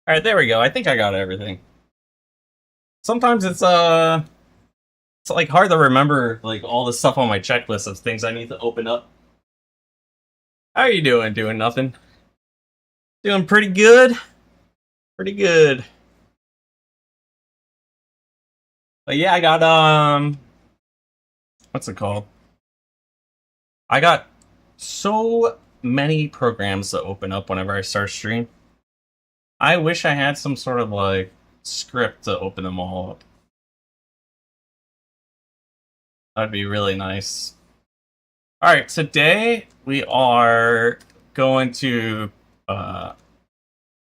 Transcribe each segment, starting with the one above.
Alright, there we go. I think I got everything. Sometimes it's like hard to remember like all the stuff on my checklist of things I need to open up. How are you doing? Doing nothing. Doing pretty good. Pretty good. But yeah, I got what's it called? I got so many programs to open up whenever I start stream. I wish I had some sort of like script to open them all up. That'd be really nice. Alright, today we are going to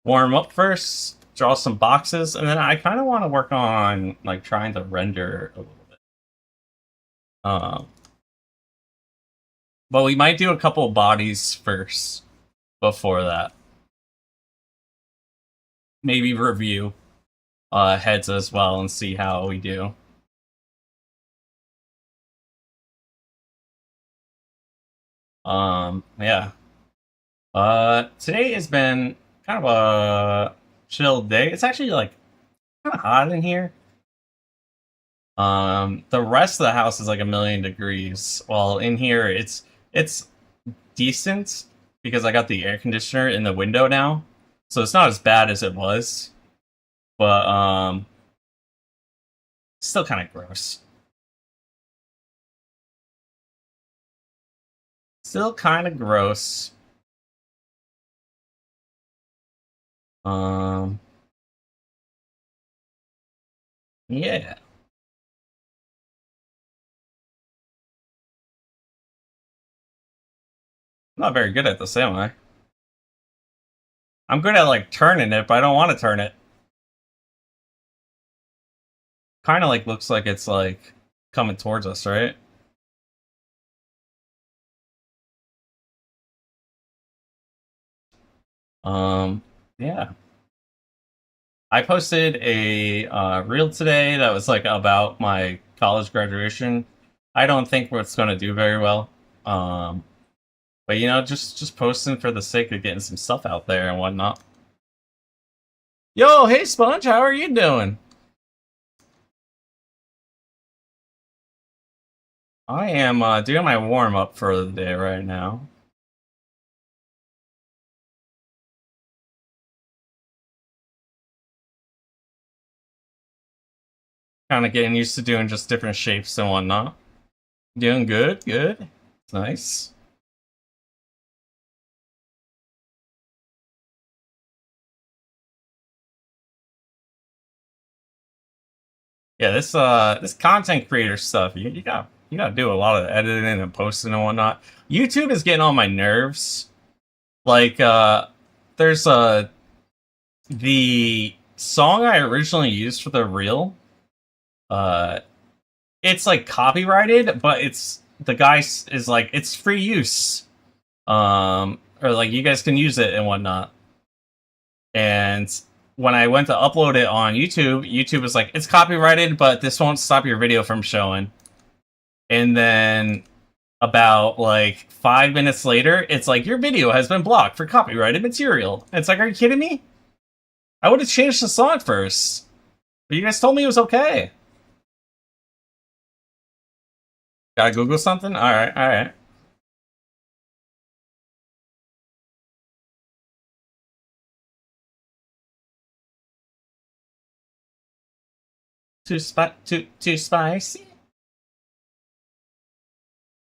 warm up first, draw some boxes, and then I kind of want to work on like trying to render a little bit. But we might do a couple bodies first before that. Maybe review heads as well and see how we do. Yeah. Today has been kind of a chill day. It's actually like kind of hot in here. The rest of the house is like 1,000,000 degrees. While in here it's decent because I got the air conditioner in the window now. So it's not as bad as it was. But still kind of gross. Still kind of gross. Yeah. I'm not very good at this, am I? I'm good at like turning it, but I don't want to turn it. Kind of like looks like it's like coming towards us, right? Yeah. I posted a reel today that was like about my college graduation. I don't think it's going to do very well. But you know, just posting for the sake of getting some stuff out there and whatnot. Yo, hey Sponge, how are you doing? I am doing my warm up for the day right now. Kind of getting used to doing just different shapes and whatnot. Doing good, good. It's nice. Yeah, this content creator stuff, you gotta do a lot of editing and posting and whatnot. YouTube is getting on my nerves. Like there's the song I originally used for the reel. Uh, it's like copyrighted, but it's the guy is like it's free use. Or like you guys can use it and whatnot. And when I went to upload it on YouTube, YouTube was like, it's copyrighted, but this won't stop your video from showing. And then about like 5 minutes later, it's like, your video has been blocked for copyrighted material. And it's like, are you kidding me? I would have changed the song first. But you guys told me it was okay. Gotta Google something? Alright, alright. Too spicy?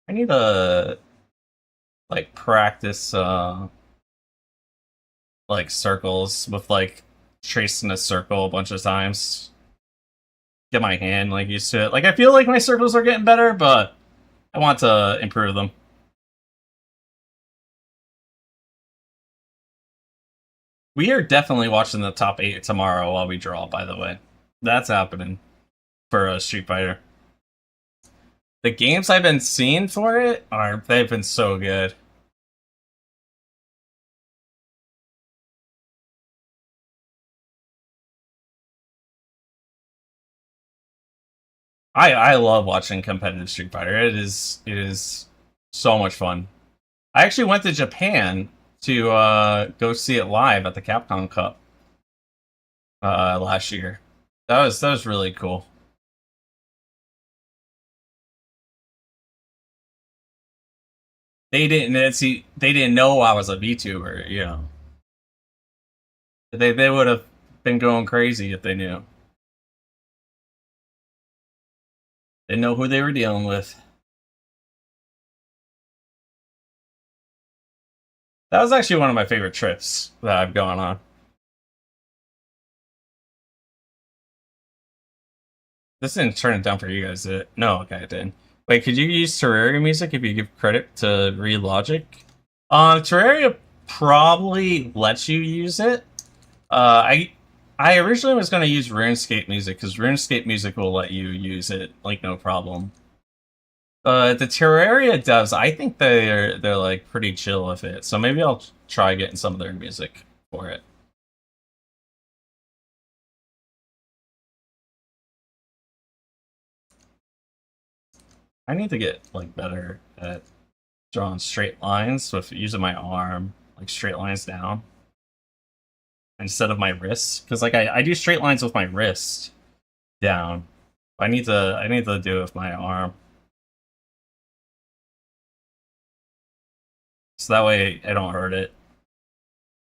I need to like practice like circles with like tracing a circle a bunch of times. Get my hand like used to it. Like I feel like my circles are getting better, but I want to improve them. We are definitely watching the top 8 tomorrow while we draw, by the way. That's happening for Street Fighter. The games I've been seeing for it they've been so good. I love watching competitive Street Fighter. It is so much fun. I actually went to Japan to go see it live at the Capcom Cup. last year. That was really cool. They didn't know I was a VTuber, you know. They would have been going crazy if they knew. They know who they were dealing with. That was actually one of my favorite trips that I've gone on. This didn't turn it down for you guys, did it? No, okay, it didn't. Wait, could you use Terraria music if you give credit to Relogic? Terraria probably lets you use it. I originally was going to use RuneScape music because RuneScape music will let you use it like no problem. The Terraria devs, I think they're like pretty chill with it, so maybe I'll try getting some of their music for it. I need to get like better at drawing straight lines with using my arm, like straight lines down instead of my wrist, because like I do straight lines with my wrist down. I need to do it with my arm, so that way I don't hurt it.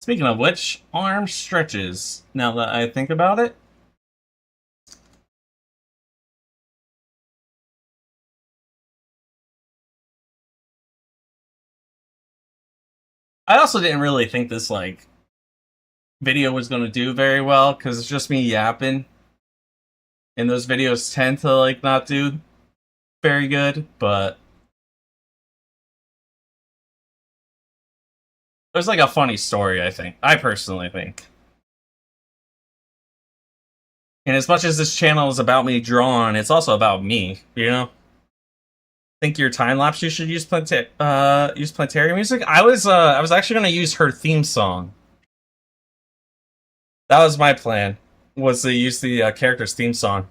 Speaking of which, arm stretches. Now that I think about it, I also didn't really think this like video was going to do very well because it's just me yapping, and those videos tend to like not do very good. But there's like a funny story. I personally think, and as much as this channel is about me drawing, it's also about me. You know. Think your time lapse you should use use Planetary music. I was actually going to use her theme song. That was my plan. Was to use the character's theme song.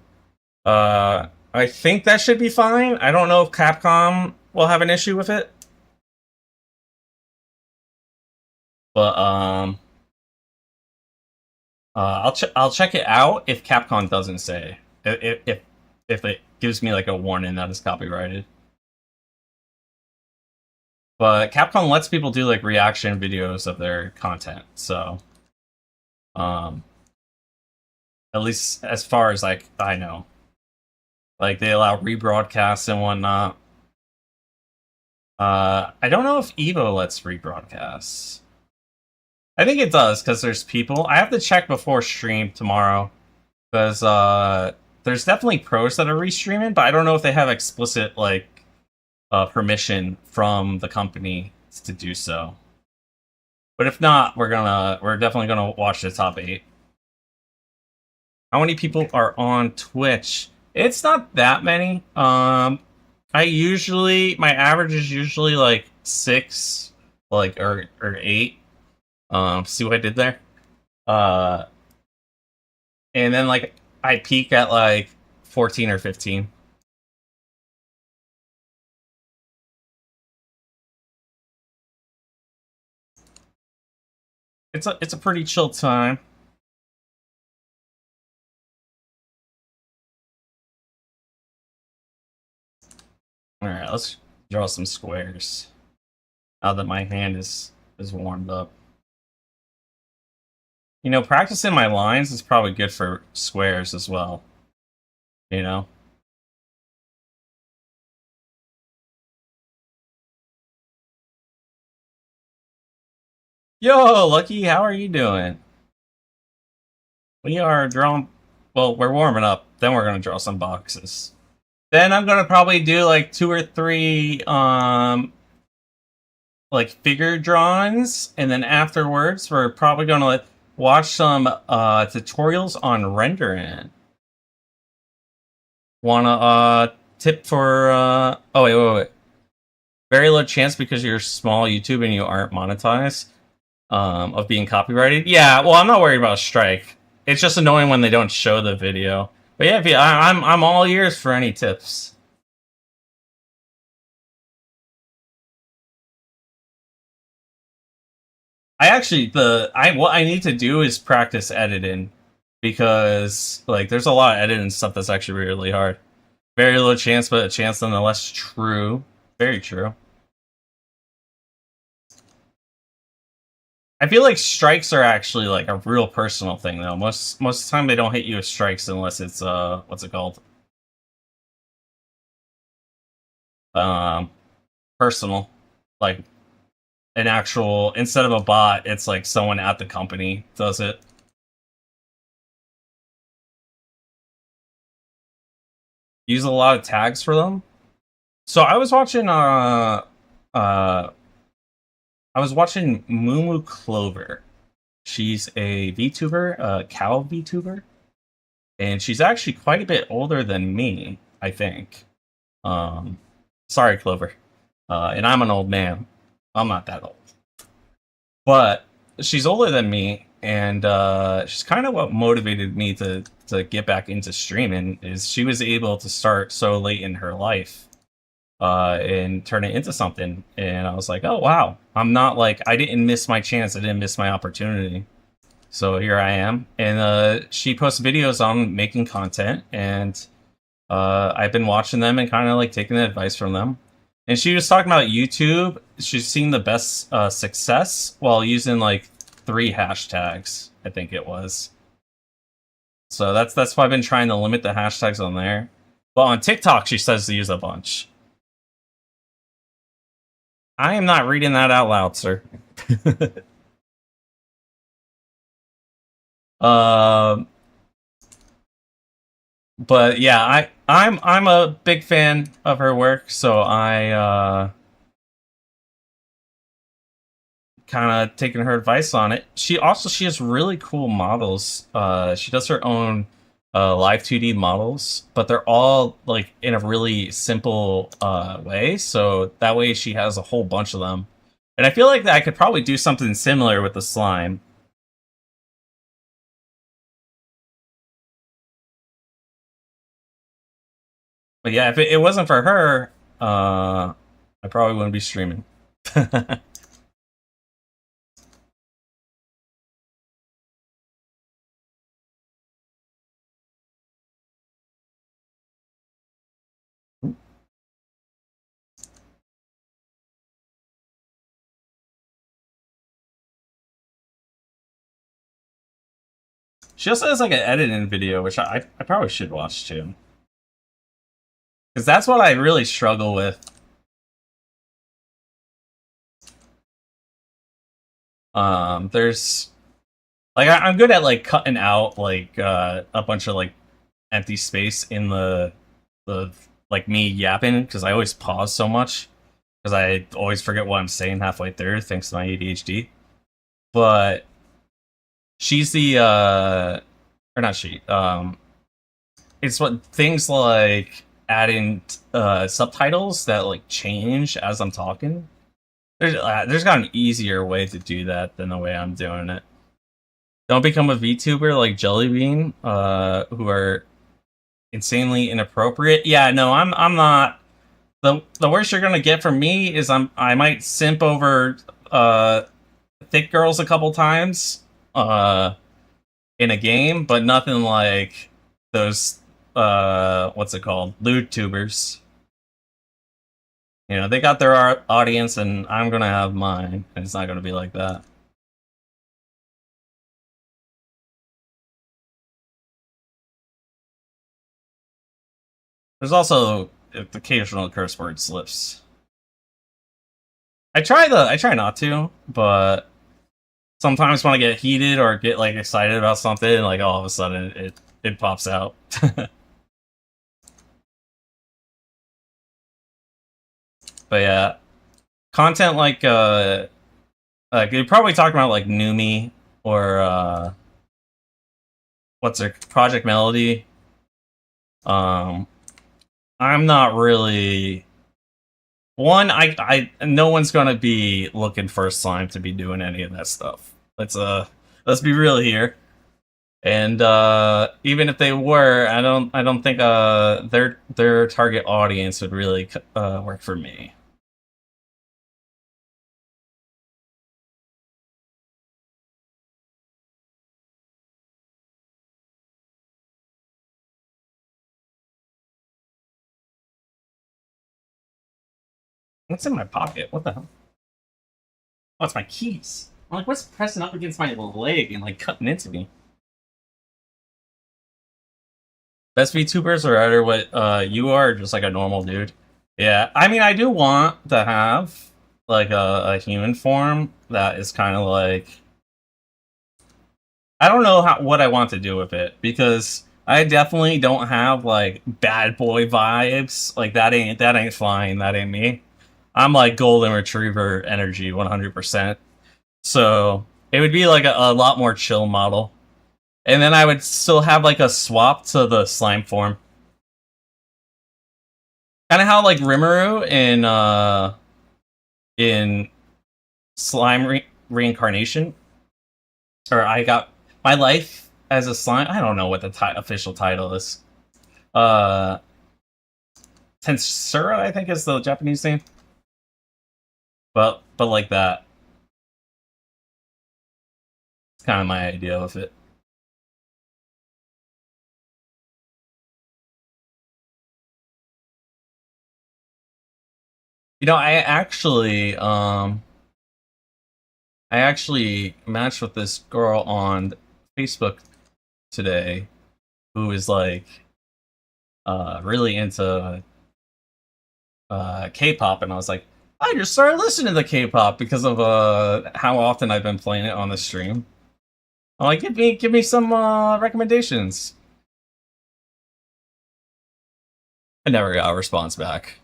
I think that should be fine. I don't know if Capcom will have an issue with it, but I'll check it out if Capcom doesn't say if it gives me like a warning that it's copyrighted. But Capcom lets people do like reaction videos of their content, so um, at least as far as like I know, like they allow rebroadcasts and whatnot. I don't know if Evo lets rebroadcasts. I think it does because there's people. I have to check before stream tomorrow because there's definitely pros that are restreaming, but I don't know if they have explicit like permission from the company to do so. But if not, we're definitely gonna watch the top 8. How many people are on Twitch? It's not that many. My average is usually like 6, like or 8. See what I did there? Uh, and then like I peak at like 14 or 15. It's a pretty chill time. All right, let's draw some squares. Now that my hand is warmed up. You know, practicing my lines is probably good for squares as well. You know? Yo, Lucky, how are you doing? We are drawing. Well, we're warming up. Then we're gonna draw some boxes. Then I'm gonna probably do like 2 or 3 like figure drawings, and then afterwards we're probably gonna watch some tutorials on rendering. Wanna tip for oh wait. Very low chance because you're small YouTube and you aren't monetized of being copyrighted. Yeah, well I'm not worried about a strike. It's just annoying when they don't show the video. But yeah, I'm all ears for any tips. I actually what I need to do is practice editing because like there's a lot of editing stuff that's actually really hard. Very low chance, but a chance nonetheless. True, very true. I feel like strikes are actually like a real personal thing though. Most of the time they don't hit you with strikes unless it's what's it called? Um personal. Like an actual instead of a bot, it's like someone at the company does it. Use a lot of tags for them. So uh I was watching Mumu Clover. She's a VTuber, a cow VTuber, and she's actually quite a bit older than me, I think. Um, sorry, Clover. And I'm an old man. I'm not that old, but she's older than me, and she's kind of what motivated me to get back into streaming. Is she was able to start so late in her life, and turn it into something. And I was like, oh wow, I'm not like I didn't miss my chance. I didn't miss my opportunity. So here I am, and she posts videos on making content, and I've been watching them and kind of like taking the advice from them. And she was talking about YouTube. She's seen the best success while using like 3 hashtags, I think it was. So that's why I've been trying to limit the hashtags on there. But on TikTok, she says to use a bunch. I am not reading that out loud, sir. um, but yeah, I'm a big fan of her work, so I kind of taking her advice on it. She has really cool models. She does her own live 2D models, but they're all like in a really simple way. So that way she has a whole bunch of them. And I feel like that I could probably do something similar with the slime. But yeah, if it wasn't for her, I probably wouldn't be streaming. She also has like an editing video, which I probably should watch too. Because that's what I really struggle with. There's like I'm good at like cutting out like a bunch of like empty space in the like me yapping because I always pause so much because I always forget what I'm saying halfway through thanks to my ADHD. But she's the or not she it's what things like adding subtitles that like change as I'm talking. There's got an easier way to do that than the way I'm doing it. Don't become a VTuber like Jellybean, who are insanely inappropriate. Yeah, no, I'm not. The worst you're gonna get from me is I might simp over thick girls a couple times in a game, but nothing like those what's it called? Lewd tubers. You know, they got their audience and I'm gonna have mine, and it's not gonna be like that. There's also the occasional curse word slips. I try not to, but sometimes when I get heated or get like excited about something, like all of a sudden it pops out. But yeah, content like you're probably talking about like Numi or what's it, Project Melody. Um, I'm not really one. I no one's gonna be looking for a slime to be doing any of that stuff. Let's be real here. And even if they were, I don't think their target audience would really work for me. What's in my pocket? What the hell? Oh, it's my keys. I'm like, what's pressing up against my leg and like cutting into me? Best VTubers are either what you are, or just like a normal dude. Yeah, I mean, I do want to have like a human form that is kind of like, I don't know what I want to do with it, because I definitely don't have like bad boy vibes. Like that ain't flying. That ain't me. I'm like golden retriever energy 100%. So it would be like a lot more chill model. And then I would still have like a swap to the slime form. Kind of how like Rimuru in slime reincarnation, or I got my life as a slime. I don't know what the official title is. Uh, Tensura, I think, is the Japanese name. But like that. It's kind of my idea of it. You know, I actually matched with this girl on Facebook today who is like really into K-pop, and I was like, I just started listening to K-pop because of how often I've been playing it on the stream. I'm like, give me some recommendations. I never got a response back.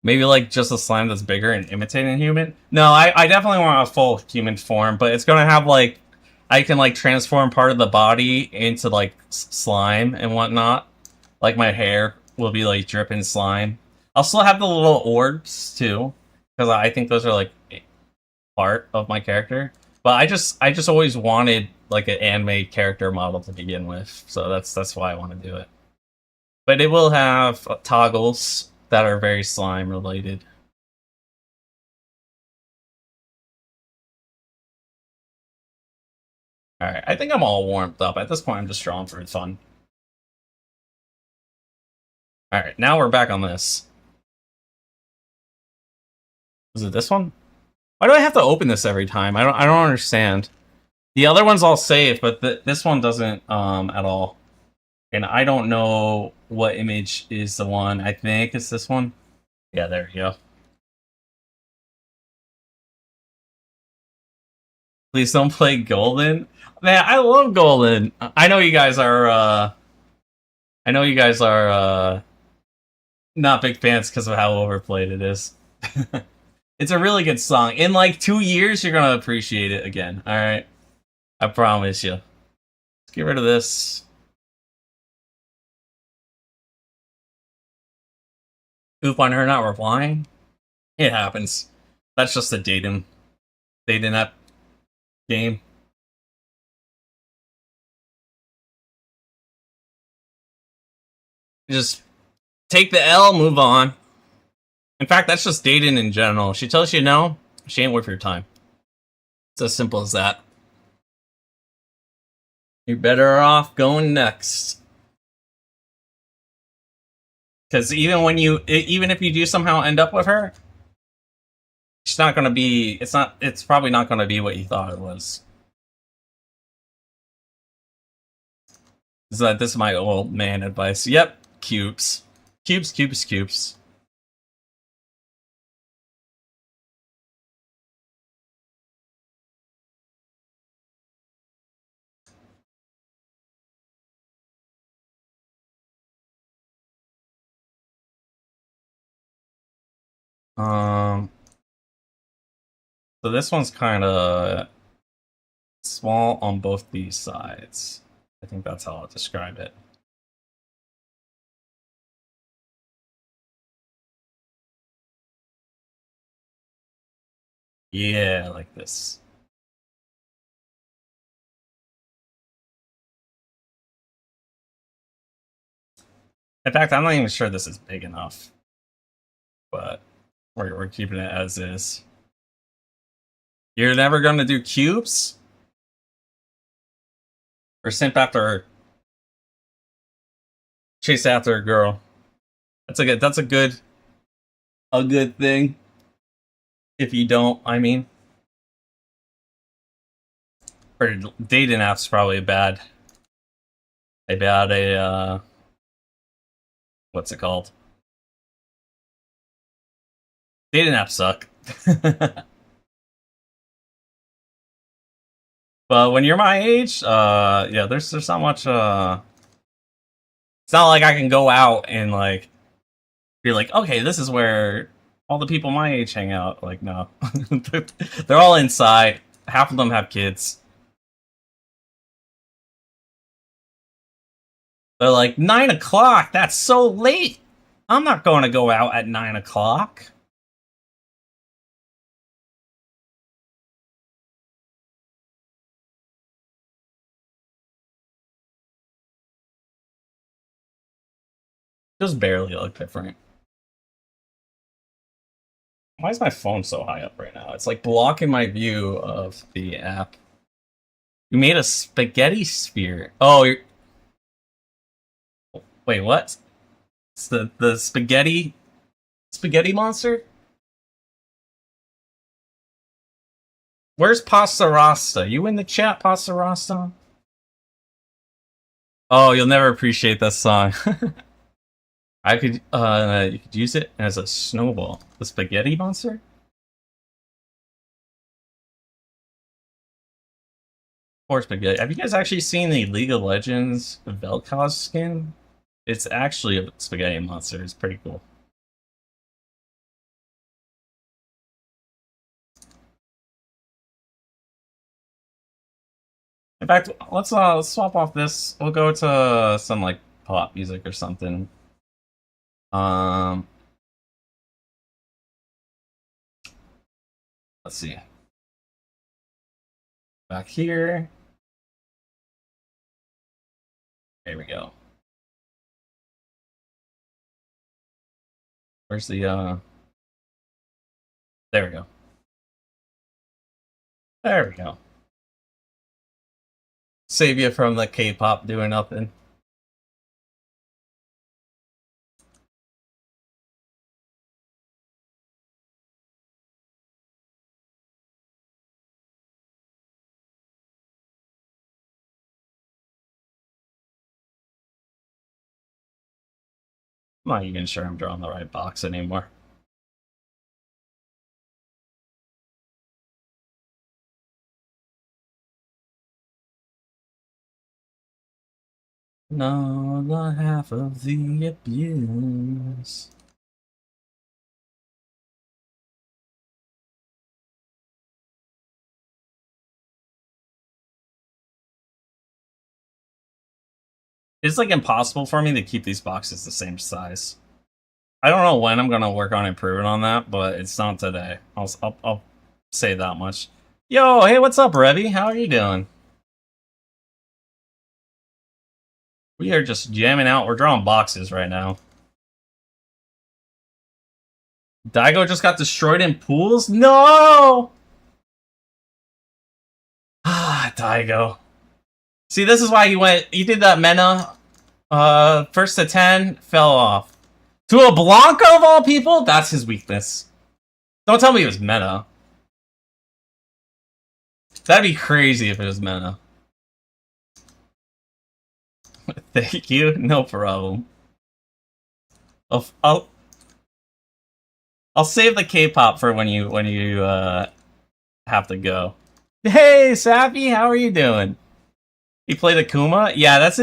Maybe like just a slime that's bigger and imitating a human. No, I definitely want a full human form, but it's gonna have like, I can like transform part of the body into like slime and whatnot. Like my hair will be like dripping slime. I'll still have the little orbs too, because I think those are like part of my character. But I just always wanted like an anime character model to begin with, so that's why I want to do it. But it will have toggles that are very slime related. Alright, I think I'm all warmed up. At this point, I'm just drawing for fun. Alright, now we're back on this. Is it this one? Why do I have to open this every time? I don't understand. The other one's all safe, but this one doesn't at all. And I don't know what image is the one. I think it's this one. Yeah, there we go. Please don't play Golden. Man, I love Golden. I know you guys are not big fans because of how overplayed it is. It's a really good song. In like 2 years, you're gonna appreciate it again. All right, I promise you. Let's get rid of this. Oop on her not replying. It happens. That's just a dating app game. Just take the L, move on. In fact, that's just dating in general. She tells you no, she ain't worth your time. It's as simple as that. You're better off going next. Because even if you do somehow end up with her, it's not gonna be. It's probably not gonna be what you thought it was. This is my old man advice. Yep, cubes, cubes, cubes, cubes. Um. So this one's kind of small on both these sides. I think that's how I'll describe it. Yeah, like this. In fact, I'm not even sure this is big enough, but we're keeping it as is. You're never gonna do cubes? Or simp after chase after a girl? That's a good a good thing. If you don't, I mean. Or dating apps probably bad. What's it called? Dating apps suck. But when you're my age, yeah, there's not much. It's not like I can go out and like be like, okay, this is where all the people my age hang out. Like, no, they're all inside. Half of them have kids. They're like 9 o'clock. That's so late. I'm not going to go out at 9 o'clock. Just barely look different. Why is my phone so high up right now? It's like blocking my view of the app. You made a spaghetti sphere. Oh, wait, what? It's the spaghetti monster? Where's Pasta Rasta? You in the chat, Pasta Rasta? Oh, you'll never appreciate this song. You could use it as a snowball. The spaghetti monster? Or spaghetti. Have you guys actually seen the League of Legends Vel'Koz skin? It's actually a spaghetti monster. It's pretty cool. In fact, let's swap off this. We'll go to some like pop music or something. Let's see. Back here. There we go. Where's the there we go. There we go. Save you from the K-pop doing nothing. I'm not even sure I'm drawing the right box anymore. No, the half of the abuse. It's like impossible for me to keep these boxes the same size. I don't know when I'm gonna work on improving on that, but it's not today. I'll say that much. Yo, hey, what's up, Revy? How are you doing? We are just jamming out. We're drawing boxes right now. Daigo just got destroyed in pools? No! Ah, Daigo. See, this is why he did that Mena. First to 10, fell off. To a Blanca of all people? That's his weakness. Don't tell me it was Mena. That'd be crazy if it was Mena. Thank you, no problem. I'll save the K-pop for when you have to go. Hey, Sappy, how are you doing? He played Akuma? Yeah, that's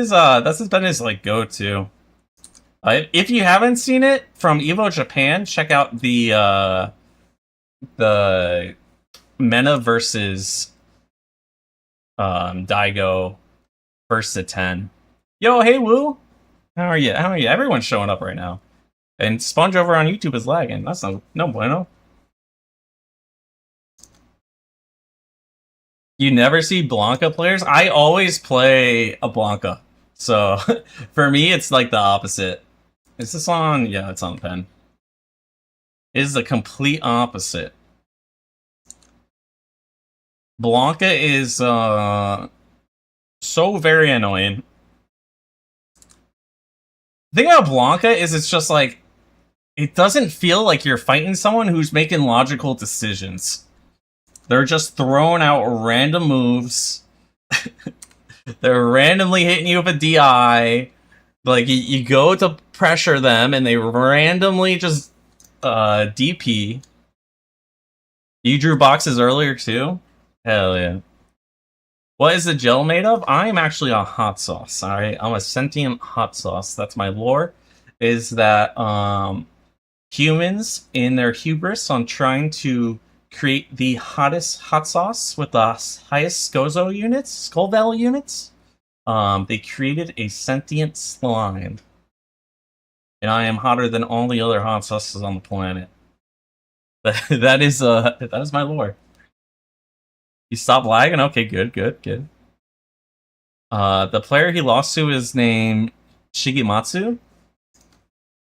been his like go-to. If you haven't seen it from Evo Japan, check out the Mena versus Daigo first to 10. Yo, hey Woo! How are you? Everyone's showing up right now. And Sponge over on YouTube is lagging. That's no bueno. You never see Blanca players? I always play a Blanca. So, for me, it's like the opposite. Is this on? Yeah, it's on pen. It is the complete opposite. Blanca is, so very annoying. The thing about Blanca is it's just like, it doesn't feel like you're fighting someone who's making logical decisions. They're just throwing out random moves. They're randomly hitting you with a DI. Like, you go to pressure them, and they randomly just DP. You drew boxes earlier, too? Hell yeah. What is the gel made of? I'm actually a hot sauce, alright? I'm a sentient hot sauce. That's my lore. Is that, humans, in their hubris on trying to create the hottest hot sauce with the highest skull value units, they created a sentient slime. And I am hotter than all the other hot sauces on the planet. That is my lore. You stop lagging? Okay, good. The player he lost to is named Shigematsu.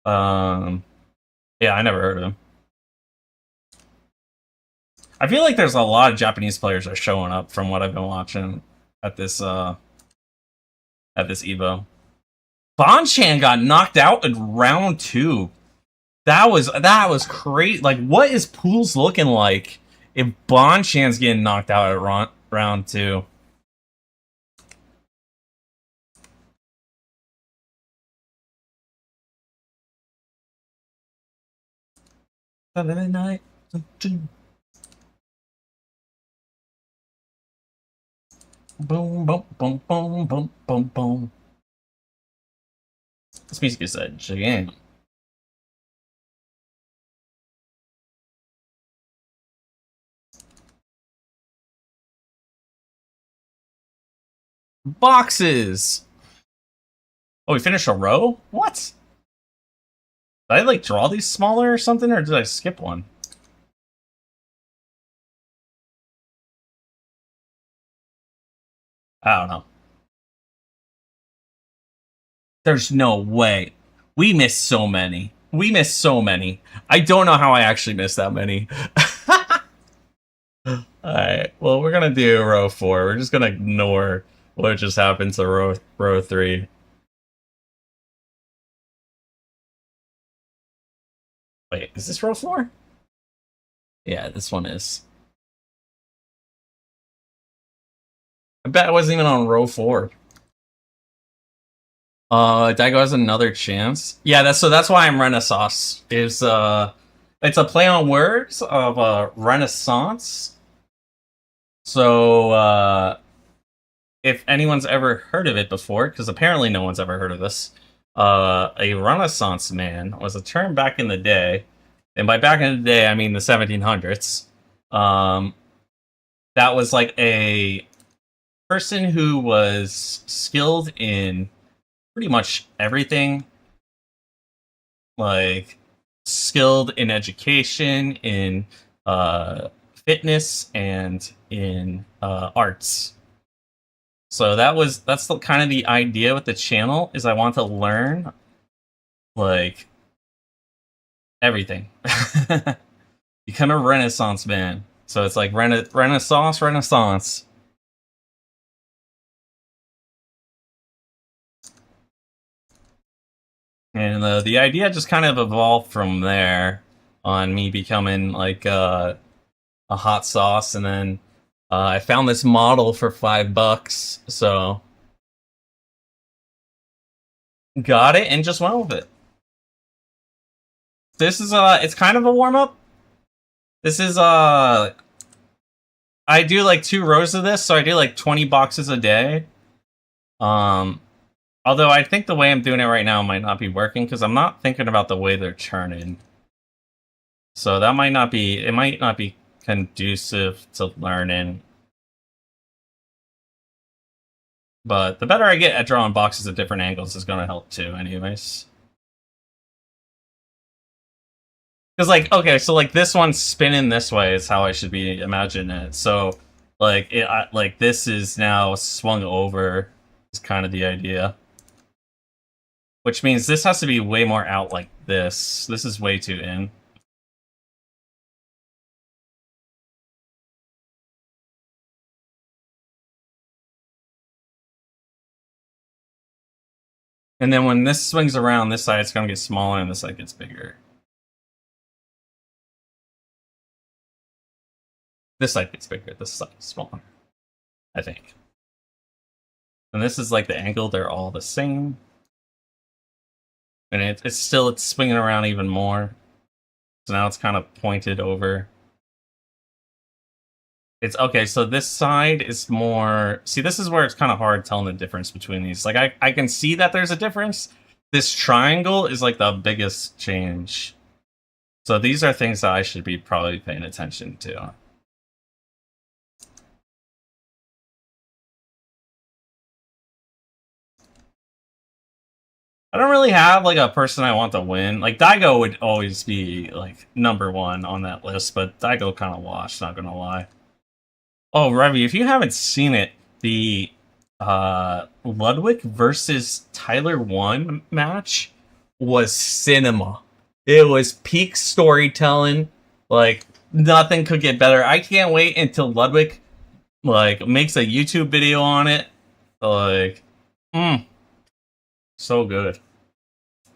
Yeah, I never heard of him. I feel like there's a lot of Japanese players that are showing up from what I've been watching at this Evo. Bonchan got knocked out in round 2. That was great. Like, what is pools looking like if Bonchan's getting knocked out at round 2? Saturday night. Boom, boom, boom, boom, boom, boom, boom. This music is a jam. Boxes! Oh, we finished a row? What? Did I, like, draw these smaller or something, or did I skip one? I don't know. There's no way. We missed so many. I don't know how I actually missed that many. Alright, well, we're gonna do row 4. We're just gonna ignore what just happened to row 3. Wait, is this row 4? Yeah, this one is. I bet I wasn't even on row 4. Daigo has another chance. Yeah, that's why I'm Renaissance. It's a play on words of Renaissance. So if anyone's ever heard of it before, because apparently no one's ever heard of this, a Renaissance man was a term back in the day, and by back in the day I mean the 1700s. That was like a person who was skilled in pretty much everything, like skilled in education, in fitness, and in arts. So that's the kind of the idea with the channel, is I want to learn like everything. Become a Renaissance man. So it's like Renaissance. And the idea just kind of evolved from there on me becoming like a hot sauce, and then I found this model for $5, so got it and just went with it. This is it's kind of a warm up. This is I do like 2 rows of this, so I do like 20 boxes a day. Although I think the way I'm doing it right now might not be working, because I'm not thinking about the way they're turning. So that might not be, it might not be conducive to learning. But the better I get at drawing boxes at different angles is going to help too, anyways. Because, like, okay, so, like, this one's spinning this way is how I should be imagining it. So, like, like, this is now swung over is kind of the idea. Which means this has to be way more out like this. This is way too in. And then when this swings around, this side it's going to get smaller and this side gets bigger. This side gets bigger. This side is smaller, I think. And this is like the angle. They're all the same. And it's swinging around even more. So now it's kind of pointed over. It's okay, so this side is more... See, this is where it's kind of hard telling the difference between these. Like, I can see that there's a difference. This triangle is like the biggest change. So these are things that I should be probably paying attention to. I don't really have like a person I want to win. Like Daigo would always be like #1 on that list, but Daigo kind of washed, not gonna lie. Oh, Revy, if you haven't seen it, the Ludwig versus Tyler 1 match was cinema. It was peak storytelling. Like, nothing could get better. I can't wait until Ludwig, like, makes a YouTube video on it. Like, so good.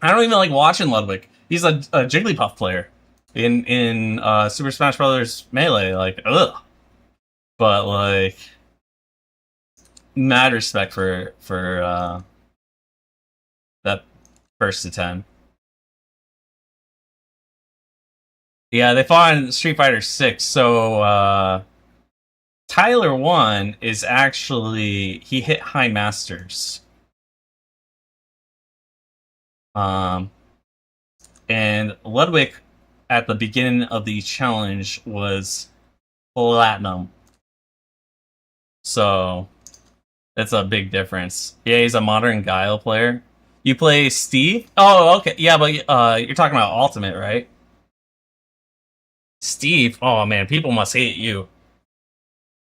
I don't even like watching Ludwig. He's a Jigglypuff player in Super Smash Bros. Melee. Like, ugh. But like, mad respect for that first to 10. Yeah, they fought in Street Fighter 6. So Tyler 1 is actually, he hit High Masters. And Ludwig at the beginning of the challenge was Platinum. So that's a big difference. Yeah, he's a modern Guile player. You play Steve? Oh, okay. Yeah, but you're talking about Ultimate, right? Steve? Oh man, people must hate you.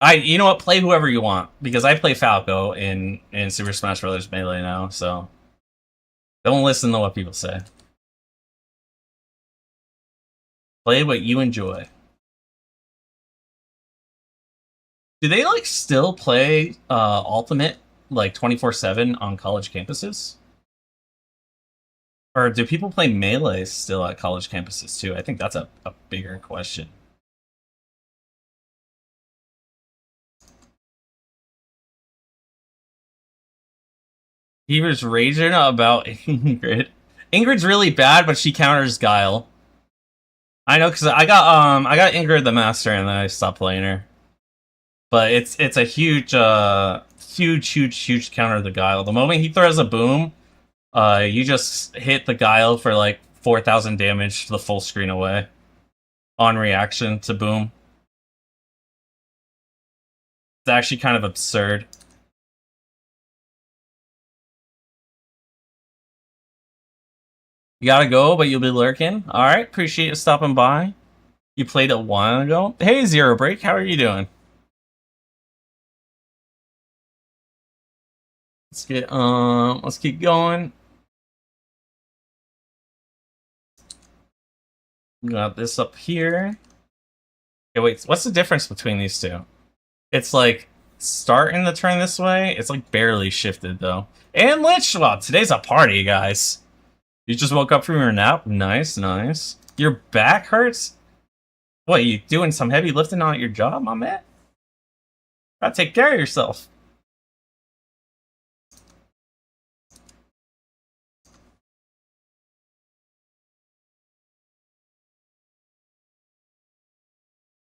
You know what? Play whoever you want, because I play Falco in Super Smash Bros. Melee now, so don't listen to what people say. Play what you enjoy. Do they like still play Ultimate like 24/7 on college campuses? Or do people play Melee still at college campuses too? I think that's a bigger question. He was raging about Ingrid. Ingrid's really bad, but she counters Guile. I know, because I got Ingrid the Master and then I stopped playing her. But it's a huge huge counter to the Guile. The moment he throws a boom, you just hit the Guile for like 4,000 damage to the full screen away on reaction to boom. It's actually kind of absurd. You gotta go, but you'll be lurking. Alright, appreciate you stopping by. You played a while ago. Hey, Zero Break, how are you doing? Let's keep going. Got this up here. Okay, wait, what's the difference between these two? It's like starting the turn this way. It's like barely shifted though. And Lich, well, today's a party, guys. You just woke up from your nap. Nice, nice. Your back hurts? What, you doing some heavy lifting on your job, my man? Gotta take care of yourself.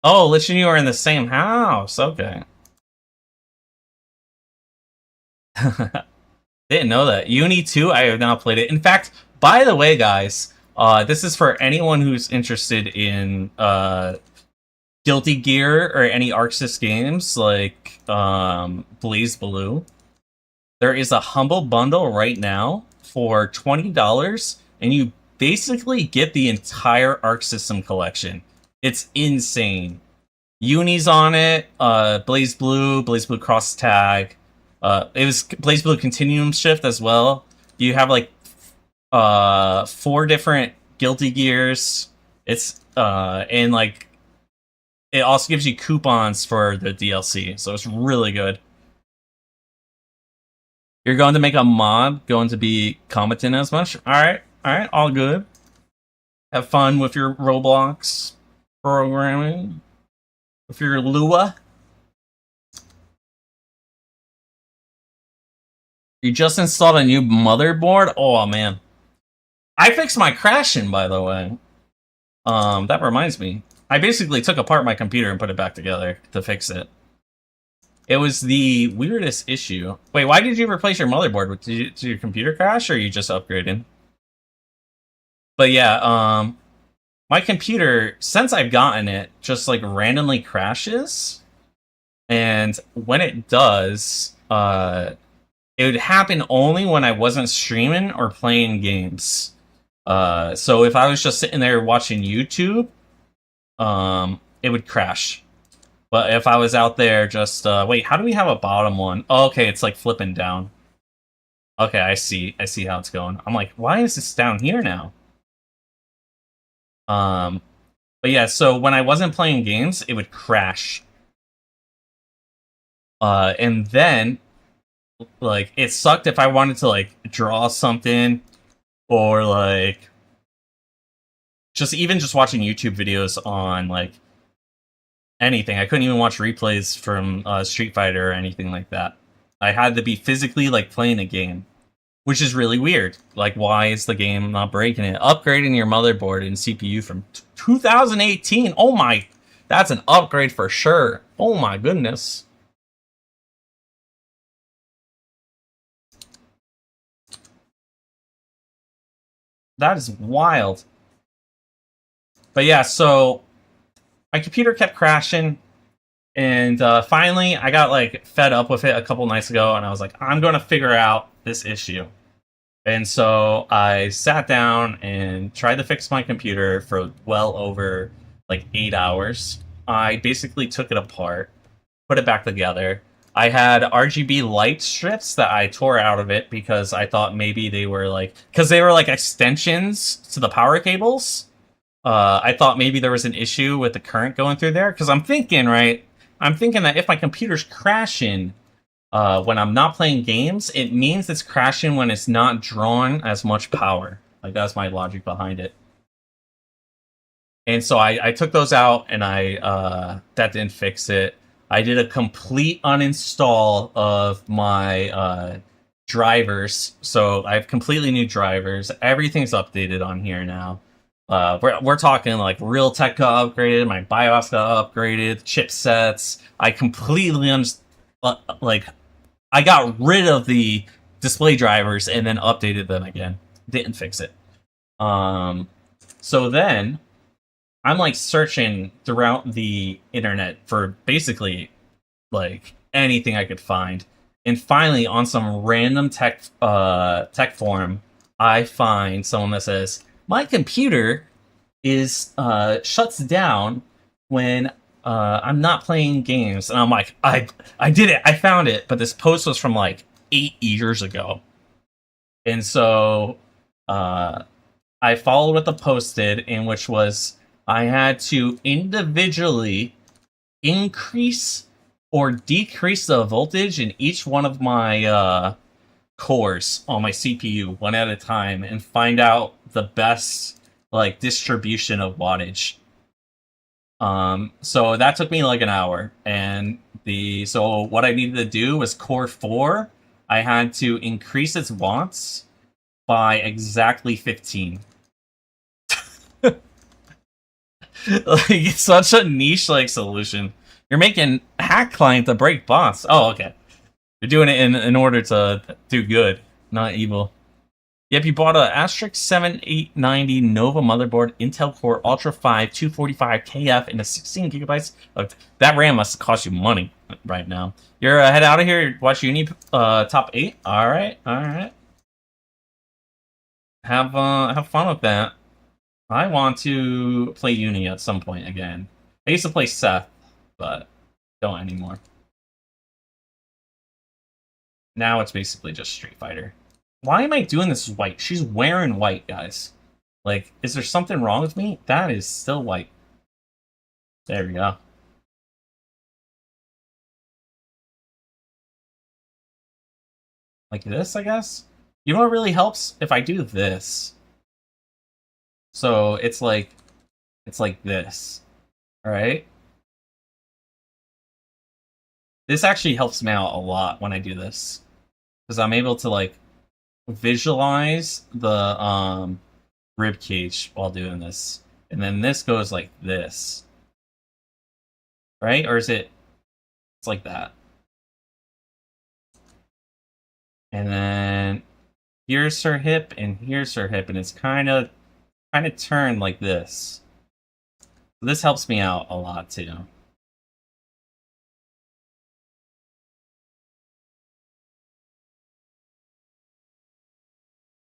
Oh, Lich and you are in the same house. Okay. Didn't know that. Uni 2, I have not played it. In fact, by the way, guys, this is for anyone who's interested in Guilty Gear or any Arxis games like Blaze Blue. There is a humble bundle right now for $20, and you basically get the entire Arc System collection. It's insane. Uni's on it, Blaze Blue Cross Tag. It was Blaze Blue Continuum Shift as well. You have like 4 different Guilty Gears. It's and like it also gives you coupons for the DLC, so it's really good. You're going to make a mod, going to be commenting as much? Alright, all good. Have fun with your Roblox programming. With your Lua. You just installed a new motherboard? Oh, man. I fixed my crashing, by the way. That reminds me. I basically took apart my computer and put it back together to fix it. It was the weirdest issue. Wait, why did you replace your motherboard? Did your computer crash, or you just upgraded? But yeah, my computer, since I've gotten it, just like randomly crashes. And when it does, it would happen only when I wasn't streaming or playing games. So if I was just sitting there watching YouTube, it would crash. But if I was out there just, wait, how do we have a bottom one? Oh, okay, it's like flipping down. Okay, I see how it's going. I'm like, why is this down here now? But yeah, so when I wasn't playing games, it would crash. And then, like, it sucked if I wanted to, like, draw something, or, like, just watching YouTube videos on, like, anything. I couldn't even watch replays from Street Fighter or anything like that. I had to be physically, like, playing a game, which is really weird. Like, why is the game not breaking it? Upgrading your motherboard and CPU from 2018. Oh my, that's an upgrade for sure. Oh my goodness. That is wild. But yeah, so my computer kept crashing, and finally I got like fed up with it a couple nights ago, and I was like, I'm going to figure out this issue. And so I sat down and tried to fix my computer for well over like 8 hours. I basically took it apart, put it back together. I had RGB light strips that I tore out of it because I thought maybe they were like, because they were like extensions to the power cables. I thought maybe there was an issue with the current going through there, because I'm thinking that if my computer's crashing when I'm not playing games, it means it's crashing when it's not drawing as much power. Like, that's my logic behind it. And so I took those out, and that didn't fix it. I did a complete uninstall of my drivers, so I have completely new drivers. Everything's updated on here now. We're talking like Realtek got upgraded, my BIOS got upgraded, chipsets. I completely I got rid of the display drivers and then updated them again. Didn't fix it. So then I'm like searching throughout the internet for basically like anything I could find, and finally on some random tech forum, I find someone that says my computer is shuts down when I'm not playing games, and I'm like, I did it, I found it, but this post was from like 8 years ago, and so I followed what the post did, in which was I had to individually increase or decrease the voltage in each one of my cores on my CPU one at a time, and find out the best like distribution of wattage. So that took me like an hour, and so what I needed to do was core 4. I had to increase its watts by exactly 15. Like, it's such a niche like solution. You're making hack client to break bots. Oh, okay. You're doing it in order to do good, not evil. Yep, you bought a Astrix 7890 Nova motherboard, Intel Core Ultra 5 245 KF, and a 16 gigabytes. That RAM must cost you money right now. You're head out of here. Watch Uni top 8. All right. Have fun with that. I want to play Uni at some point again. I used to play Seth, but don't anymore. Now it's basically just Street Fighter. Why am I doing this white? She's wearing white, guys. Like, is there something wrong with me? That is still white. There we go. Like this, I guess? You know what really helps? If I do this. So it's like this. Alright? This actually helps me out a lot when I do this. Because I'm able to, like, visualize the rib cage while doing this. And then this goes like this. Right? Or is it... It's like that. And then here's her hip, and here's her hip, and it's kind of turned like this. So this helps me out a lot too.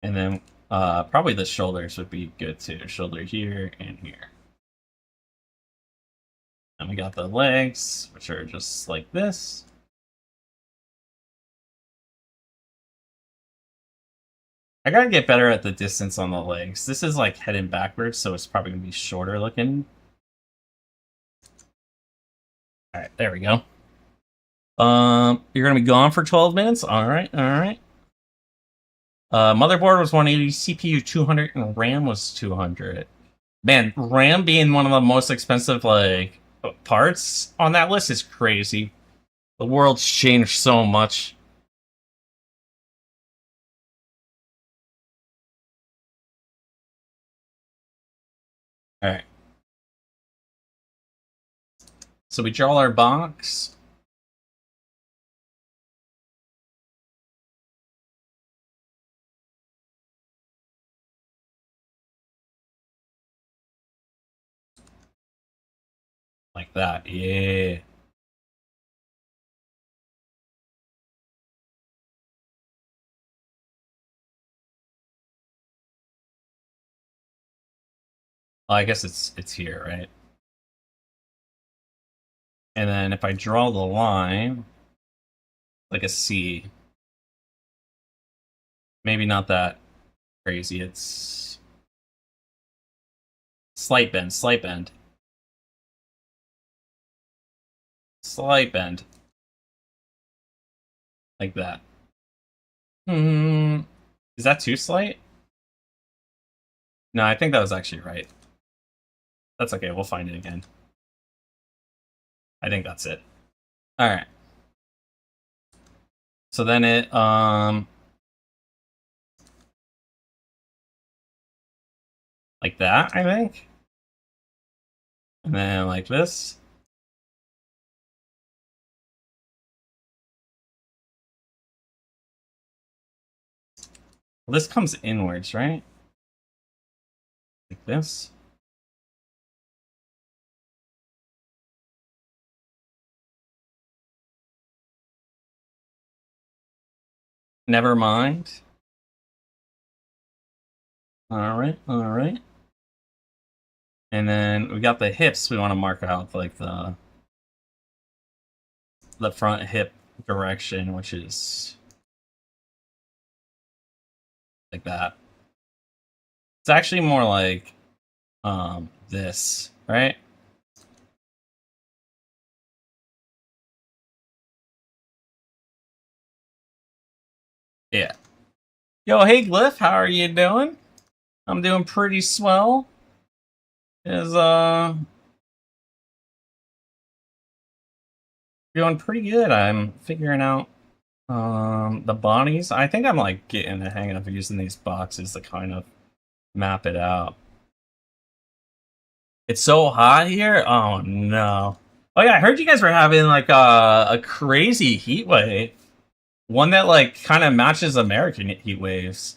And then probably the shoulders would be good too. Shoulder here and here. And we got the legs, which are just like this. I gotta get better at the distance on the legs. This is like heading backwards, so it's probably gonna be shorter looking. Alright, there we go. You're gonna be gone for 12 minutes? Alright, alright. Motherboard was 180, CPU 200, and RAM was 200. Man, RAM being one of the most expensive, like, parts on that list is crazy. The world's changed so much. Alright. So we draw our box. Like that, yeah. Well, I guess it's here, right? And then if I draw the line, like a C, maybe not that crazy. It's slight bend, slight bend. Slight bend. Like that. Is that too slight? No, I think that was actually right. That's okay, we'll find it again. I think that's it. Alright. So then it, like that, I think. And then like this. Well, this comes inwards, right? Like this. Never mind. Alright, alright. And then we got the hips we want to mark out, like the front hip direction, which is like that. It's actually more like this, right? Yeah. Yo, hey Glyph, how are you doing? I'm doing pretty swell. Is doing pretty good. I'm figuring out the bodies. I think I'm like getting the hang of using these boxes to kind of map it out. It's so hot here. Oh no. Oh yeah, I heard you guys were having like a crazy heat wave. One that like kind of matches American heat waves.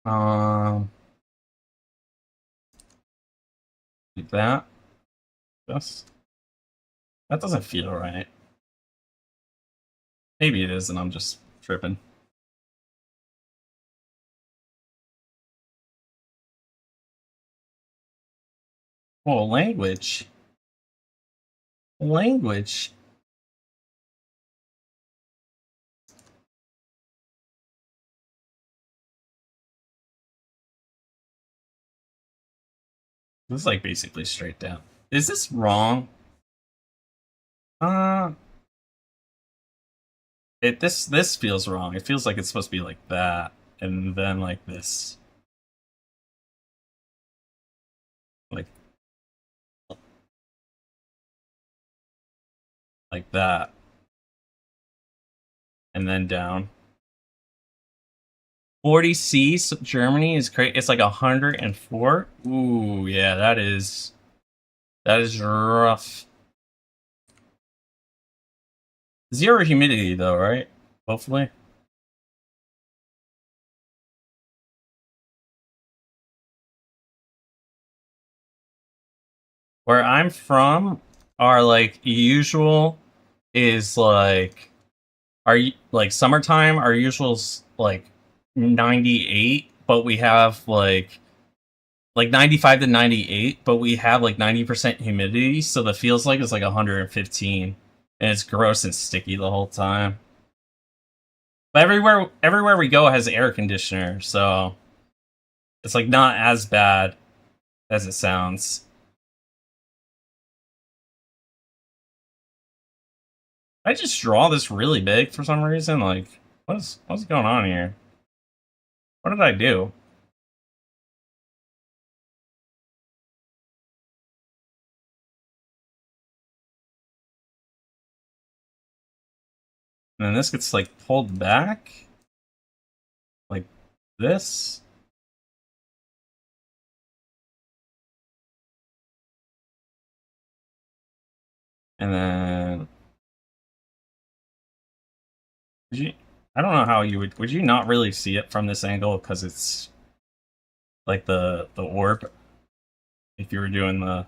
Um, like that. That doesn't feel right. Maybe it is, and I'm just tripping. Oh, language. Language. This is like basically straight down. Is this wrong? Uh, this feels wrong. It feels like it's supposed to be like that, and then like this. like that, and then down. 40 C, Germany is great. It's like 104. Ooh, yeah, that is rough. Zero humidity though, right? Hopefully. Where I'm from, our like usual is like like summertime. Our usual's like 98, but we have like 95 to 98, but we have like 90% humidity, so the feels like it's like 115, and it's gross and sticky the whole time. But everywhere we go has air conditioner, so it's like not as bad as it sounds. I just draw this really big for some reason. Like, what's going on here? What did I do? And then this gets like pulled back, like this. And then you, I don't know how you would you not really see it from this angle because it's like the orb if you were doing the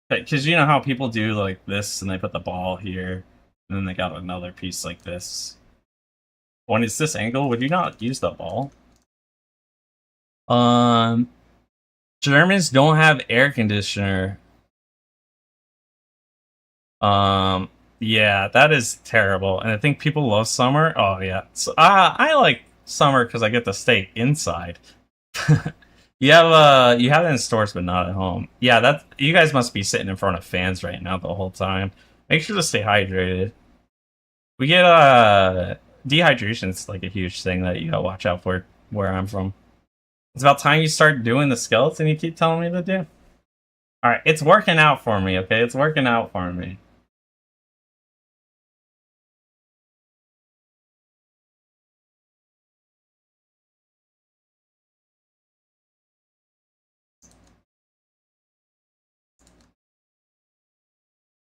because you know how people do like this and they put the ball here and then they got another piece like this. When it's this angle, would you not use the ball? Um, Germans don't have air conditioner. Um, yeah, that is terrible. And I think people love summer. Oh yeah, so, I like summer because I get to stay inside. You have it in stores, but not at home. Yeah, that you guys must be sitting in front of fans right now the whole time. Make sure to stay hydrated. We get dehydration's like a huge thing that you gotta watch out for where I'm from. It's about time you start doing the skeleton you keep telling me to do. Alright, it's working out for me, okay? It's working out for me.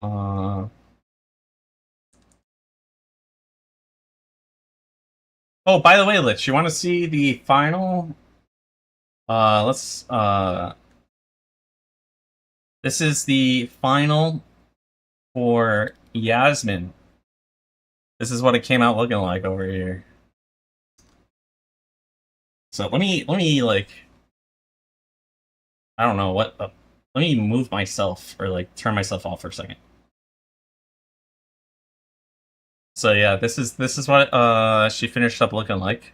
Uh oh, by the way, Lich, you wanna see the final? Let's this is the final for Yasmin. This is what it came out looking like over here. So let me like I don't know what let me move myself or like turn myself off for a second. So yeah, this is what she finished up looking like.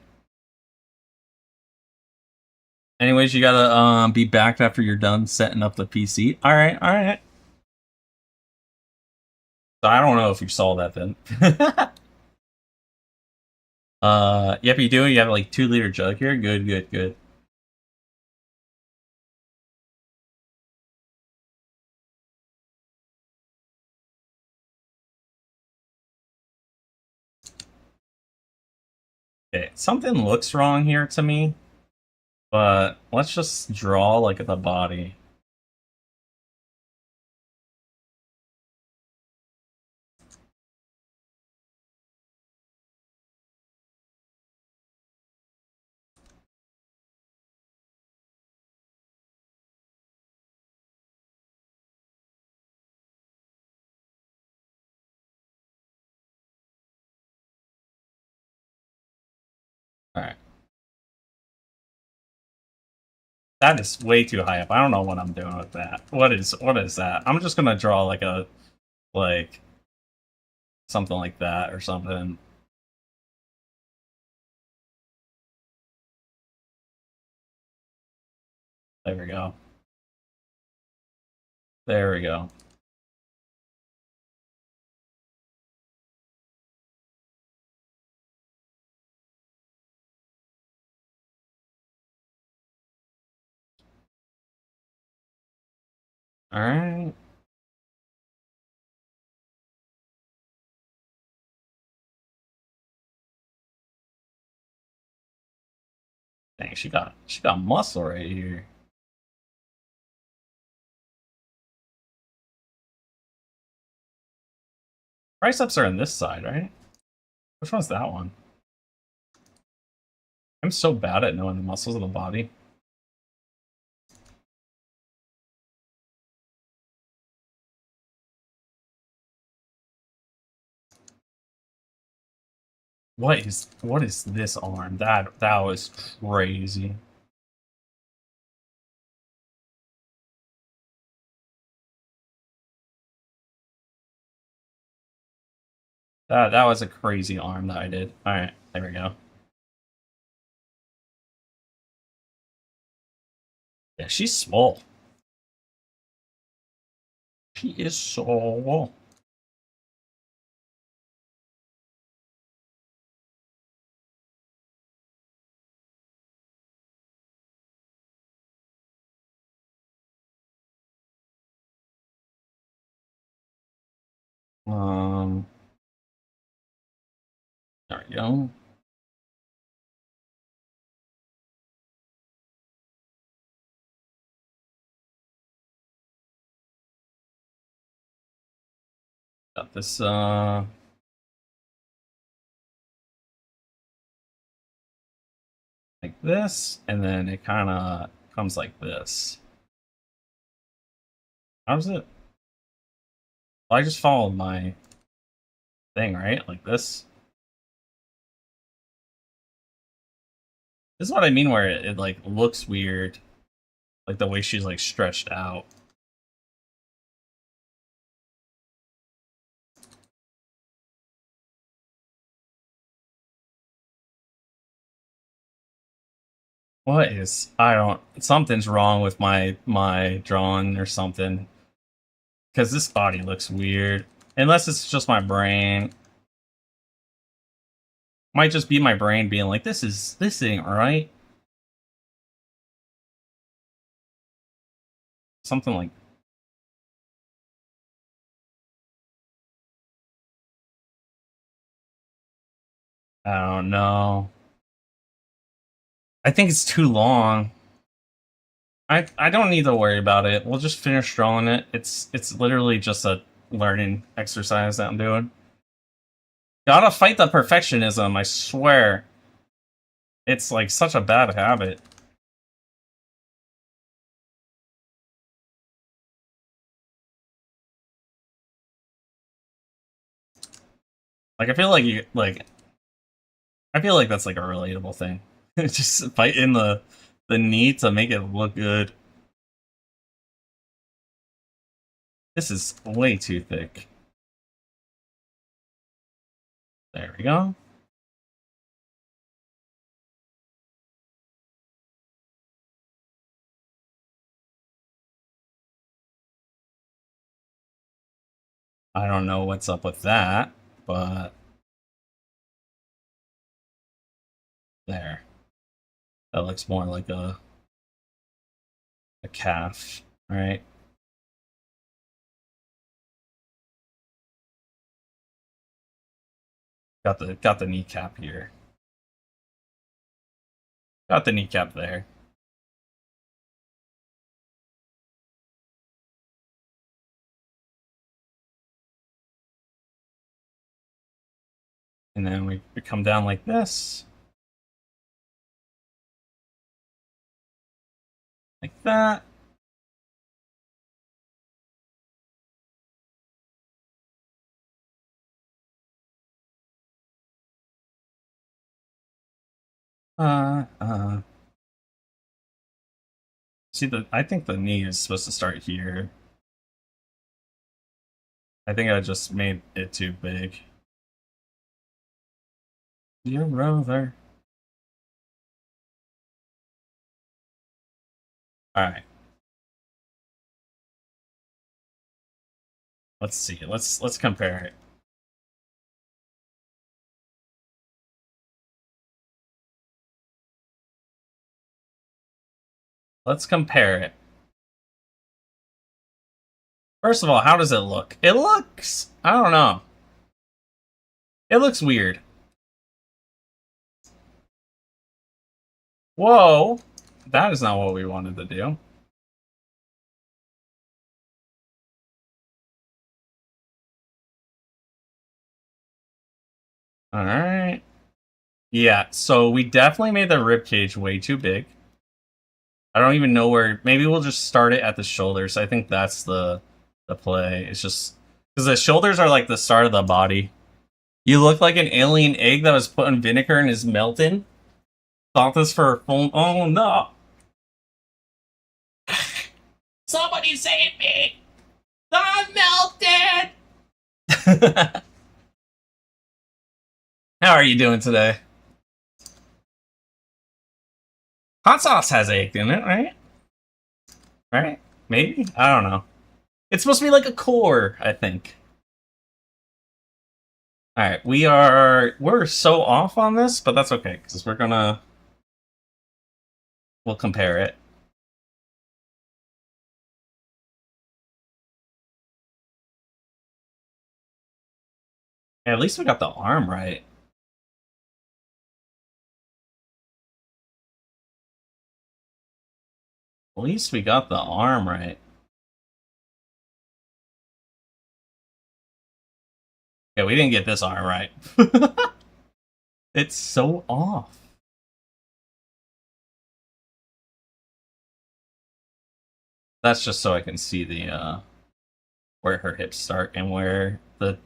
Anyways, you gotta be back after you're done setting up the PC. Alright, alright. So I don't know if you saw that then. Yep, you do. You have like 2 liter jug here. Good, good, good. Okay, something looks wrong here to me, but let's just draw like at the body. Alright. That is way too high up. I don't know what I'm doing with that. What is that? I'm just gonna draw like a like something like that or something. There we go. There we go. Alright. Dang, she got muscle right here. Triceps are on this side, right? Which one's that one? I'm so bad at knowing the muscles of the body. What is this arm? That was crazy. That was a crazy arm that I did. Alright, there we go. Yeah, she's small. She is so. Um, there we go. Got this, like this, and then it kind of comes like this. How's it? Well, I just followed my thing, right? Like this. This is what I mean, where it like looks weird, like the way she's like stretched out. What is? I don't. Something's wrong with my drawing or something. Because this body looks weird. Unless it's just my brain. Might just be my brain being like, this ain't right. Something like. I don't know. I think it's too long. I don't need to worry about it. We'll just finish drawing it. It's literally just a learning exercise that I'm doing. Gotta fight the perfectionism, I swear. It's like such a bad habit. Like I feel like I feel like that's like a relatable thing. Just fighting the need to make it look good. This is way too thick. There we go. I don't know what's up with that, but there. That looks more like a calf, right? Got the kneecap here. Got the kneecap there. And then we come down like this. Like that. Uh. See, I think the knee is supposed to start here. I think I just made it too big. Your brother. Alright. Let's see. Let's compare it. Let's compare it. First of all, how does it look? It looks, I don't know. It looks weird. Whoa! That is not what we wanted to do. Alright. Yeah, so we definitely made the ribcage way too big. I don't even know where... Maybe we'll just start it at the shoulders. I think that's the play. It's just... Because the shoulders are like the start of the body. You look like an alien egg that was put in vinegar and is melting. Thought this for a full... Oh, no! Somebody save me! I'm melted! How are you doing today? Hot sauce has egg in it, right? Right? Maybe? I don't know. It's supposed to be like a core, I think. Alright, we're so off on this, but that's okay, because we'll compare it. At least we got the arm right. At least we got the arm right. Yeah, we didn't get this arm right. It's so off. That's just so I can see the where her hips start and where the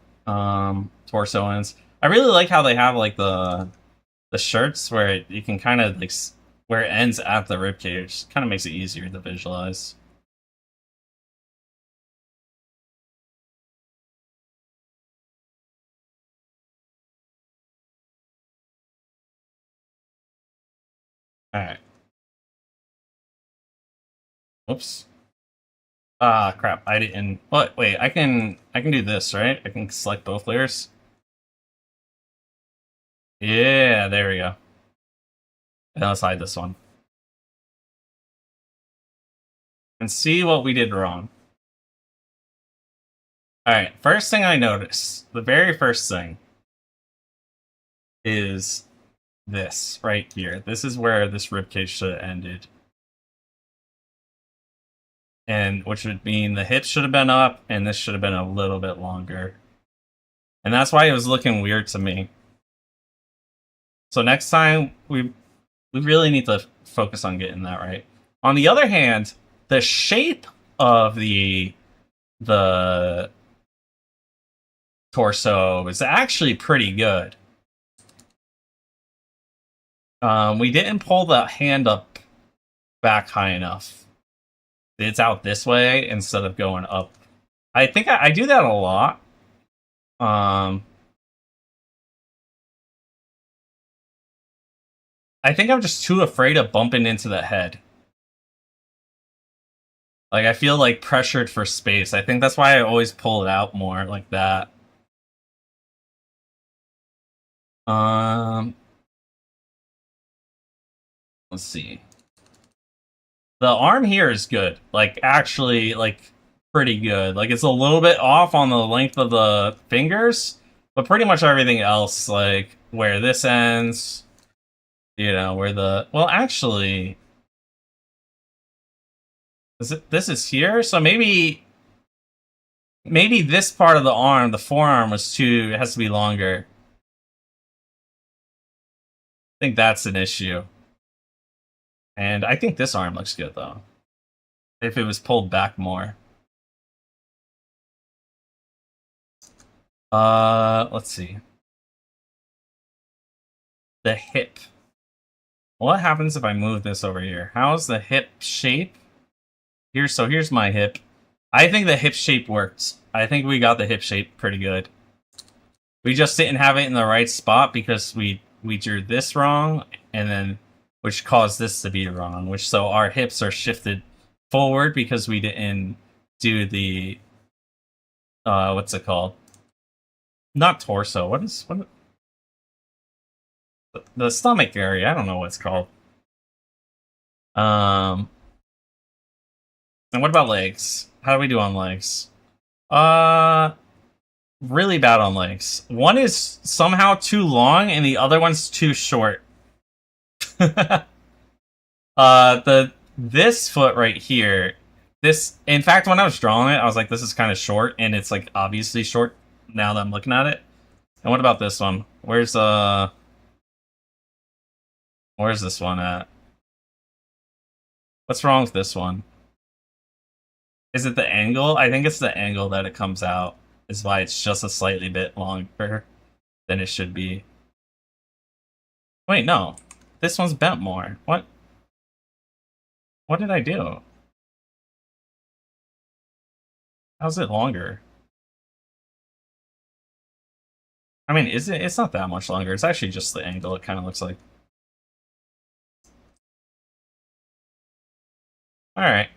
torso ends. I really like how they have like the shirts where you can kind of like where it ends at the ribcage. Kind of makes it easier to visualize. All right. Whoops. Ah, crap. I didn't. What? Wait. I can do this, right? I can select both layers. Yeah. There we go. And let's hide this one. And see what we did wrong. Alright, first thing I noticed, the very first thing, is this right here. This is where this ribcage should have ended. And which would mean the hips should have been up, and this should have been a little bit longer. And that's why it was looking weird to me. So next time, we really need to focus on getting that right. On the other hand, the shape of the torso is actually pretty good. We didn't pull the hand up back high enough. It's out this way instead of going up. I think I do that a lot. I think I'm just too afraid of bumping into the head. Like, I feel like pressured for space. I think that's why I always pull it out more like that. Let's see. The arm here is good. Like, actually, like, pretty good. Like, it's a little bit off on the length of the fingers, but pretty much everything else, like, where this ends, you know, where the... Well, actually... This is here? So maybe this part of the arm, the forearm, it has to be longer. I think that's an issue. And I think this arm looks good, though. If it was pulled back more. Let's see. The hip. What happens if I move this over here? How's the hip shape? Here's my hip. I think the hip shape works. I think we got the hip shape pretty good. We just didn't have it in the right spot because we drew this wrong, and then which caused this to be wrong. So our hips are shifted forward because we didn't do the what's it called? Not torso. What the stomach area? I don't know what it's called. And what about legs? How do we do on legs? Really bad on legs. One is somehow too long and the other one's too short. This foot right here. This, in fact, when I was drawing it, I was like, this is kind of short, and it's like obviously short now that I'm looking at it. And what about this one? Where's this one at? What's wrong with this one? Is it the angle? I think it's the angle that it comes out is why it's just a slightly bit longer than it should be. Wait, no. This one's bent more. What? What did I do? How's it longer? I mean, is it? It's not that much longer. It's actually just the angle. It kind of looks like. All right.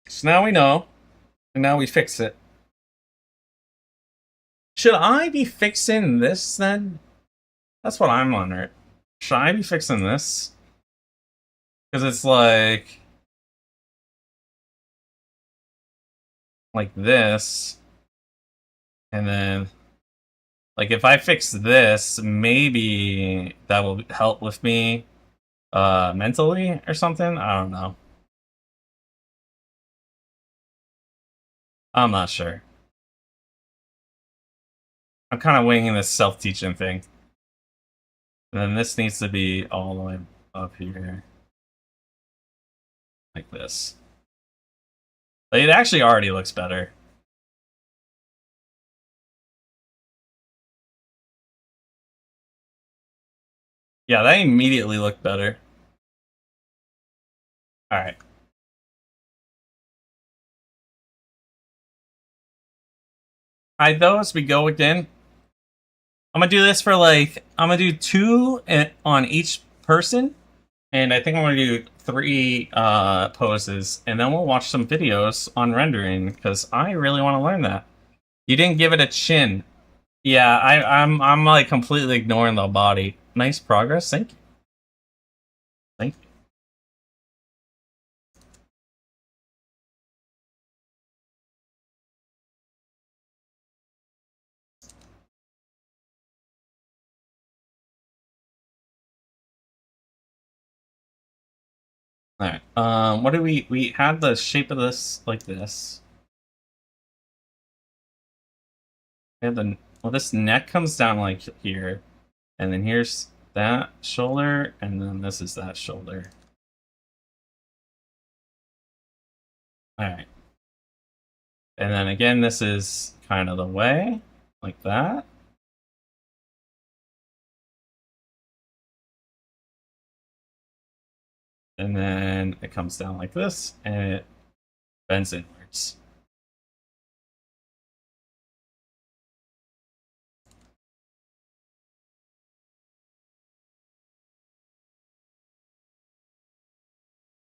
So now we know, and now we fix it. Should I be fixing this then? That's what I'm wondering. Should I be fixing this? Because it's like this, and then like if I fix this, maybe that will help with me mentally or something. I don't know. I'm not sure. I'm kind of winging this self-teaching thing. And then this needs to be all the way up here. Like this. Like, it actually already looks better. Yeah, that immediately looked better. Alright. Alright, those we go again. I'm gonna do this for like, I'm gonna do 2 on each person. And I think I'm gonna do 3 poses. And then we'll watch some videos on rendering, because I really want to learn that. You didn't give it a chin. Yeah, I'm like completely ignoring the body. Nice progress, thank you. Thank you. Alright. What do we had the shape of this like this. And then well this neck comes down like here. And then here's that shoulder, and then this is that shoulder. Alright. And then again this is kind of the way, like that. And then it comes down like this, and it bends inwards.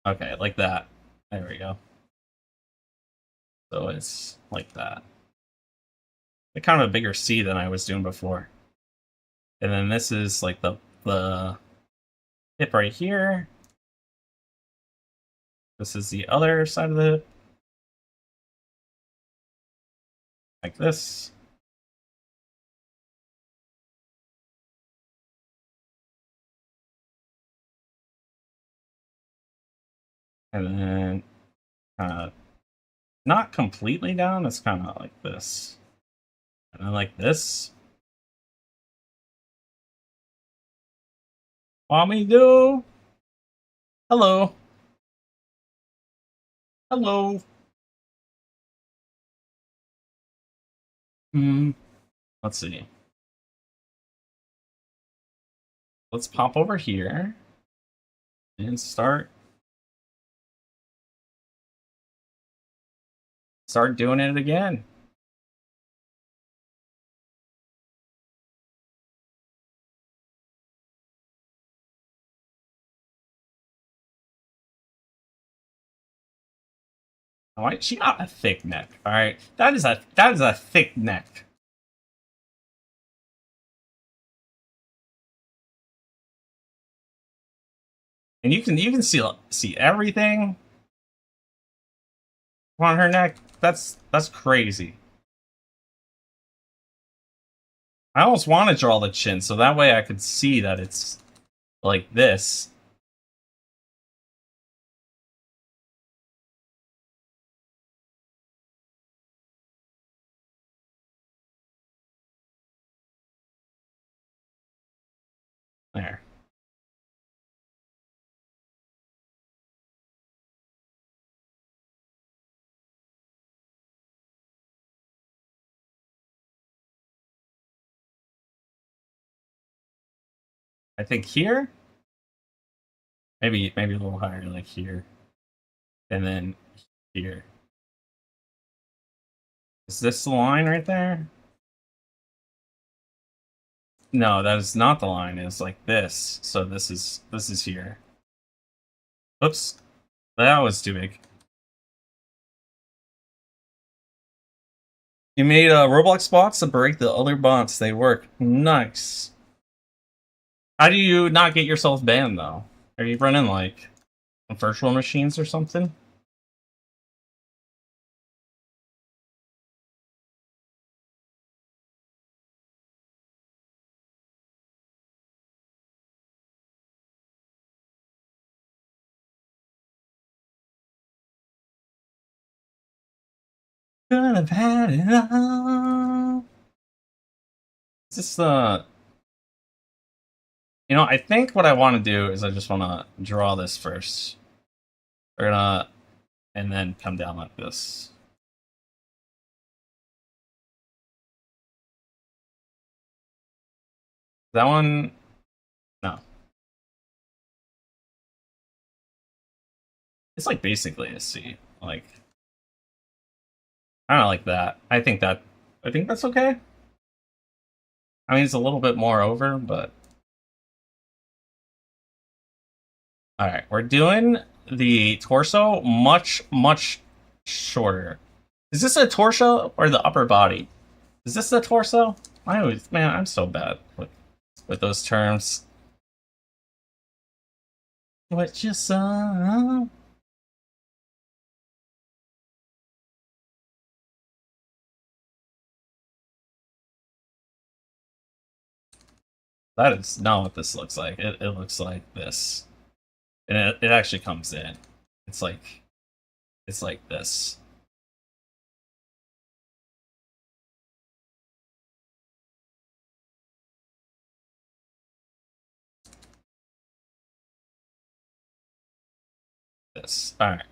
Okay, like that. There we go. So it's like that. It's kind of a bigger C than I was doing before. And then this is like the hip right here. This is the other side of the hip. Like this. And then kind of not completely down, it's kind of like this. And then like this. Want me to do? Hello. Hello. Hmm. Let's see. Let's pop over here and start doing it again. All right, she got a thick neck. All right, that is a thick neck. And you can see everything. On her neck? That's crazy. I almost want to draw the chin, so that way I could see that it's like this. There. I think here? Maybe a little higher, like here. And then here. Is this the line right there? No, that is not the line. It's like this. So this is here. Oops. That was too big. You made Roblox bots to break the other bots. They work. Nice. How do you not get yourself banned, though? Are you running, like, virtual machines or something? Could have had it all. Is this, You know, I think what I want to do is I just want to draw this first. We're gonna... And then come down like this. That one... No. It's like basically a C. Like... I don't like that. I think that's okay. I mean, it's a little bit more over, but... Alright, we're doing the torso much shorter. Is this a torso or the upper body? Is this the torso? Man, I'm so bad with those terms. What you saw? That is not what this looks like. It looks like this. And it actually comes in. It's like this. This. Alright.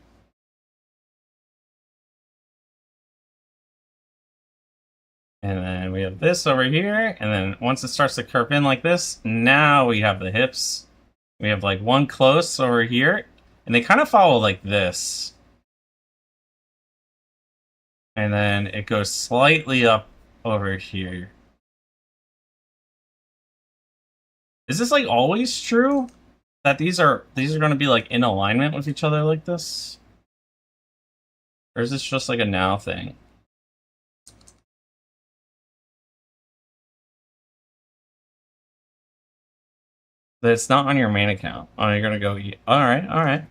And then we have this over here, and then once it starts to curve in like this, now we have the hips. We have like one close over here, and they kind of follow like this. And then it goes slightly up over here. Is this like always true? That these are going to be like in alignment with each other like this? Or is this just like a now thing? That it's not on your main account. Oh, you're gonna go. All right, all right.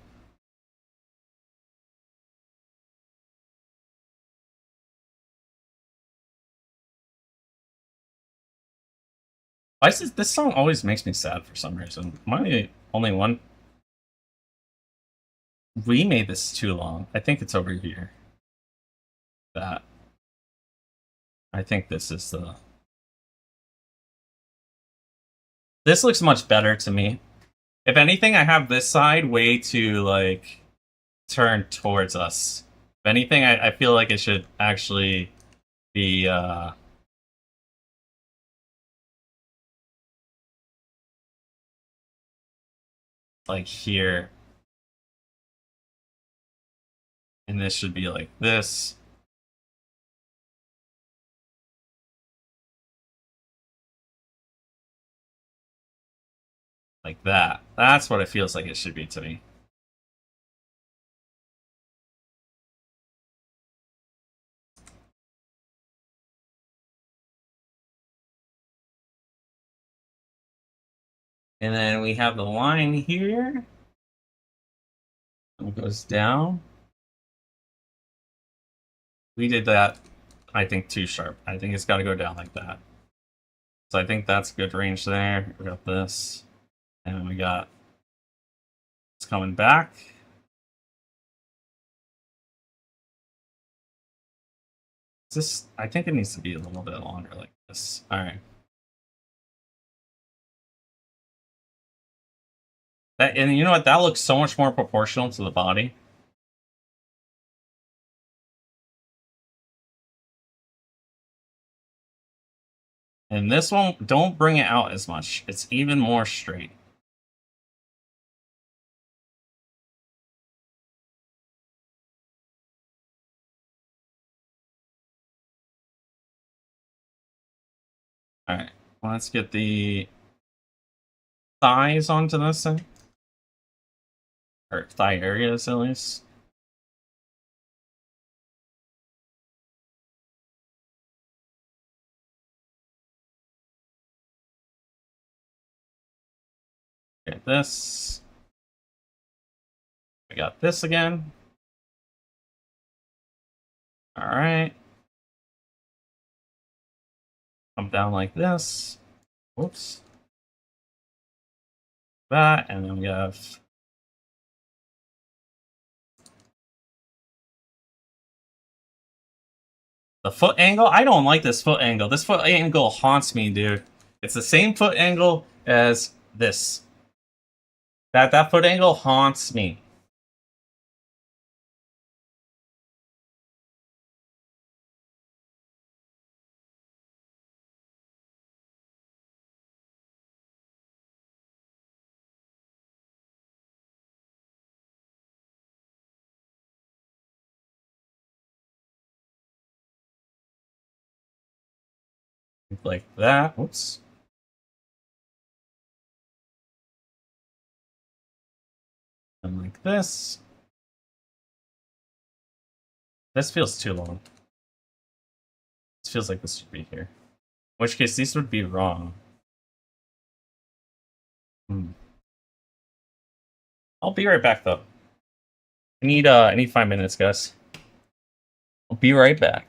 Why is this song always makes me sad for some reason? Am I the only one? We made this too long. I think it's over here. That. I think this is the. This looks much better to me. If anything, I have this side way to like turn towards us. If anything, I feel like it should actually be like here. And this should be like this. Like that. That's what it feels like it should be to me. And then we have the line here. It goes down. We did that, I think, too sharp. I think it's got to go down like that. So I think that's good range there. We got this. And we got... It's coming back. This... I think it needs to be a little bit longer like this. Alright. And you know what? That looks so much more proportional to the body. And this one, don't bring it out as much. It's even more straight. Alright, let's get the thighs onto this thing. Or thigh areas, at least. Get this. We got this again. Alright. Come down like this. Whoops. That, and then we have... The foot angle? I don't like this foot angle. This foot angle haunts me, dude. It's the same foot angle as this. That foot angle haunts me. Like that. Whoops. And like this. This feels too long. This feels like this should be here. In which case, these would be wrong. I'll be right back, though. I need 5 minutes, guys. I'll be right back.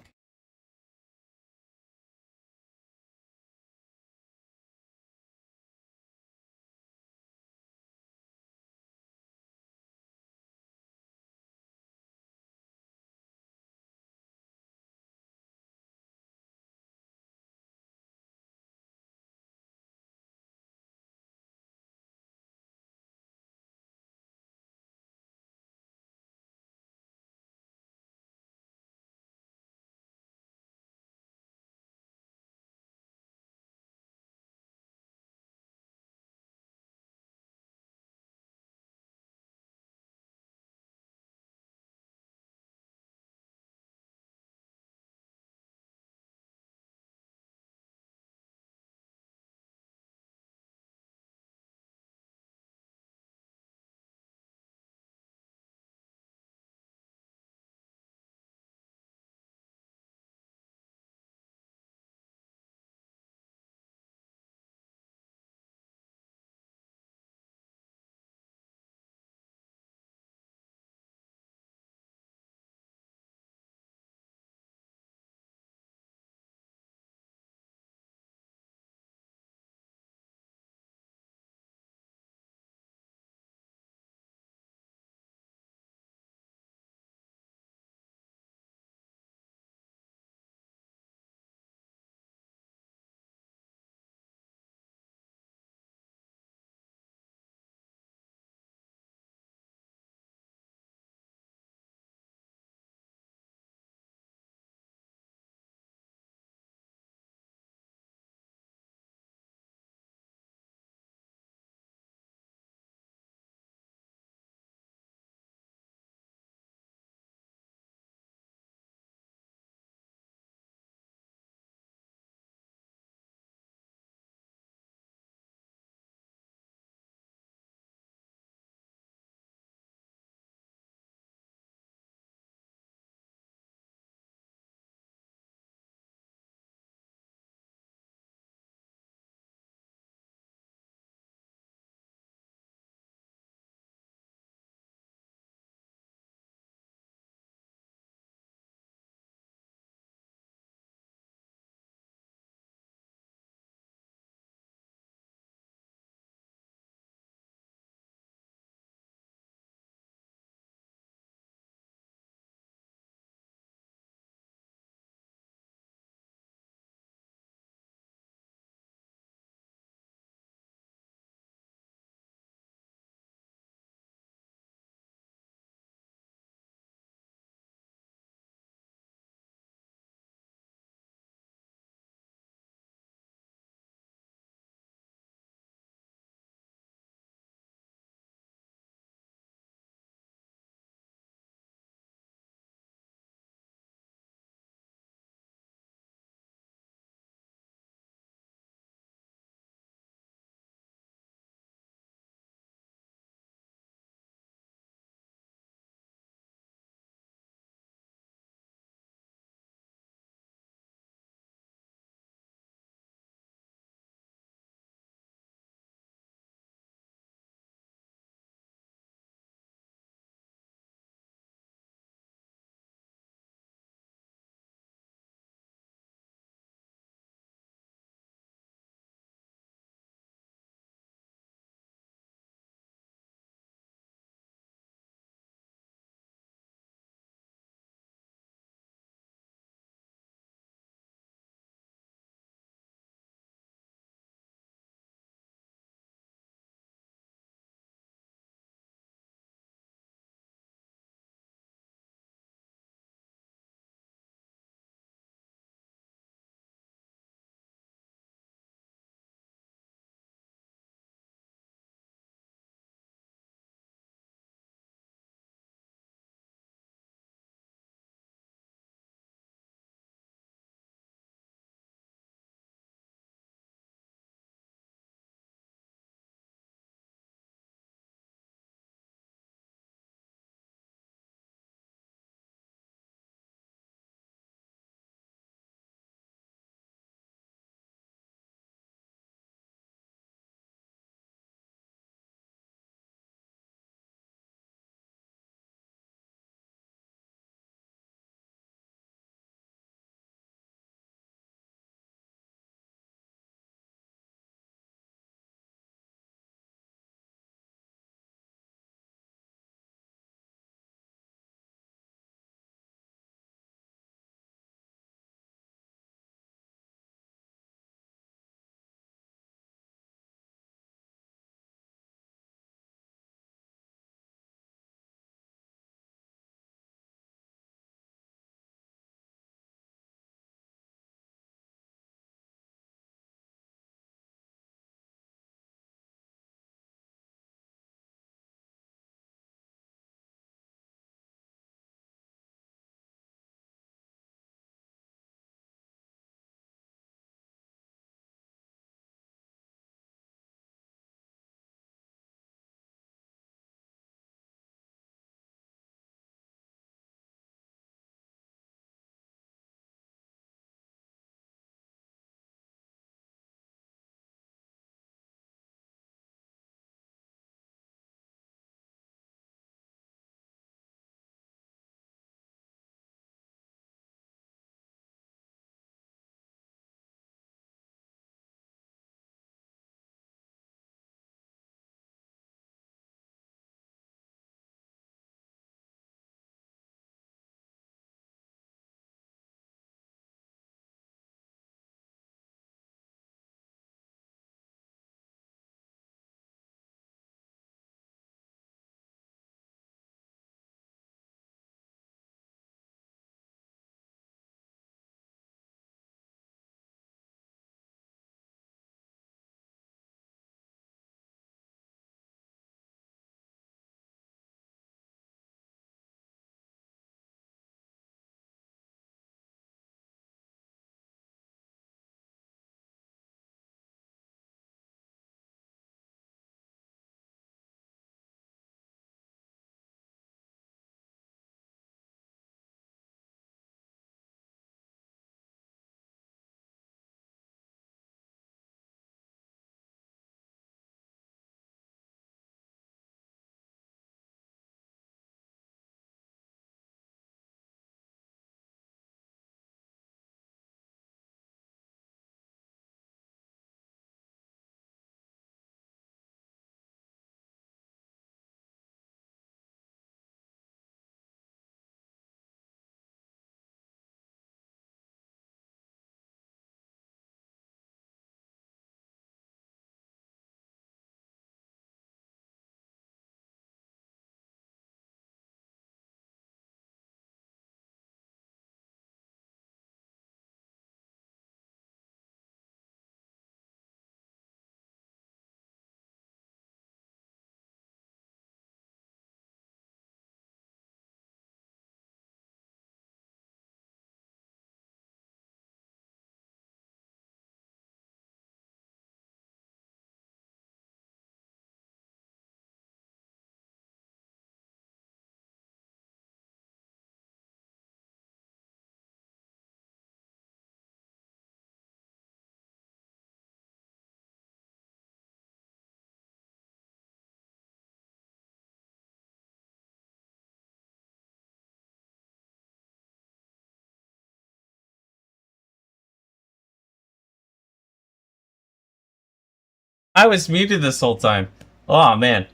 I was muted this whole time. Oh man.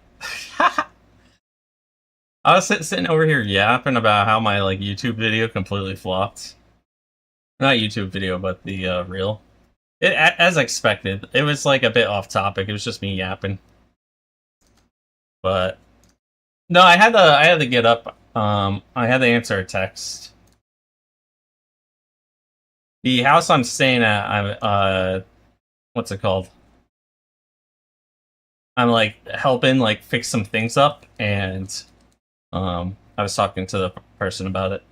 I was sitting over here yapping about how my like YouTube video completely flopped. Not YouTube video, but the reel. As expected, it was like a bit off topic. It was just me yapping. But no, I had to get up. I had to answer a text. The house I'm staying at, what's it called? I'm like helping like fix some things up, and I was talking to the person about it.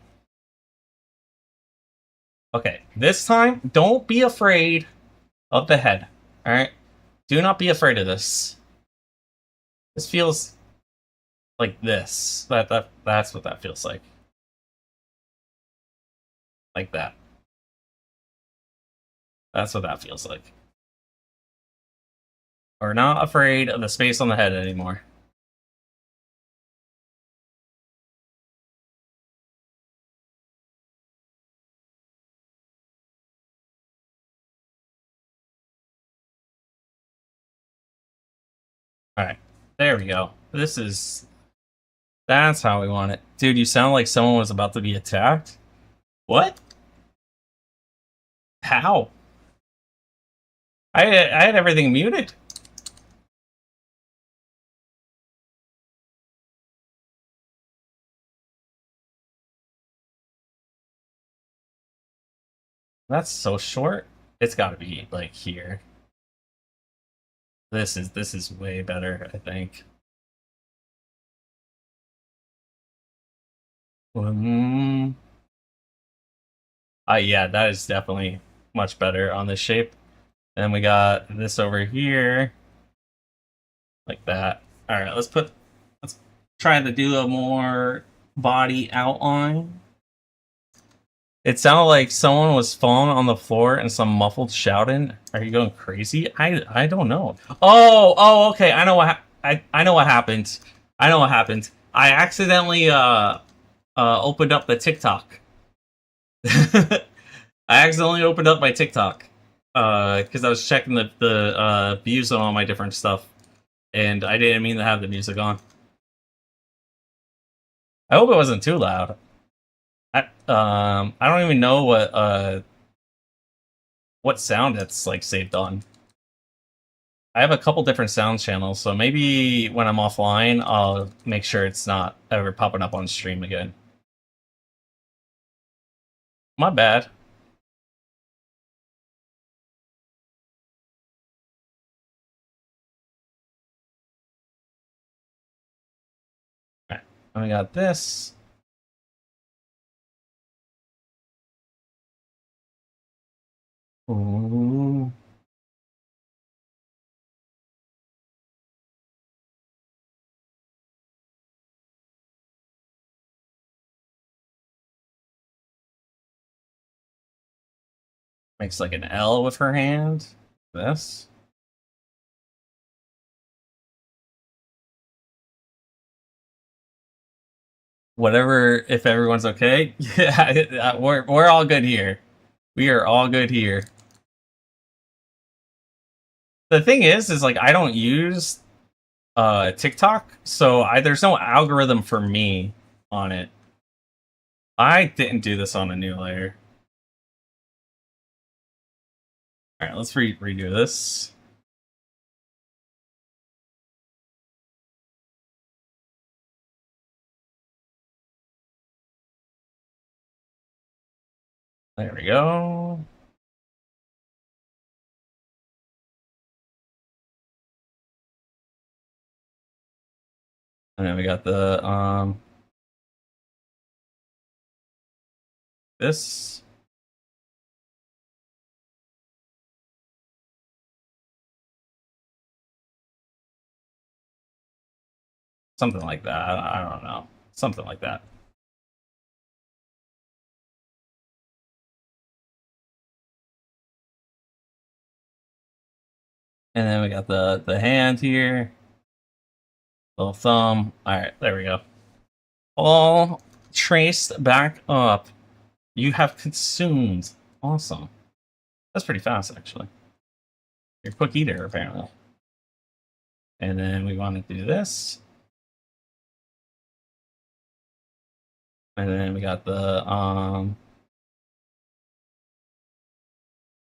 Okay, this time, don't be afraid of the head. All right, do not be afraid of this. This feels like this. That's what that feels like. Like that. That's what that feels like. We're not afraid of the space on the head anymore. Alright. There we go. That's how we want it. Dude, you sound like someone was about to be attacked? What? How? I had everything muted. That's so short. It's gotta be like here. This is way better, I think. Yeah, that is definitely much better on this shape. And then we got this over here. Like that. Alright, let's try to do a more body outline. It sounded like someone was falling on the floor and some muffled shouting. Are you going crazy? I don't know. Oh, okay. I know what I know what happened. I know what happened. I accidentally opened up the TikTok. I accidentally opened up my TikTok because I was checking the views on all my different stuff, and I didn't mean to have the music on. I hope it wasn't too loud. I don't even know what sound it's like saved on. I have a couple different sound channels, so maybe when I'm offline, I'll make sure it's not ever popping up on stream again. My bad. Alright, and we got this. Ooh. Makes like an L with her hand. This. Whatever, if everyone's okay. Yeah, we're all good here. We are all good here. The thing is like I don't use TikTok, so there's no algorithm for me on it. I didn't do this on a new layer. All right, let's redo this. There we go. And then we got the this. Something like that. I don't know. Something like that. And then we got the hand here. Little thumb. Alright, there we go. All traced back up. You have consumed. Awesome. That's pretty fast, actually. You're a quick eater, apparently. And then we want to do this. And then we got the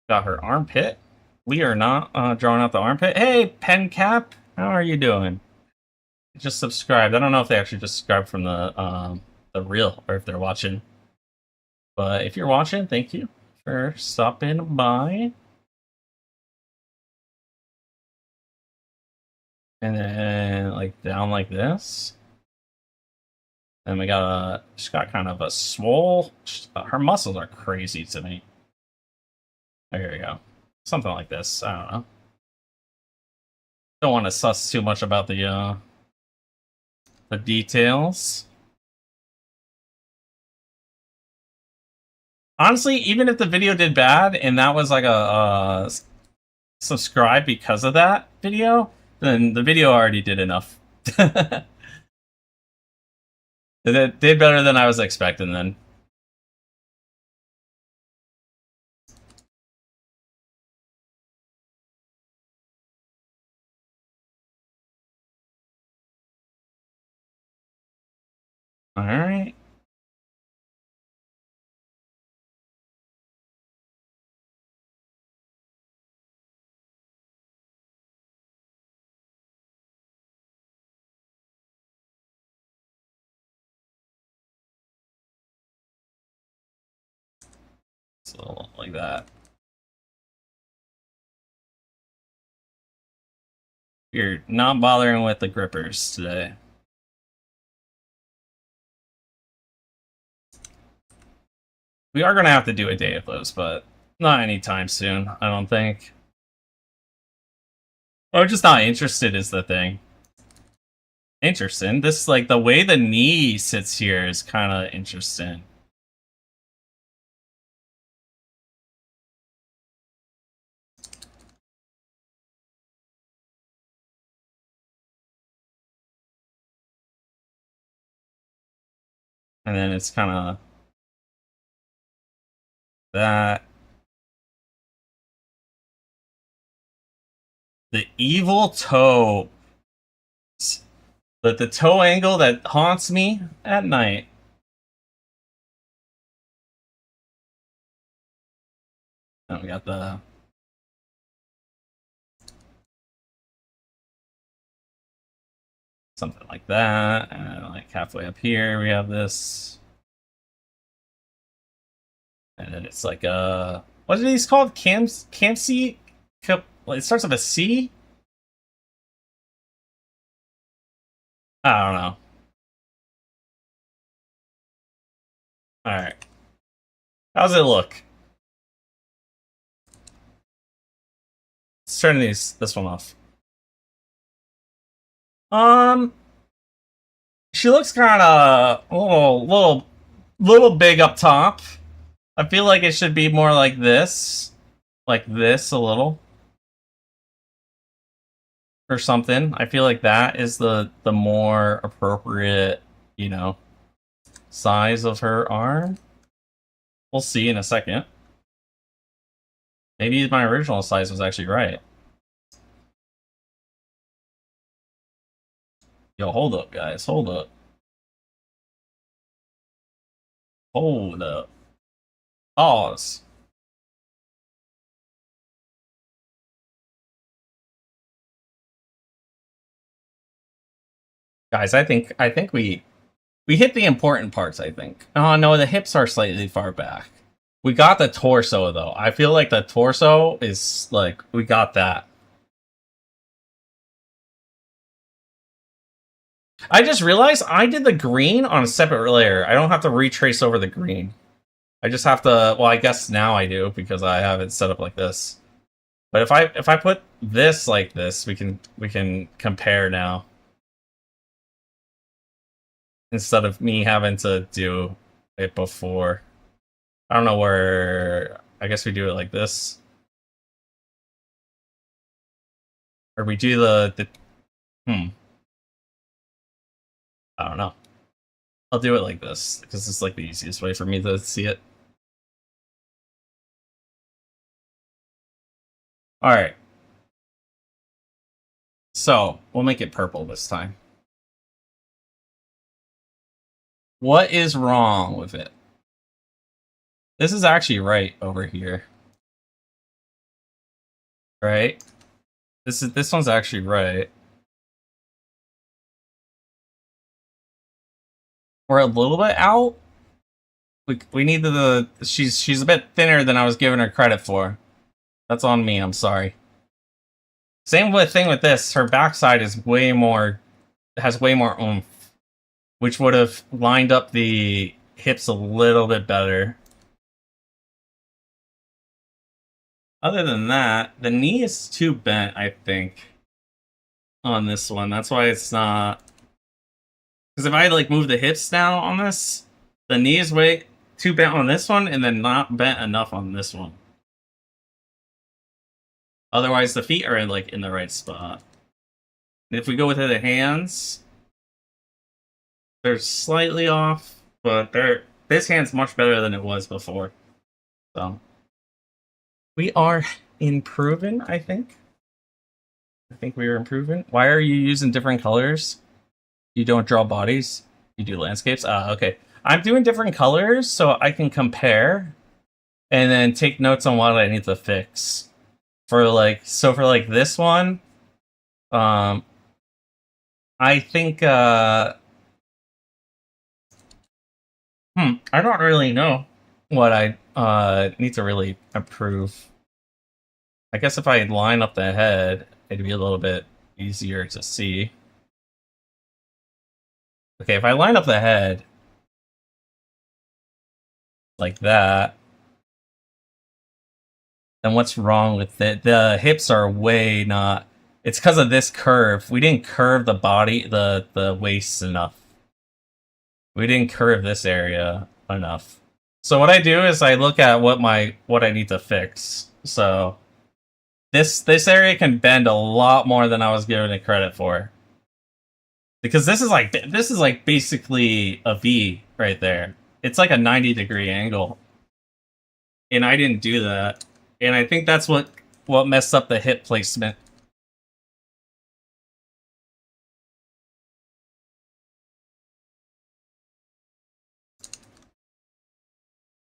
got her armpit. We are not drawing out the armpit. Hey, Pen Cap, how are you doing? Just subscribed. I don't know if they actually just subscribed from the reel or if they're watching. But if you're watching, thank you for stopping by. And then like down like this. And we got she's got kind of a swole. Her muscles are crazy to me. There you go. Something like this. I don't know. Don't want to suss too much about the details. Honestly, even if the video did bad and that was like a subscribe because of that video, then the video already did enough. It did better than I was expecting then. Alright. So, like that. You're not bothering with the grippers today. We are going to have to do a day of those, but not anytime soon, I don't think. Or just not interested is the thing. Interesting. This, like, the way the knee sits here is kind of interesting. And then it's kind of that. The evil toe. The toe angle that haunts me at night. And we got the something like that, and like halfway up here we have this, and then it's like what are these called? Campsy? It starts with a C. I don't know. All right, how's it look? Let's turn this one off. She looks kind of a little big up top. I feel like it should be more like this a little, or something. I feel like that is the more appropriate, you know, size of her arm. We'll see in a second. Maybe my original size was actually right. Yo, hold up, guys. Hold up. Hold up. Pause. Guys, I think we hit the important parts, I think. Oh no, the hips are slightly far back. We got the torso though. I feel like the torso is like we got that. I just realized I did the green on a separate layer. I don't have to retrace over the green. I just have to, well, I guess now I do because I have it set up like this. But if I put this like this, we can compare now. Instead of me having to do it before. I don't know where, I guess we do it like this. Or we do the I don't know. I'll do it like this, because it's like the easiest way for me to see it. Alright. So we'll make it purple this time. What is wrong with it? This is actually right over here. Right? This one's actually right. We're a little bit out. We need the she's a bit thinner than I was giving her credit for. That's on me, I'm sorry. Same thing with this. Her backside is way more has way more oomph, which would have lined up the hips a little bit better. Other than that, the knee is too bent, I think, on this one. That's why it's not. Because if I like move the hips now on this, the knee is way too bent on this one, and then not bent enough on this one. Otherwise, the feet are like in the right spot. And if we go with the hands, they're slightly off, but this hand's much better than it was before. So we are improving, I think. I think we are improving. Why are you using different colors? You don't draw bodies? You do landscapes? Okay. I'm doing different colors so I can compare and then take notes on what I need to fix. For this one, I think I don't really know what I need to really improve. I guess if I line up the head, it'd be a little bit easier to see. Okay, if I line up the head like that, then what's wrong with it? The hips are way not. It's because of this curve. We didn't curve the body, the waist enough. We didn't curve this area enough. So what I do is I look at what I need to fix. So this area can bend a lot more than I was giving it credit for. Because this is like basically a V right there. It's like a 90-degree angle. And I didn't do that. And I think that's what messed up the hip placement.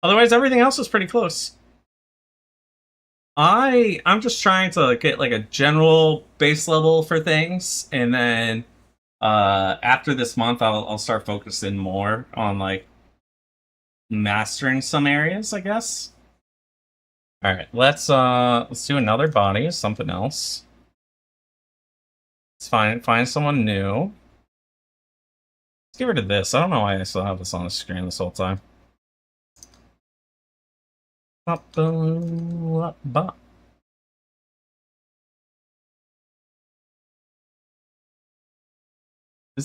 Otherwise, everything else is pretty close. I'm just trying to get like a general base level for things, and then after this month, I'll start focusing more on like mastering some areas, I guess. All right, let's do another body, something else. Let's find someone new. Let's get rid of this. I don't know why I still have this on the screen this whole time. Is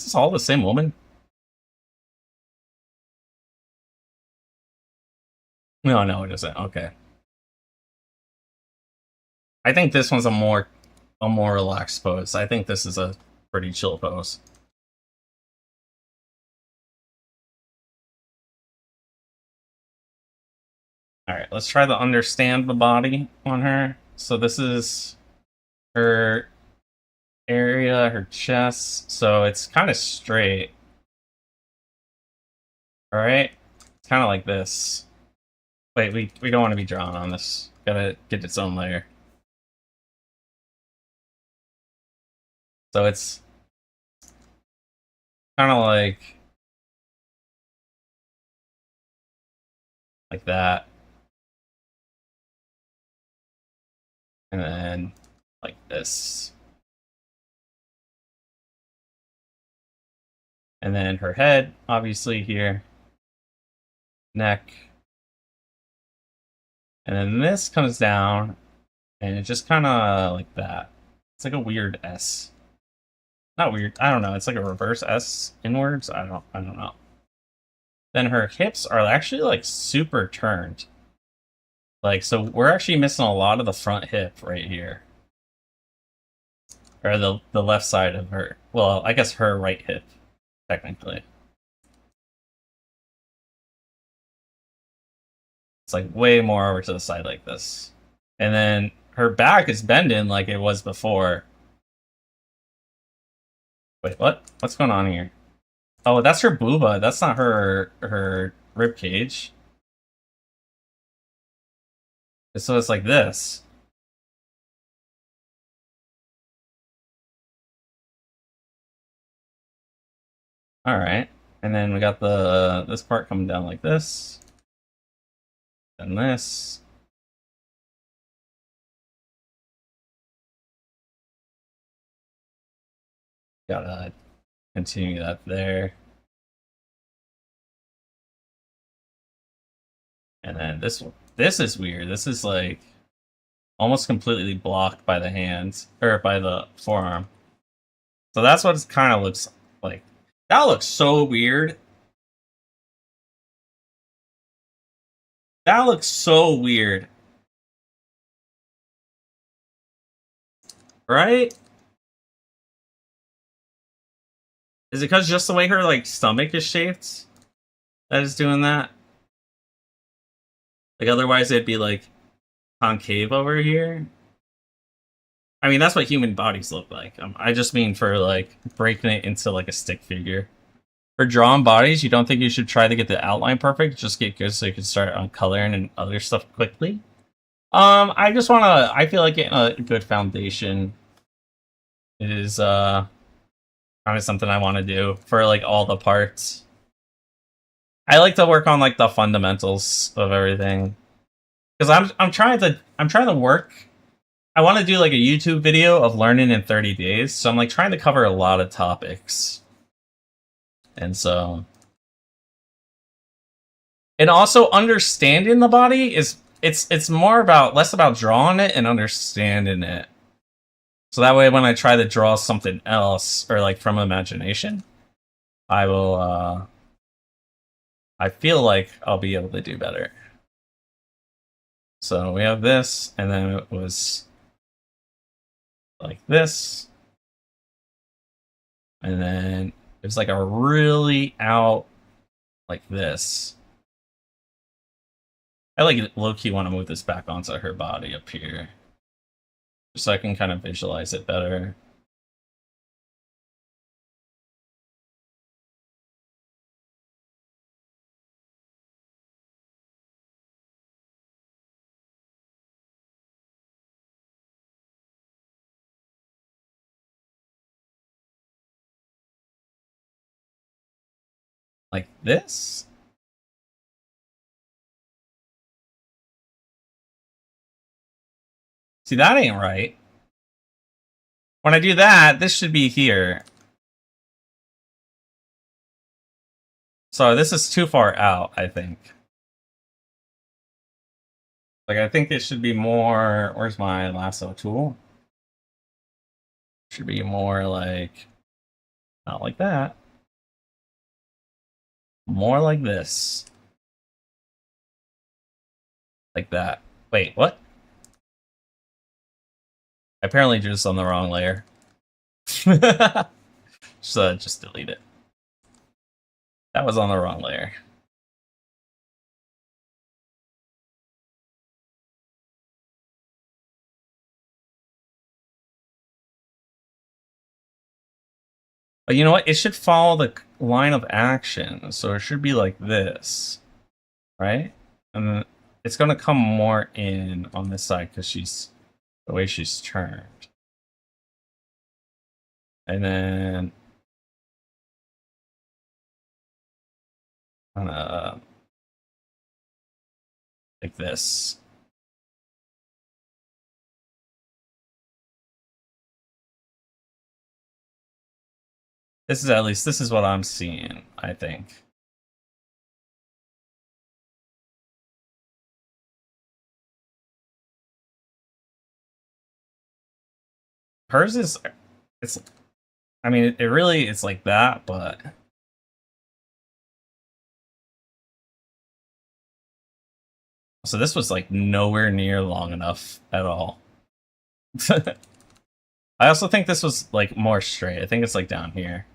this all the same woman? No, it isn't. Okay. I think this one's a more relaxed pose. I think this is a pretty chill pose. All right, let's try to understand the body on her. So this is her area, her chest. So it's kind of straight. All right, it's kind of like this. Wait, we don't want to be drawn on this. Gotta get its own layer. So it's kind of like that. And then like this. And then her head, obviously here. Neck. And then this comes down, and it's just kind of like that. It's like a weird S. Not weird. I don't know. It's like a reverse S inwards. I don't know. Then her hips are actually like super turned. Like, so we're actually missing a lot of the front hip right here. Or the left side of her. Well, I guess her right hip, technically. It's like way more over to the side like this. And then her back is bending like it was before. Wait, what? What's going on here? Oh, that's her booba. That's not her rib cage. So it's like this. All right, and then we got the this part coming down like this, and this. Gotta continue that there, and then this one. This is weird. This is like almost completely blocked by the hands or by the forearm. So that's what it kind of looks like. That looks so weird. That looks so weird. Right? Is it because just the way her like stomach is shaped that is doing that? Like otherwise it'd be like concave over here. I mean that's what human bodies look like. I just mean for like breaking it into like a stick figure. For drawn bodies, you don't think you should try to get the outline perfect, just get good so you can start on coloring and other stuff quickly? I just wanna I feel like getting a good foundation is kind of something I want to do for like all the parts. I like to work on like the fundamentals of everything because I'm trying to work. I want to do like a YouTube video of learning in 30 days, so I'm like trying to cover a lot of topics, and so and also understanding the body is it's more about less about drawing it and understanding it. So that way, when I try to draw something else or like from imagination, I will. I feel like I'll be able to do better. So we have this, and then it was like this, and then it was like a really out like this. I like low-key want to move this back onto her body up here, just so I can kind of visualize it better. Like this. See, that ain't right. When I do that, this should be here. So this is too far out, I think. Like, I think it should be more... Where's my lasso tool? Should be more like... Not like that. More like this. Like that. Wait, what? I apparently just on the wrong layer. So just delete it. That was on the wrong layer. But you know what? It should follow the line of action. So it should be like this. Right? And then it's going to come more in on this side because she's the way she's turned. And then like this. This is at least this is what I'm seeing, I think. Hers is it's I mean it really it's like that, but so this was like nowhere near long enough at all. I also think this was like more straight. I think it's like down here.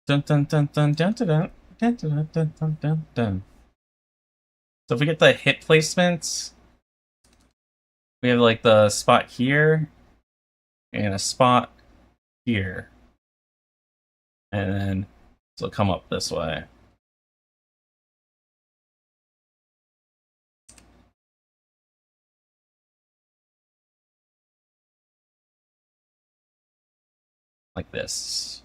Dun, dun, dun, dun, dun, dun, dun, dun, dun, dun, dun, dun, dun. So if we get the hit placements, we have like the spot here and a spot here. And then so come up this way. Like this.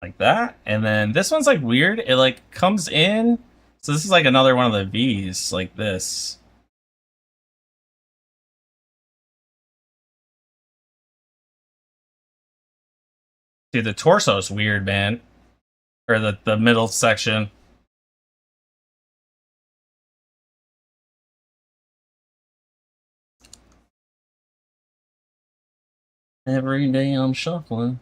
Like that. And then this one's like weird. It like comes in. So this is like another one of the V's, like this. Dude, the torso is weird, man. Or the middle section. Every day I'm shuffling.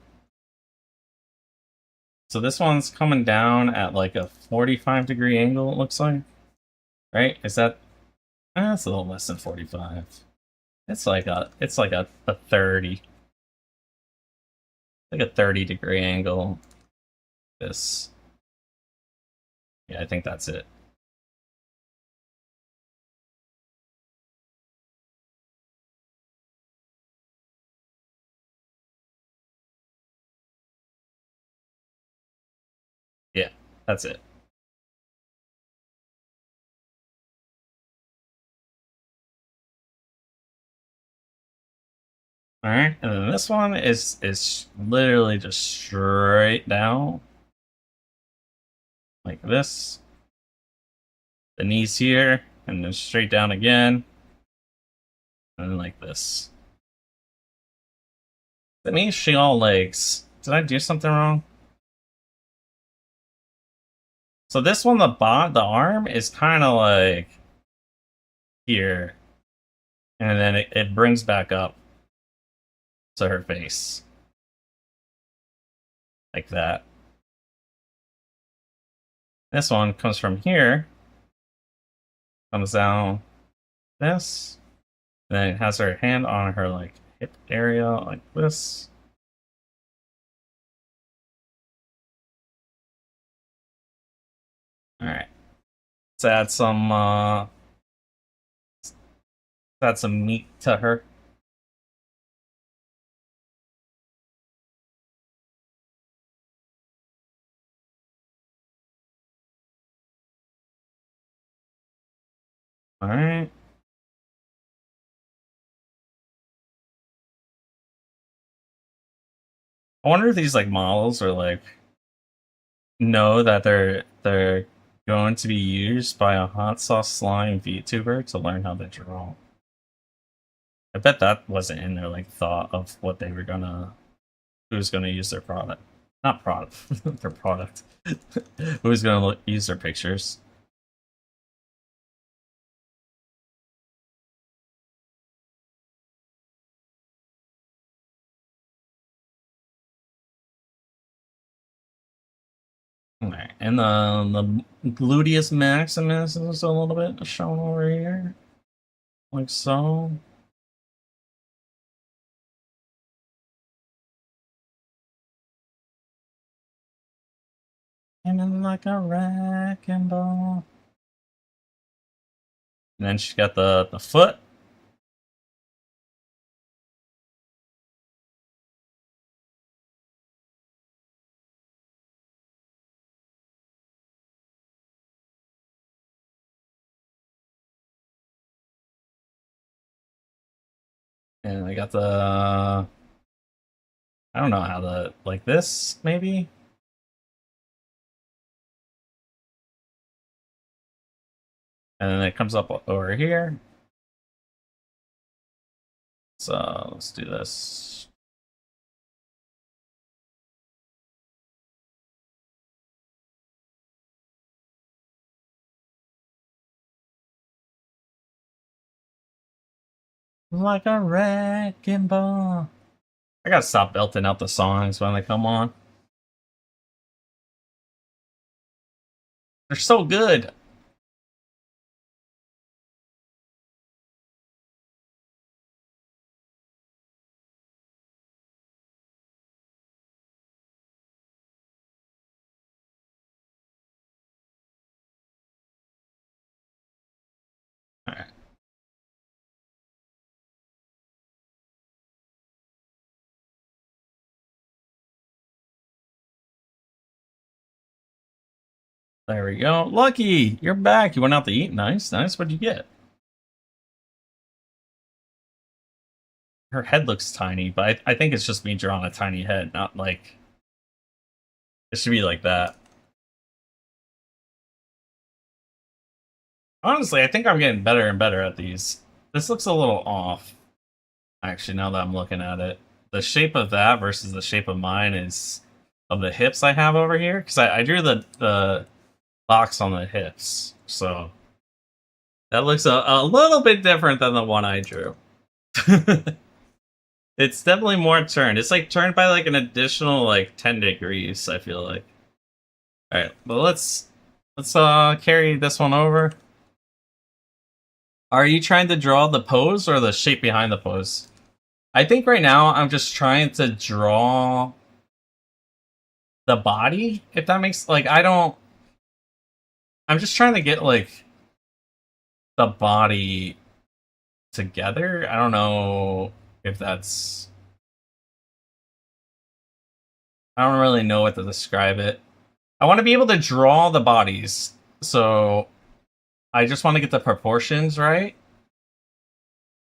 So this one's coming down at like a 45-degree angle, it looks like. Right? Is that that's a little less than 45. It's like a 30. Like a 30-degree angle. This. Yeah, I think that's it. Yeah, that's it. Alright, and then this one is literally just straight down. Like this. The knees here, and then straight down again. And then like this. The knees shing all legs. Did I do something wrong? So this one, the arm is kind of like here, and then it brings back up to her face, like that. This one comes from here, comes down this, then it has her hand on her like hip area, like this. All right, let's add some meat to her. All right. I wonder if these like models are like know that they're going to be used by a hot sauce slime VTuber to learn how to draw. I bet that wasn't in their like thought of what they were gonna who's gonna use their product. Not product, their product. Who's gonna use their pictures. Alright, and the gluteus maximus is a little bit shown over here. Like so. And then like a wrecking ball. And then she's got the foot. And I got the I don't know how the like this, maybe? And then it comes up over here. So let's do this. Like a wrecking ball. I gotta stop belting out the songs when they come on. They're so good. There we go. Lucky, you're back. You went out to eat. Nice, nice. What'd you get? Her head looks tiny, but I think it's just me drawing a tiny head, not like... It should be like that. Honestly, I think I'm getting better and better at these. This looks a little off, actually, now that I'm looking at it. The shape of that versus the shape of mine is... Of the hips I have over here, because I drew the box on the hips, so... That looks a little bit different than the one I drew. It's definitely more turned. It's like turned by like an additional like 10 degrees, I feel like. Alright, but let's carry this one over. Are you trying to draw the pose or the shape behind the pose? I think right now I'm just trying to draw the body, if that makes like I'm just trying to get like the body together. I don't know if that's... I don't really know what to describe it. I want to be able to draw the bodies, so I just want to get the proportions right.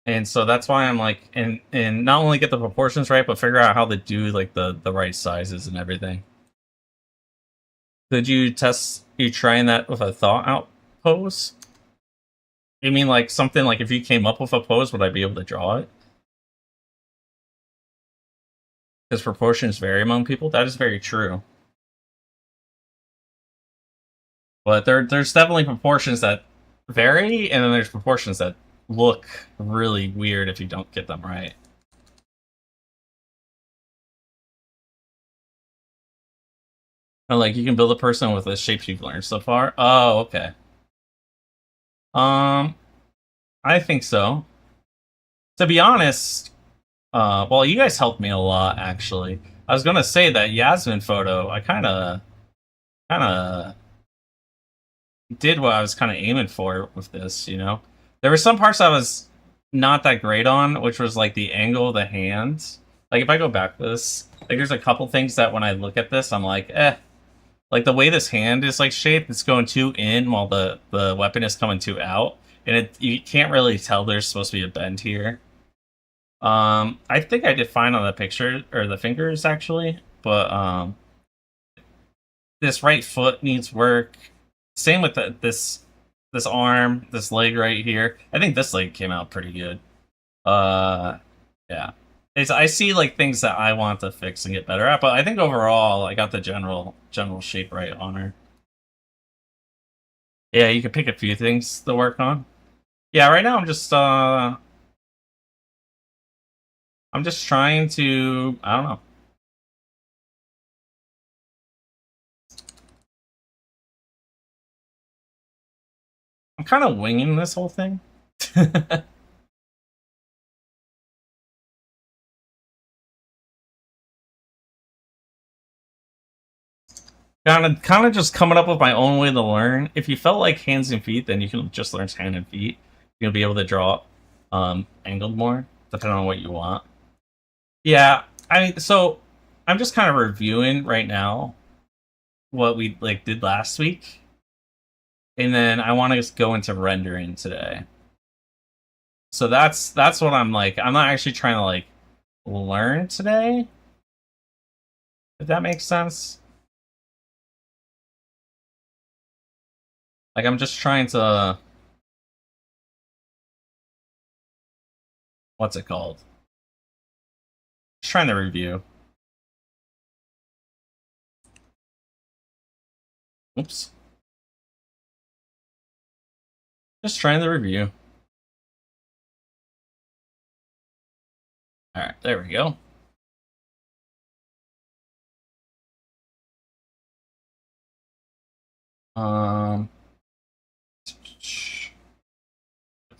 And so that's why I'm like, and not only get the proportions right, but figure out how to do like the right sizes and everything. Did you trying that with a thought out pose? You mean like something like if you came up with a pose, would I be able to draw it? Because proportions vary among people. That is very true. But there's definitely proportions that vary, and then there's proportions that look really weird if you don't get them right. Or like you can build a person with the shapes you've learned so far. Oh, okay. I think so. To be honest, well, you guys helped me a lot actually. I was gonna say that Yasmin photo, I kind of did what I was kind of aiming for with this, you know? There were some parts I was not that great on, which was like the angle of the hands. Like if I go back to this, like there's a couple things that when I look at this, I'm like, eh. Like the way this hand is like shaped, it's going too in while the weapon is coming too out. And you can't really tell there's supposed to be a bend here. I think I did fine on the picture, or the fingers actually, but this right foot needs work. Same with this arm, this leg right here. I think this leg came out pretty good. Yeah. I see like things that I want to fix and get better at, but I think overall I got the general shape right on her. Yeah, you can pick a few things to work on. Yeah, right now I'm just trying to, I don't know. I'm kind of winging this whole thing. Kind of just coming up with my own way to learn. If you felt like hands and feet, then you can just learn hand and feet. You'll be able to draw angled more, depending on what you want. Yeah, I mean, so I'm just kind of reviewing right now what we like did last week, and then I want to just go into rendering today. So that's what I'm like. I'm not actually trying to like learn today, if that makes sense. Like I'm just trying to, what's it called? Just trying to review. Oops. Just trying to review. All right, there we go.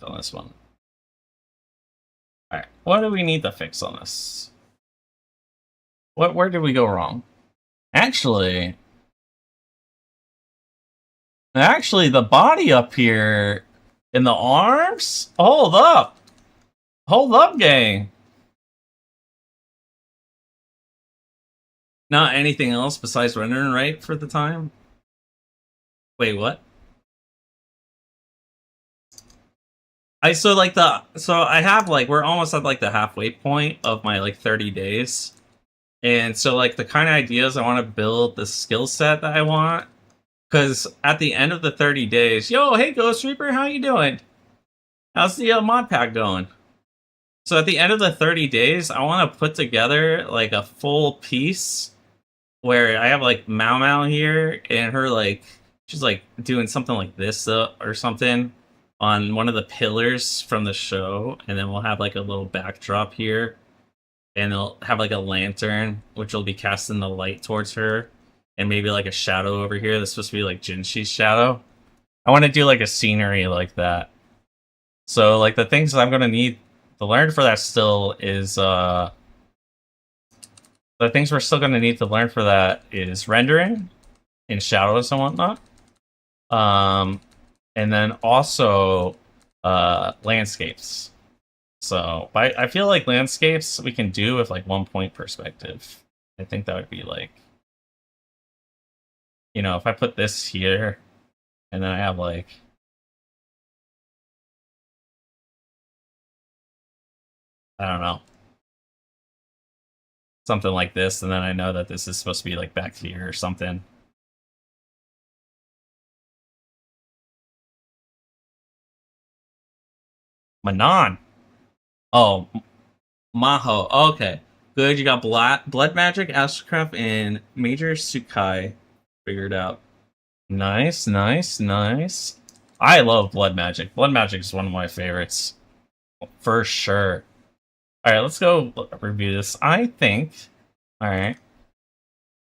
On this one. All right, what do we need to fix on this? Where did we go wrong? Actually, the body up here in the arms. Hold up, gang. Not anything else besides rendering right for the time. Wait, what? I have like we're almost at like the halfway point of my like 30 days. And so like the kind of ideas I want to build, the skill set that I want, because at the end of the 30 days, yo, hey Ghost Reaper, how you doing? How's the mod pack going? So at the end of the 30 days, I want to put together like a full piece where I have like Mau Mau here and her like she's like doing something like this or something on one of the pillars from the show, and then we'll have like a little backdrop here, and they'll have like a lantern which will be casting the light towards her, and maybe like a shadow over here that's supposed to be like Jinshi's shadow. I want to do like a scenery like that. So like the things that I'm gonna need to learn for that still is the things we're still gonna need to learn for that is rendering in shadows and whatnot. Um and then also landscapes. So I feel like landscapes we can do with like 1 point perspective. I think that would be like, you know, if I put this here and then I have like, I don't know, something like this, and then I know that this is supposed to be like back here or something. Manon. Oh, Maho. Okay. Good. You got Blood Magic, Astrocraft, and Major Sukai figured out. Nice, nice, nice. I love Blood Magic. Blood Magic is one of my favorites. For sure. Alright, let's go review this. I think. Alright.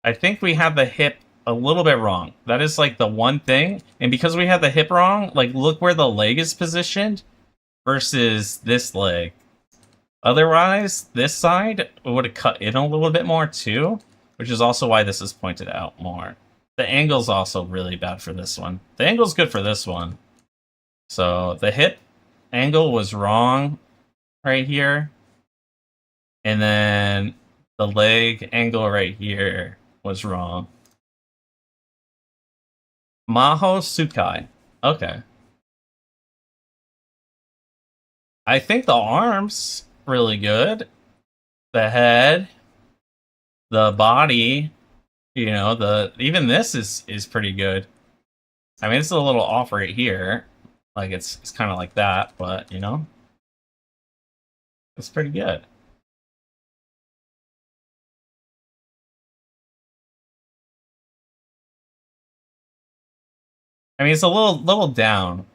I think we have the hip a little bit wrong. That is like the one thing. And because we have the hip wrong, like look where the leg is positioned versus this leg. Otherwise, this side would have cut in a little bit more too, which is also why this is pointed out more. The angle's also really bad for this one. The angle's good for this one. So the hip angle was wrong right here. And then the leg angle right here was wrong. Maho Sukai. Okay. I think the arms really good. The head, the body, you know, the even this is pretty good. I mean, it's a little off right here. Like it's kind of like that, but you know, it's pretty good. I mean, it's a little down.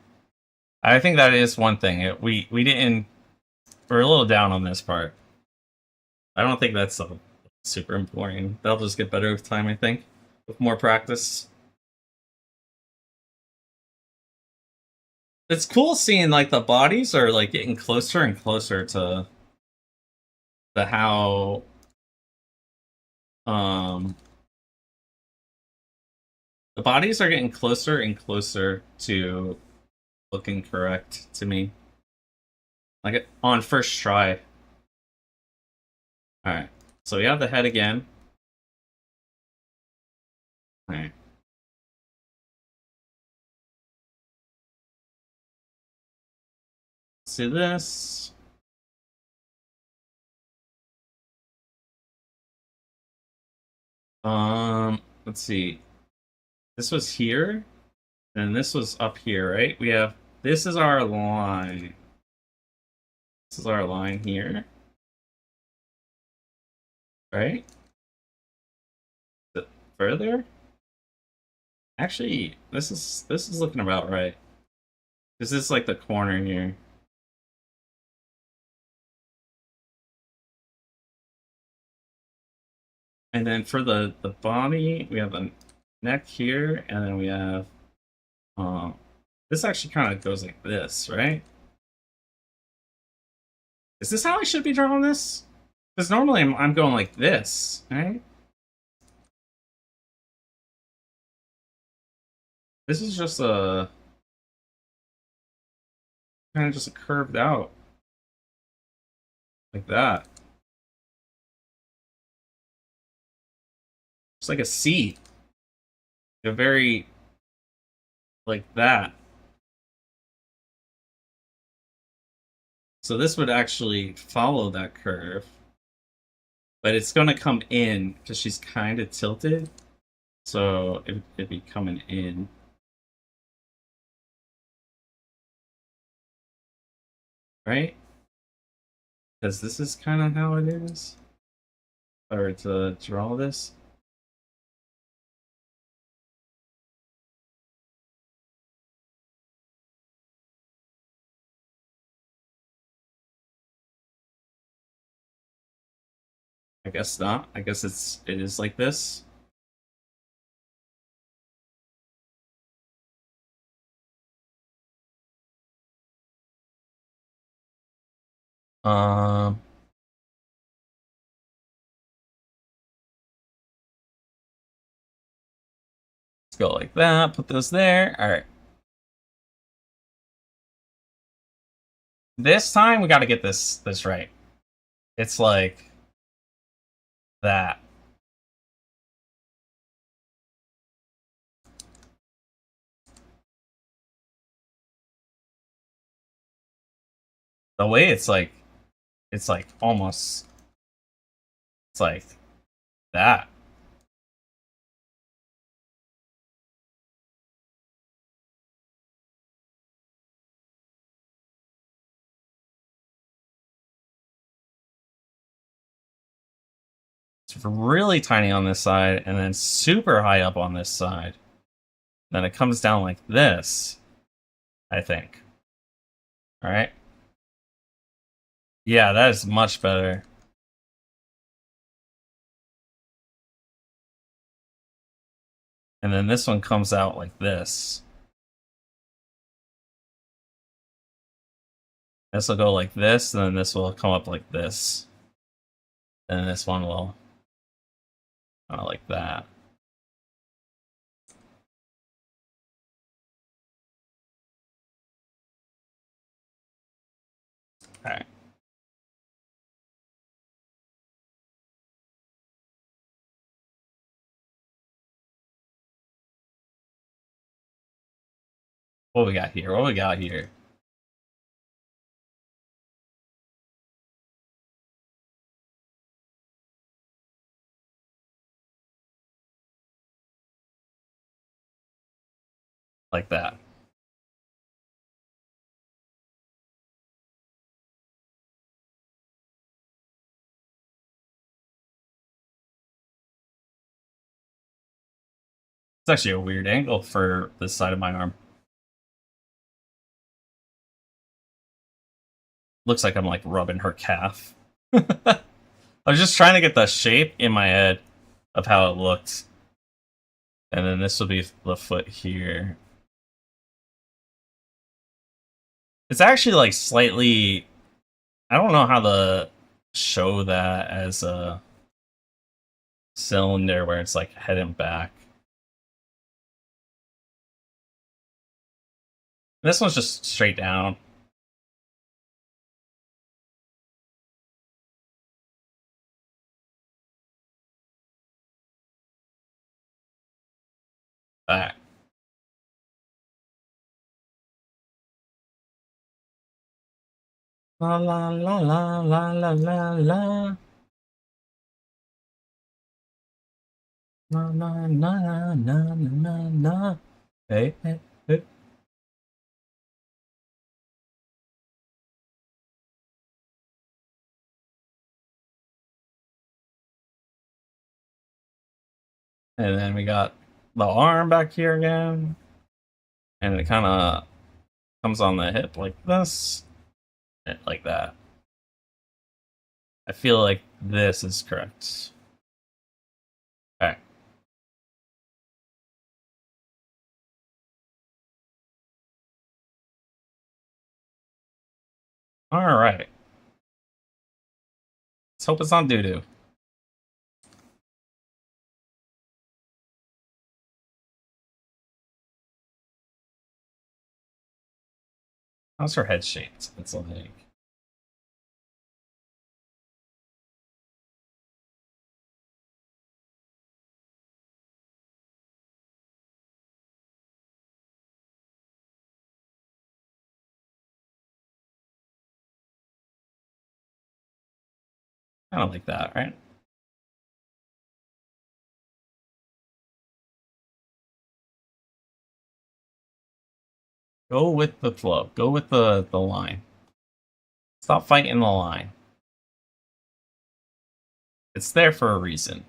I think that is one thing. We didn't we're a little down on this part. I don't think that's super important. They'll just get better with time, I think, with more practice. It's cool seeing like the bodies are like getting closer and closer to the how um the bodies are getting closer and closer to looking correct to me. Like on first try. Alright. So we have the head again. Alright. See this. Let's see. This was here, and this was up here, right? We have this is our line. This is our line here. Right? Further? Actually, this is looking about right. This is like the corner here. And then for the body, we have a neck here, and then we have this actually kind of goes like this, right? Is this how I should be drawing this? Because normally I'm going like this, right? This is just a kind of just a curved out like that. It's like a C. A very like that. So this would actually follow that curve, but it's going to come in because she's kind of tilted. So it'd be coming in. Right? Because this is kind of how it is. Or to draw this. I guess not. I guess it is like this. Um, let's go like that. Put those there. All right. This time we got to get this right. It's like that. The way it's like almost it's like that. It's really tiny on this side and then super high up on this side. Then it comes down like this, I think. All right. Yeah, that is much better. And then this one comes out like this. This will go like this, and then this will come up like this. And this one will kind of like that. All right. What we got here? What we got here? Like that. It's actually a weird angle for this side of my arm. Looks like I'm like rubbing her calf. I was just trying to get the shape in my head of how it looked. And then this will be the foot here. It's actually like slightly. I don't know how to show that as a cylinder where it's like head and back. This one's just straight down. Back. La la la la la la la la. Na na na na na na na. Hey, hey, hey. And then we got the arm back here again. And it kind of comes on the hip like this. Like that. I feel like this is correct. Okay. Alright. Let's hope it's not doo-doo. How's her head shaped? It's like... Kind of like that, right? Go with the flow. Go with the line. Stop fighting the line. It's there for a reason.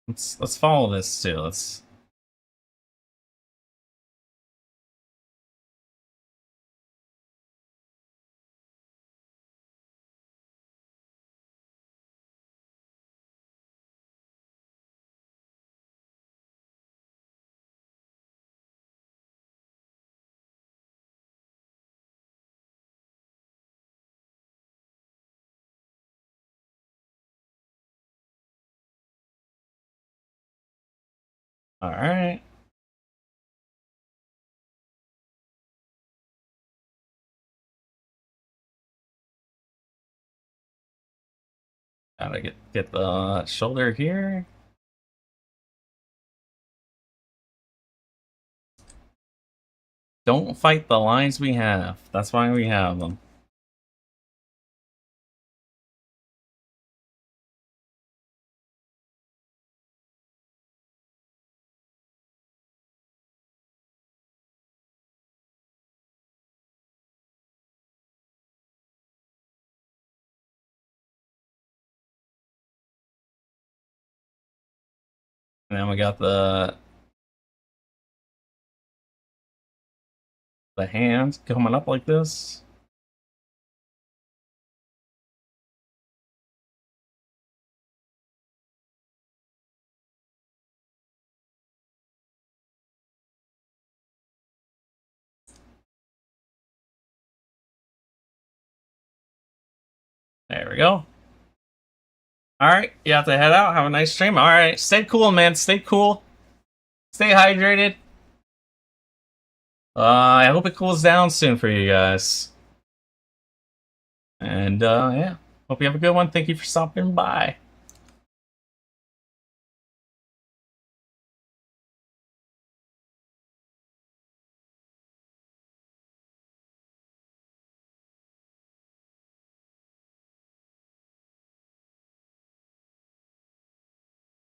Let's follow this too. Let's. All right. Gotta get the shoulder here. Don't fight the lines we have. That's why we have them. And then we got the hand coming up like this. There we go. All right, you have to head out. Have a nice stream. All right, stay cool, man. Stay cool. Stay hydrated. I hope it cools down soon for you guys. And yeah, hope you have a good one. Thank you for stopping by.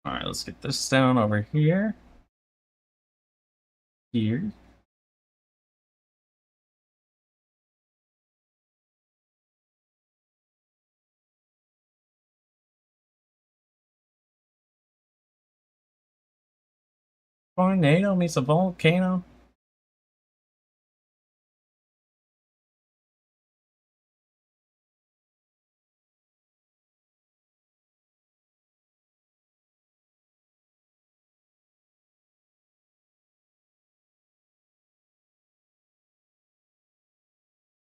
All right, let's get this down over here. Here. Tornado meets a volcano.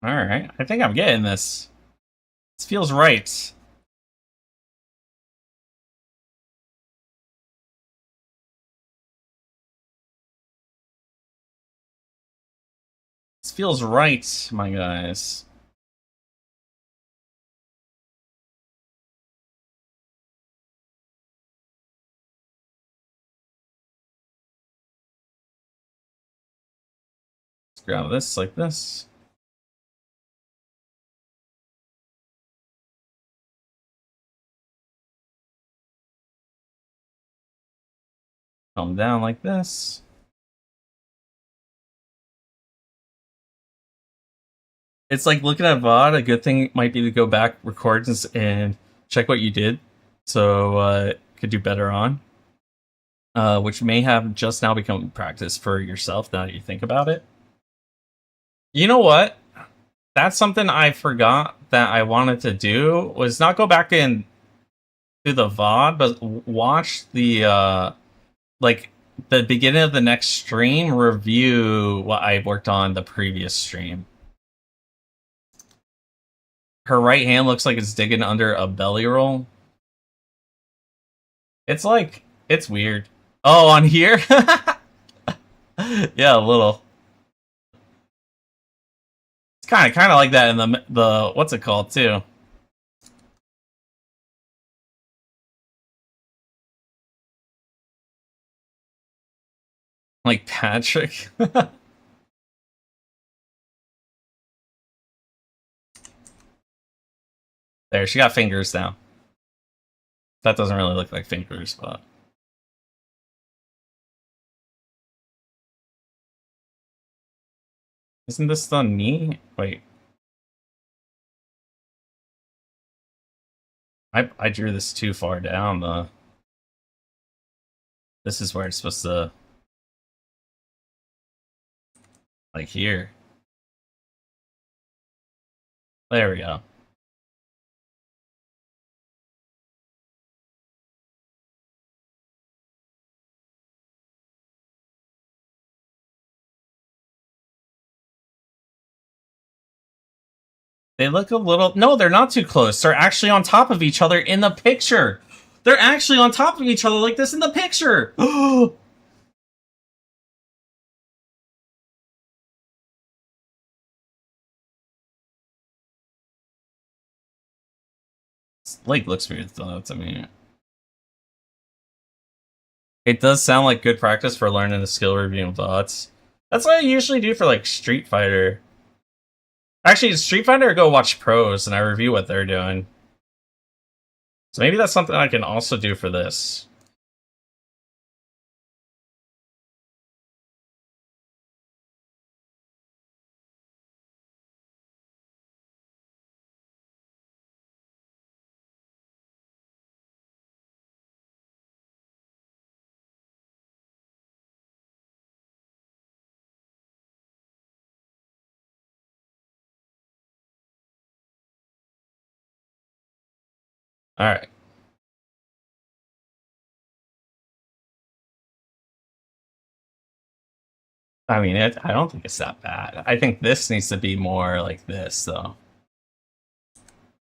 All right, I think I'm getting this. This feels right. This feels right, my guys. Let's grab this like this. Come down like this. It's like looking at VOD. A good thing might be to go back, record, and check what you did, so could do better on. Which may have just now become practice for yourself. Now that you think about it, you know what? That's something I forgot that I wanted to do was not go back in to the VOD, but watch the like the beginning of the next stream, review what I worked on the previous stream. Her right hand looks like it's digging under a belly roll. It's like, it's weird. Oh, on here? Yeah, a little. It's kind of like that in the what's it called too? Like Patrick. There, she got fingers now. That doesn't really look like fingers, but... Isn't this the knee? Wait. I drew this too far down, though. This is where it's supposed to... Like here. There we go. They look a little... No, they're not too close. They're actually on top of each other in the picture. They're actually on top of each other like this in the picture. Leg looks weird though to me. It does sound like good practice for learning the skill reviewing bots. That's what I usually do for like Street Fighter. Actually, Street Fighter, I go watch pros and I review what they're doing. So maybe that's something I can also do for this. Alright. I mean, I don't think it's that bad. I think this needs to be more like this, though.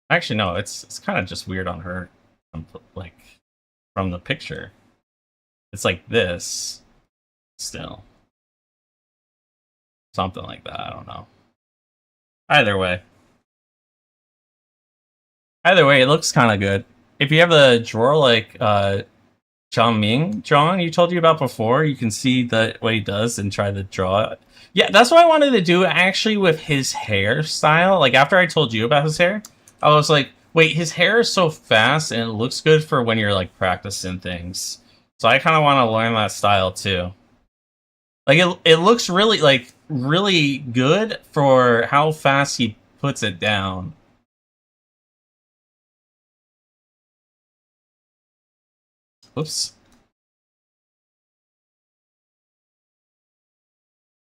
Actually, no, it's kind of just weird on her, like, from the picture. It's like this, still. Something like that, I don't know. Either way. Either way, it looks kind of good. If you have a drawer like John Ming drawing you told you about before, you can see what he does and try to draw it. Yeah, that's what I wanted to do actually with his hairstyle. Like after I told you about his hair, I was like, wait, his hair is so fast and it looks good for when you're like practicing things. So I kind of want to learn that style too. Like it looks really like really good for how fast he puts it down. Oops.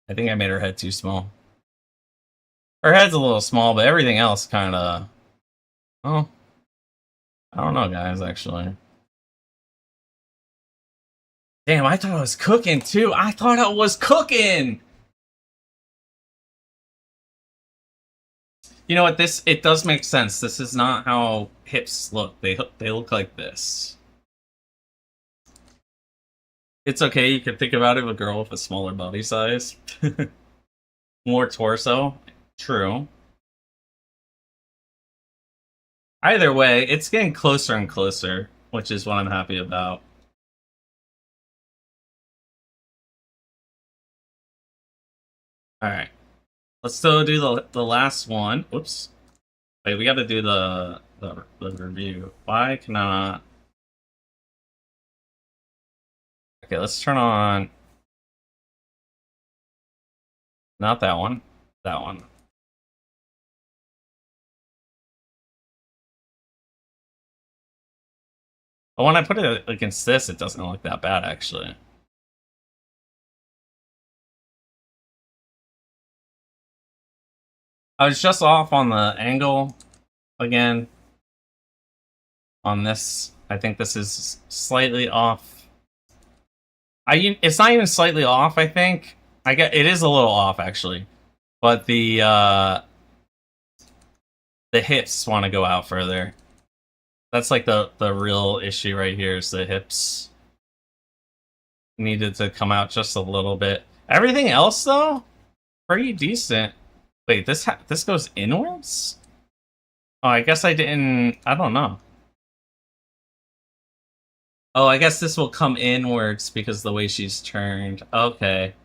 I think I made her head too small. Her head's a little small, but everything else kind of... Oh. I don't know, guys, actually. Damn, I thought I was cooking, too. I thought I was cooking! You know what? It does make sense. This is not how hips look. They look like this. It's okay. You can think about it of a girl with a smaller body size. More torso. True. Either way, it's getting closer and closer, which is what I'm happy about. Alright. Let's still do the last one. Oops. Wait, we gotta do the review. Why can I not... Okay, let's turn on... Not that one. That one. But when I put it against this, it doesn't look that bad, actually. I was just off on the angle again. On this, I think this is slightly off. It's not even slightly off, I think. It is a little off, actually. But the hips want to go out further. That's like the real issue right here is the hips needed to come out just a little bit. Everything else, though, pretty decent. Wait, this goes inwards? Oh, I guess I didn't... I don't know. Oh, I guess this will come inwards because the way she's turned. Okay.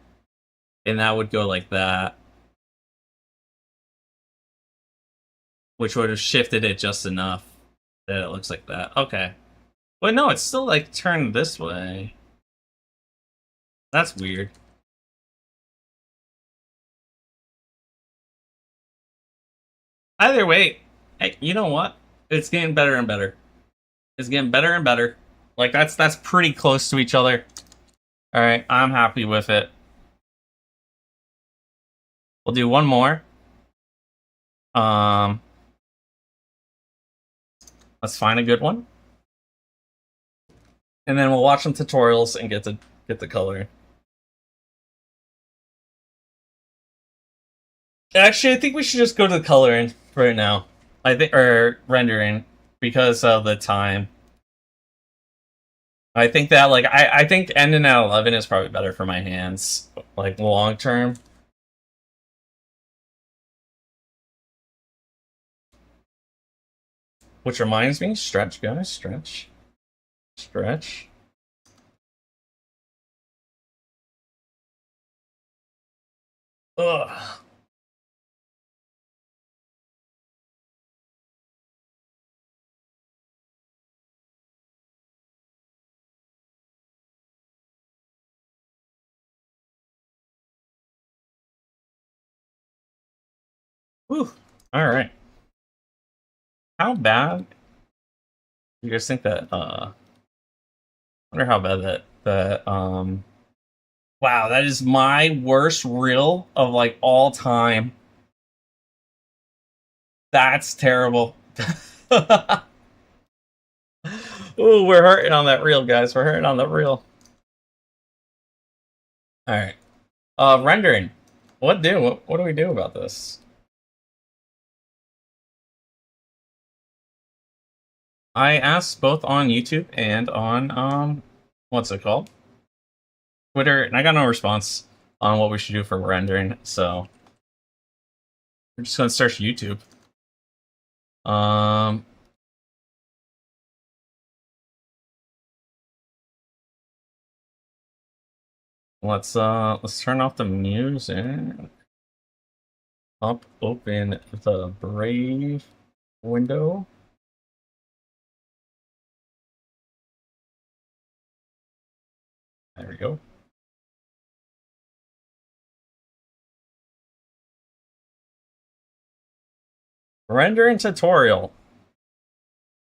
And that would go like that. which would have shifted it just enough that it looks like that. Okay. But no, it's still like turned this way. That's weird. Either way, hey, you know what? It's getting better and better. It's getting better and better. Like that's pretty close to each other. All right, I'm happy with it. We'll do one more. Let's find a good one, and then we'll watch some tutorials and get the color. Actually, I think we should just go to the coloring right now. I think, or rendering, because of the time. I think that I think ending at 11 is probably better for my hands, like long term. Which reminds me, stretch, guys, stretch, stretch. Ugh. Whew. All right. How bad? You guys think that? I wonder how bad that. Wow, that is my worst reel of like all time. That's terrible. Ooh, we're hurting on that reel, guys. We're hurting on that reel. All right. Rendering. What do we do about this? I asked both on YouTube and on what's it called? Twitter, and I got no response on what we should do for rendering, so we're just gonna search YouTube. Let's turn off the music. Open the Brave window. There we go. Rendering tutorial.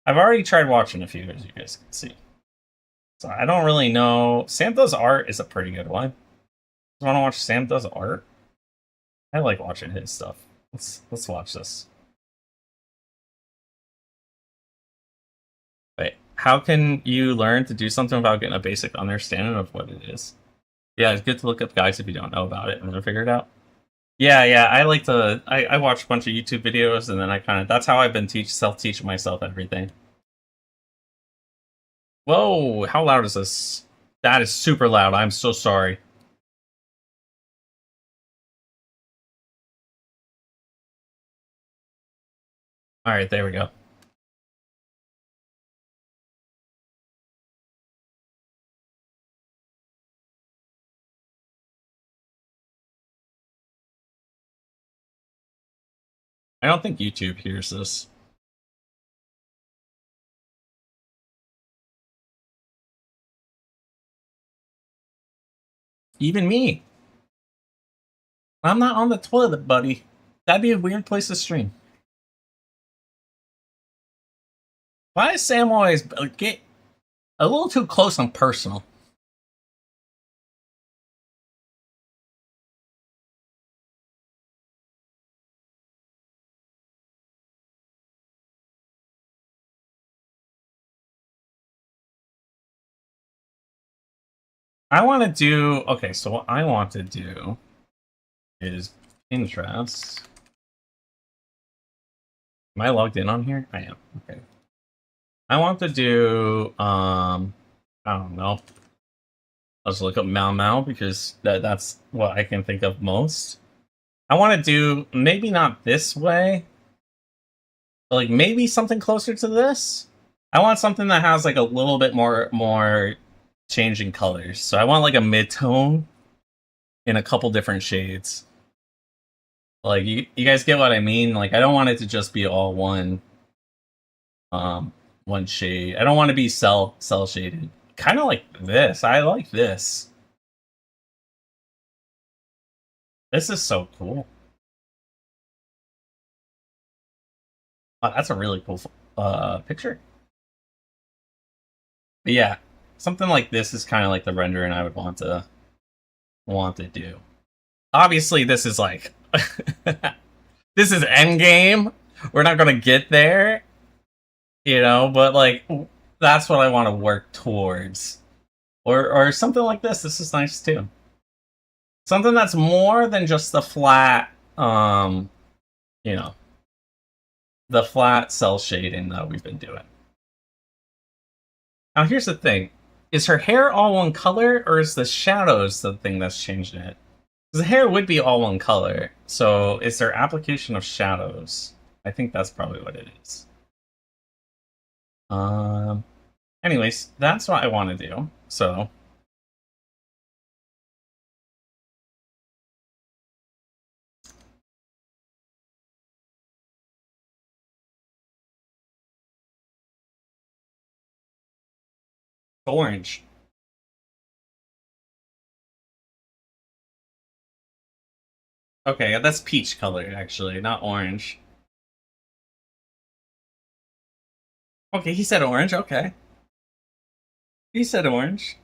I've already tried watching a few, as you guys can see. So I don't really know. Sam Does Art is a pretty good one. You want to watch Sam Does Art? I like watching his stuff. Let's watch this. Wait, how can you learn to do something without getting a basic understanding of what it is? Yeah, it's good to look up guys if you don't know about it and then figure it out. Yeah, I like to. I watch a bunch of YouTube videos and then I kind of. That's how I've been self-teaching myself everything. Whoa, how loud is this? That is super loud. I'm so sorry. All right, there we go. I don't think YouTube hears this. Even me. I'm not on the toilet, buddy. That'd be a weird place to stream. Why does Sam always get a little too close and personal? I want to do... Okay, so what I want to do is Pinterest. Am I logged in on here? I am. Okay. I want to do... I don't know. I'll just look up Mau Mau because that's what I can think of most. I want to do... Maybe not this way. But like maybe something closer to this. I want something that has like a little bit more changing colors. So I want like a mid-tone in a couple different shades. Like you guys get what I mean? Like I don't want it to just be all um one shade. I don't want to be cell shaded. Kind of like this. I like this. This is so cool. That's a really cool picture. But yeah, something like this is kind of like the rendering I would want to do. Obviously, this is like this is endgame. We're not gonna get there, but like that's what I want to work towards. Or something like this. This is nice too. Something that's more than just the flat you know, the flat cell shading that we've been doing. Now here's the thing. Is her hair all one color, or is the shadows the thing that's changing it? Because the hair would be all one color, so is there application of shadows? I think that's probably what it is. Um anyways, that's what I want to do. So orange. Okay, that's peach color actually, not orange. Okay, he said orange. Okay. He said orange.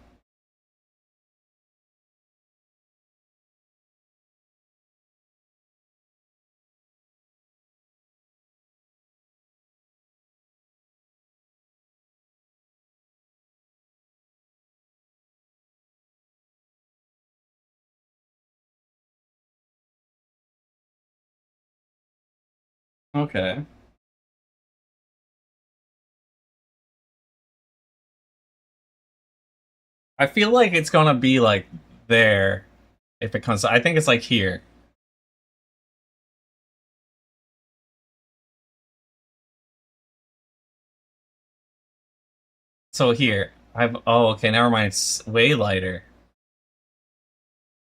Okay. I feel like it's gonna be like there if it comes. I think it's like here. So here, I've. Oh, okay. Never mind. It's way lighter.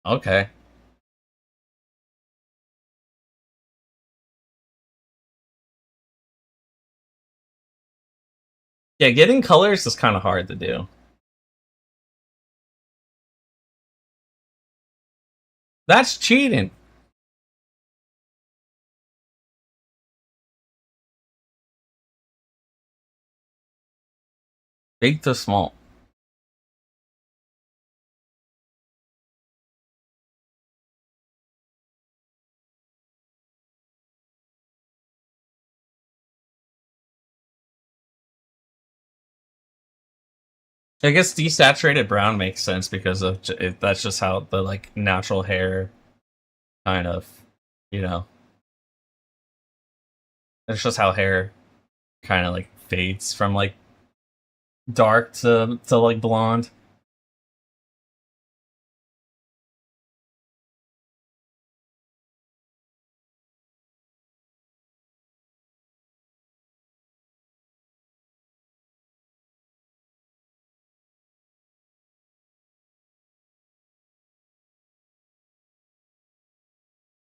Okay. Yeah, getting colors is kind of hard to do. That's cheating. Big to small. I guess desaturated brown makes sense because of that's just how the like natural hair kind of, you know, it's just how hair kind of like fades from like dark to like blonde.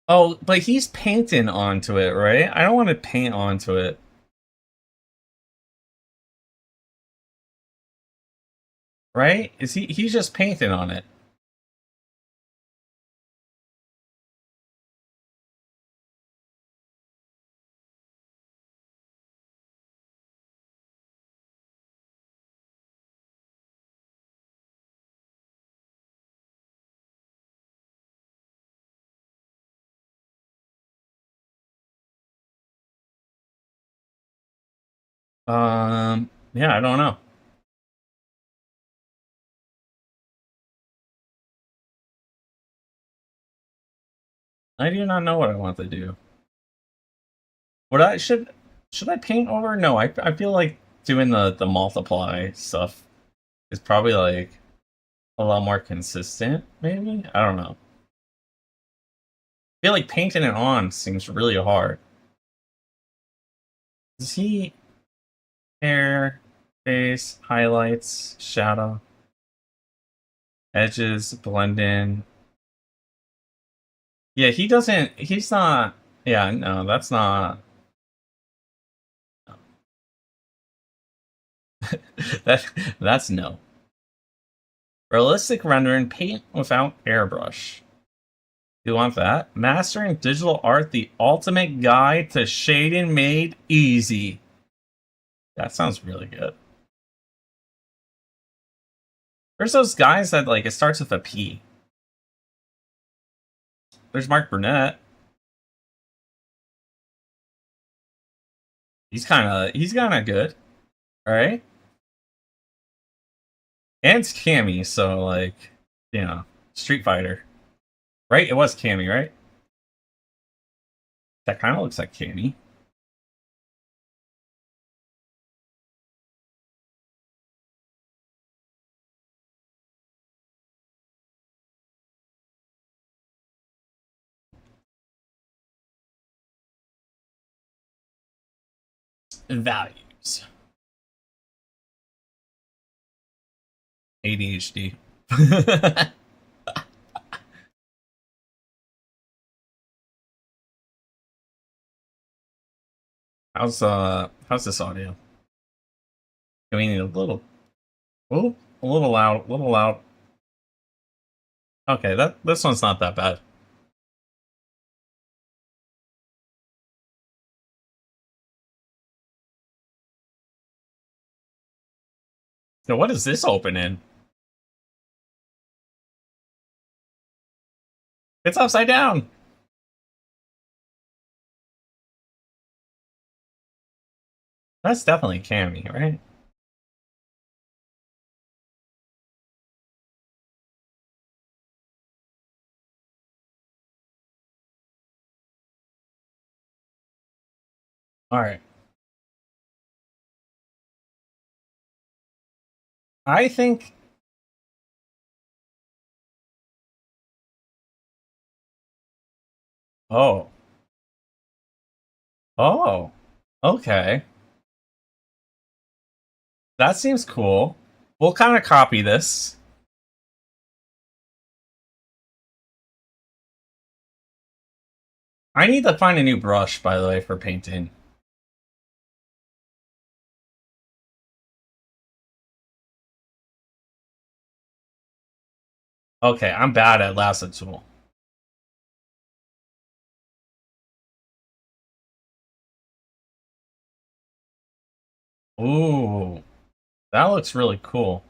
Oh, but he's painting onto it, right? I don't want to paint onto it, right? Is he's just painting on it? Yeah, I don't know. I do not know what I want to do. What I should I paint over? No, I feel like doing the multiply stuff is probably like a lot more consistent. Maybe I don't know. I feel like painting it on seems really hard. Does he hair, face, highlights, shadow, edges, blend in? Yeah, he doesn't. He's not. Yeah, no, that's not. that that's no. Realistic rendering, paint without airbrush. You want that? Mastering digital art, the ultimate guide to shading made easy. That sounds really good. There's those guys that like it starts with a P. There's Mark Burnett. He's kinda good. Alright? And it's Cammy, so like, you know, Street Fighter. Right? It was Cammy, right? That kinda looks like Cammy. Values. ADHD. How's this audio? I mean a little oh, a little loud, a little loud. Okay, that this one's not that bad. Now what is this open in? It's upside down. That's definitely Cammy, right? Alright. I think oh. Oh. Okay. That seems cool. We'll kind of copy this. I need to find a new brush, by the way, for painting. Okay, I'm bad at lasso tool. Ooh, that looks really cool.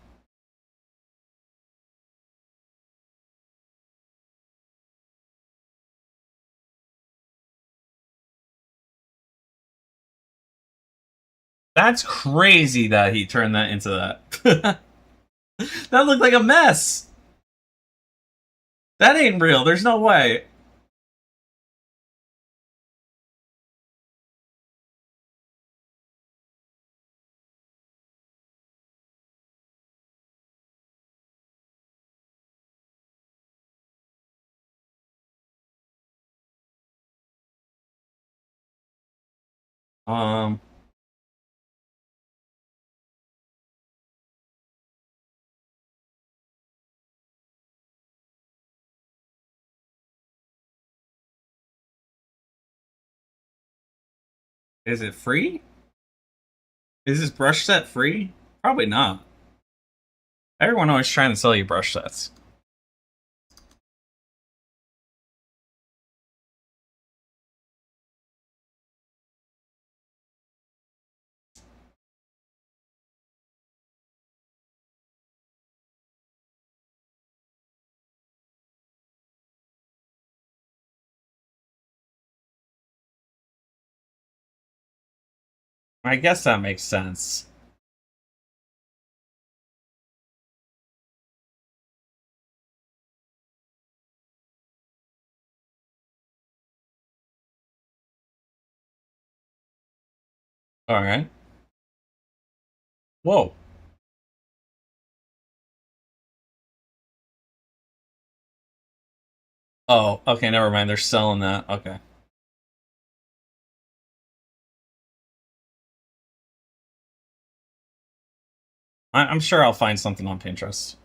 That's crazy that he turned that into that. That looked like a mess. That ain't real. There's no way. Um, is it free? Is this brush set free? Probably not. Everyone always trying to sell you brush sets. I guess that makes sense. All right. Whoa. Oh, okay, never mind. They're selling that. Okay. I'm sure I'll find something on Pinterest.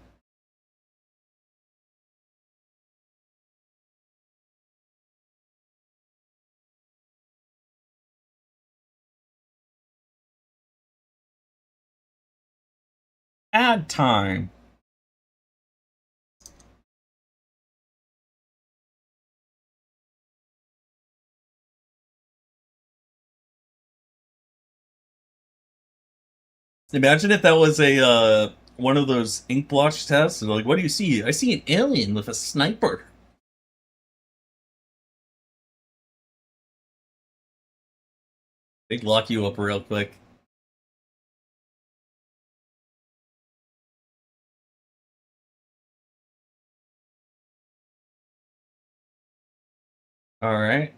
Ad time. Imagine if that was a one of those ink blotch tests. And like, what do you see? I see an alien with a sniper. They'd lock you up real quick. All right.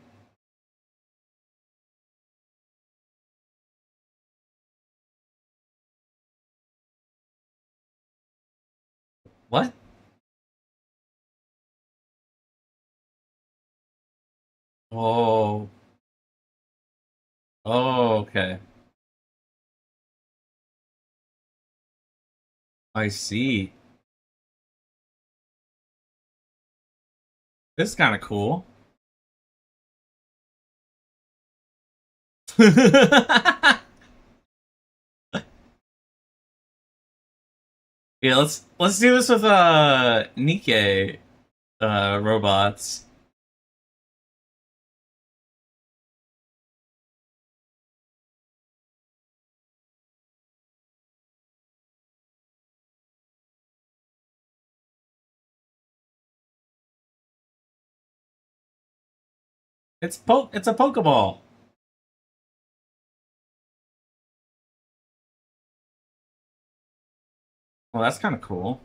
What? Oh. Oh, okay. I see. This is kind of cool. Yeah, let's do this with Nikkei robots. It's a Pokeball. Well, that's kind of cool.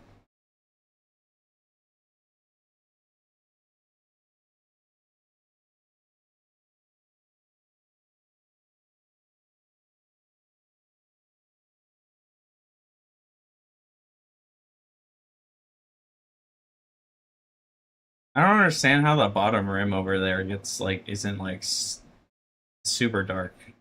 I don't understand how the bottom rim over there gets like isn't like super dark.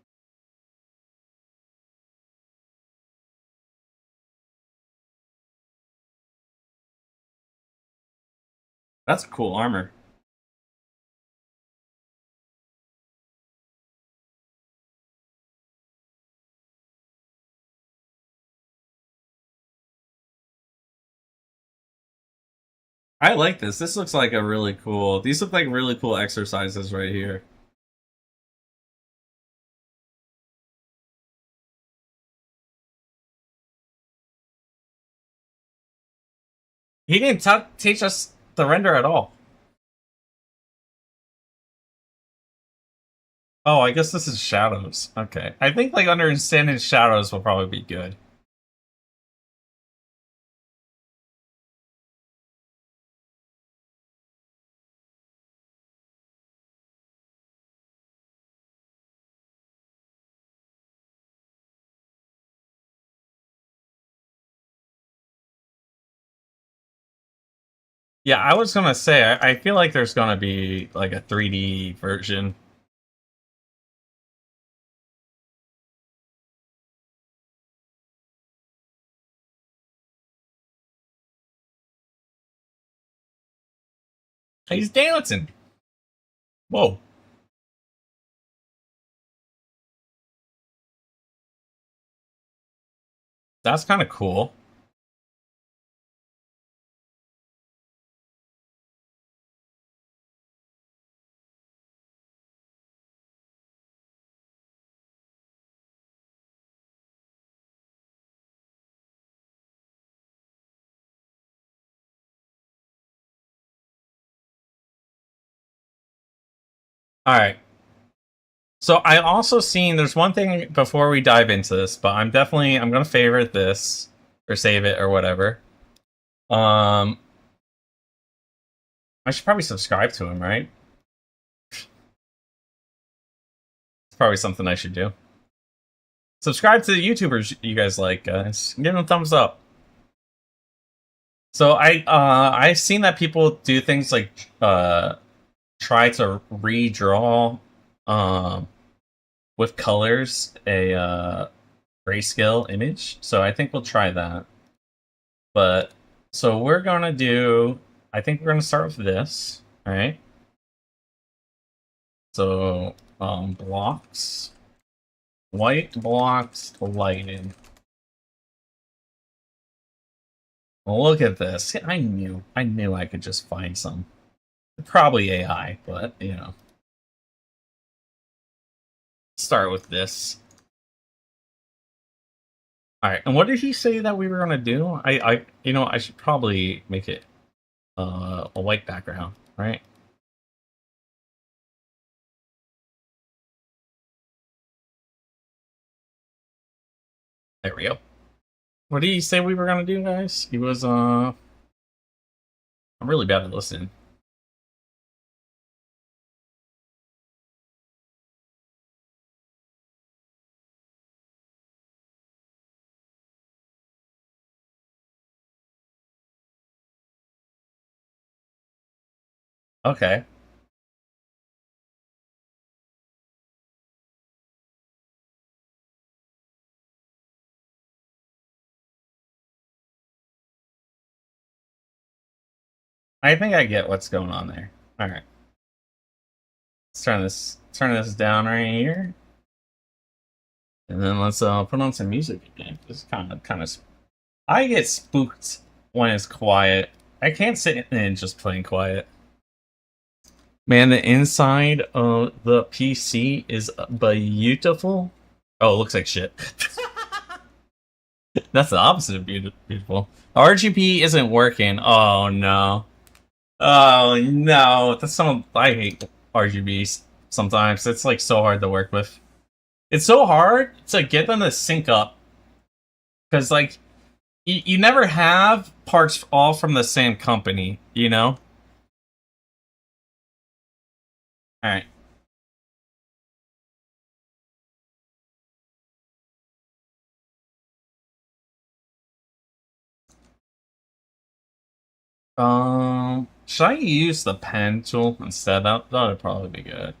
That's cool armor. I like this. This looks like a really cool. These look like really cool exercises right here. He didn't teach us the render at all. Oh, I guess this is shadows. Okay. I think like understanding shadows will probably be good. Yeah, I was gonna say I feel like there's gonna be like a 3D version. He's dancing. Whoa. That's kind of cool. All right. So I also seen there's one thing before we dive into this, but I'm gonna favorite this or save it or whatever. Um, I should probably subscribe to him, right? It's probably something I should do. Subscribe to the YouTubers you guys like, guys. Give them a thumbs up. So I've seen that people do things like try to redraw um with colors a grayscale image. So I think we'll try that. But so we're gonna do. I think we're gonna start with this. All right. So blocks, white blocks, lighting. Well, look at this. I knew I could just find some. Probably AI, but you know. Start with this. All right, and what did he say that we were gonna do? You know, I should probably make it a white background, right? There we go. What did he say we were gonna do, guys? He was I'm really bad at listening. Okay. I think I get what's going on there. All right. Let's turn this down right here. And then let's put on some music again. Just kind of I get spooked when it's quiet. I can't sit in just playing quiet. Man, the inside of the PC is beautiful. Oh, it looks like shit. That's the opposite of beautiful. RGB isn't working. Oh no. Oh no. That's some I hate RGBs sometimes. It's like so hard to work with. It's so hard to get them to sync up. Because like you never have parts all from the same company, you know? Alright. Should I use the pen tool instead? That would probably be good.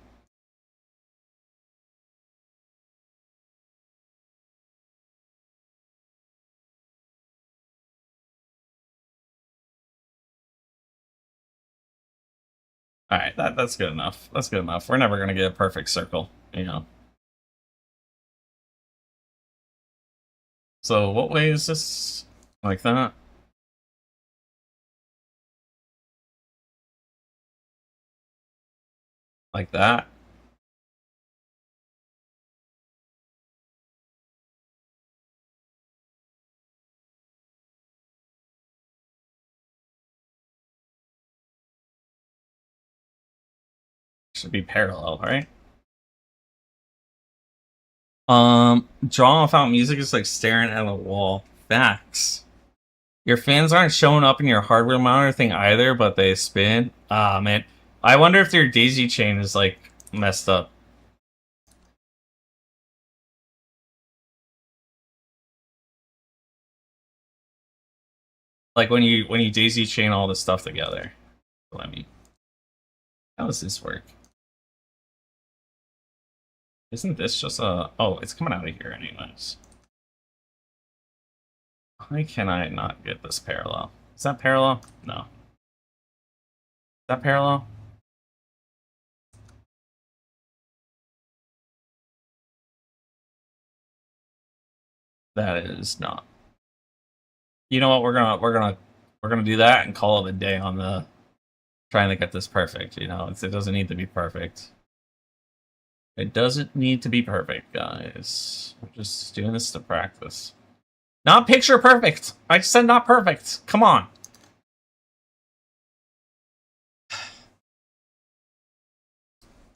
Alright, that's good enough. That's good enough. We're never gonna get a perfect circle, you know. So what way is this? Like that? Like that? Should be parallel, right? Drawing without music is like staring at a wall. Facts. Your fans aren't showing up in your hardware monitor thing either, but they spin. Ah, man. I wonder if their daisy chain is like messed up. Like when you daisy chain all the stuff together. Let me. How does this work? Isn't this just a? Oh, it's coming out of here anyways. Why can I not get this parallel? Is that parallel? No. Is that parallel? That is not. You know what? We're gonna do that and call it a day on the trying to get this perfect. You know, it doesn't need to be perfect. It doesn't need to be perfect, guys. We're just doing this to practice. Not picture perfect. I said not perfect. Come on.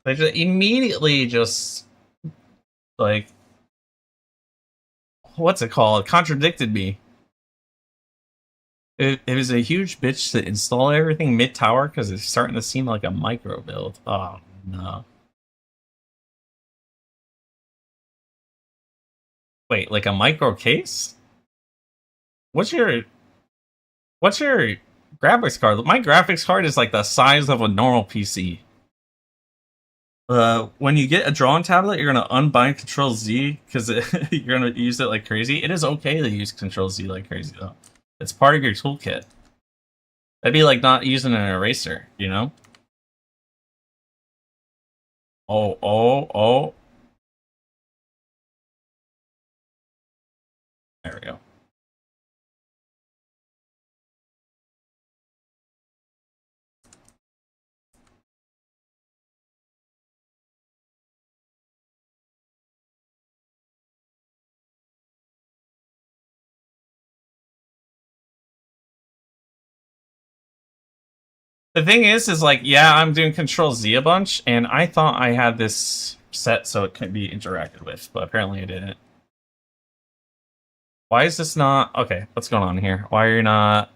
They just immediately just like what's it called? Contradicted me. It was a huge bitch to install everything mid tower because it's starting to seem like a micro build. Oh no. Wait, like a micro case? What's your what's your graphics card? My graphics card is like the size of a normal PC. When you get a drawing tablet, you're gonna unbind Control Z because you're gonna use it like crazy. It is okay to use Control Z like crazy though. It's part of your toolkit. That'd be like not using an eraser, you know? Oh, oh, oh. There we go. The thing is like, yeah, I'm doing Control Z a bunch, and I thought I had this set so it could be interacted with, but apparently I didn't. Why is this not... Okay, what's going on here? Why are you not...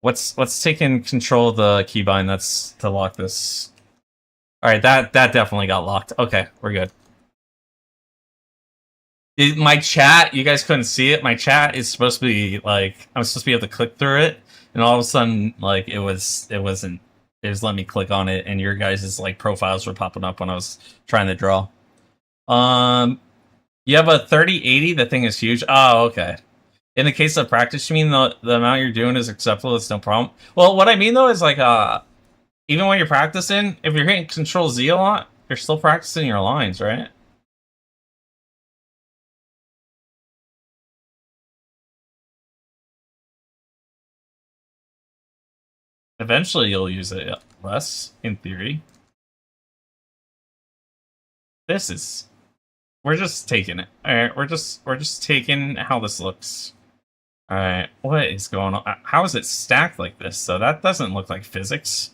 What's taking control of the keybind that's to lock this? Alright, that definitely got locked. Okay, we're good. My chat, you guys couldn't see it. My chat is supposed to be like, I'm supposed to be able to click through it, and all of a sudden, like, it was letting me click on it, and your guys' like profiles were popping up when I was trying to draw. You have a 3080. The thing is huge. Oh, okay. In the case of practice, you mean the amount you're doing is acceptable? It's no problem. Well, what I mean though is like, even when you're practicing, if you're hitting Control Z a lot, you're still practicing your lines, right? Eventually, you'll use it less, in theory. This is... We're just taking it. Alright, we're just taking how this looks. Alright, what is going on? How is it stacked like this? So that doesn't look like physics.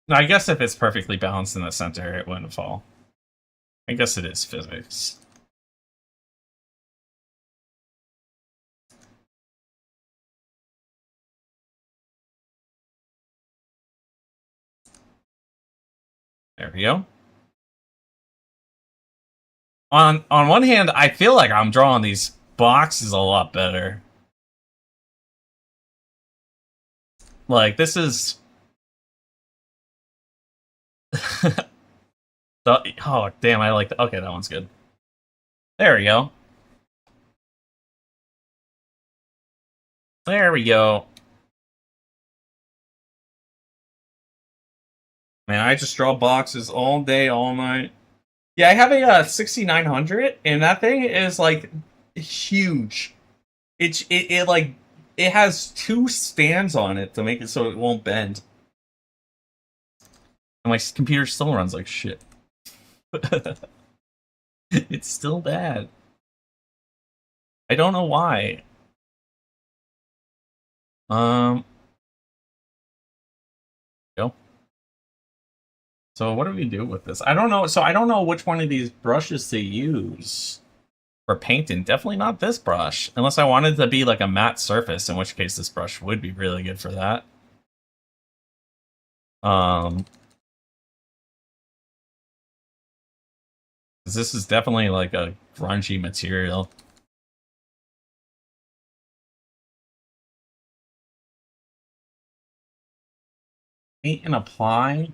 No, I guess if it's perfectly balanced in the center, it wouldn't fall. I guess it is physics. There we go. On one hand, I feel like I'm drawing these boxes a lot better. Like, this is... Oh, damn, I like that. Okay, that one's good. There we go. There we go. Man, I just draw boxes all day, all night. Yeah, I have a 6900, and that thing is like huge. It like it has two stands on it to make it so it won't bend. And my computer still runs like shit. It's still bad. I don't know why. Go. So what do we do with this? I don't know. So I don't know which one of these brushes to use for painting. Definitely not this brush, unless I wanted to be like a matte surface, in which case this brush would be really good for that. This is definitely like a grungy material. Paint and apply.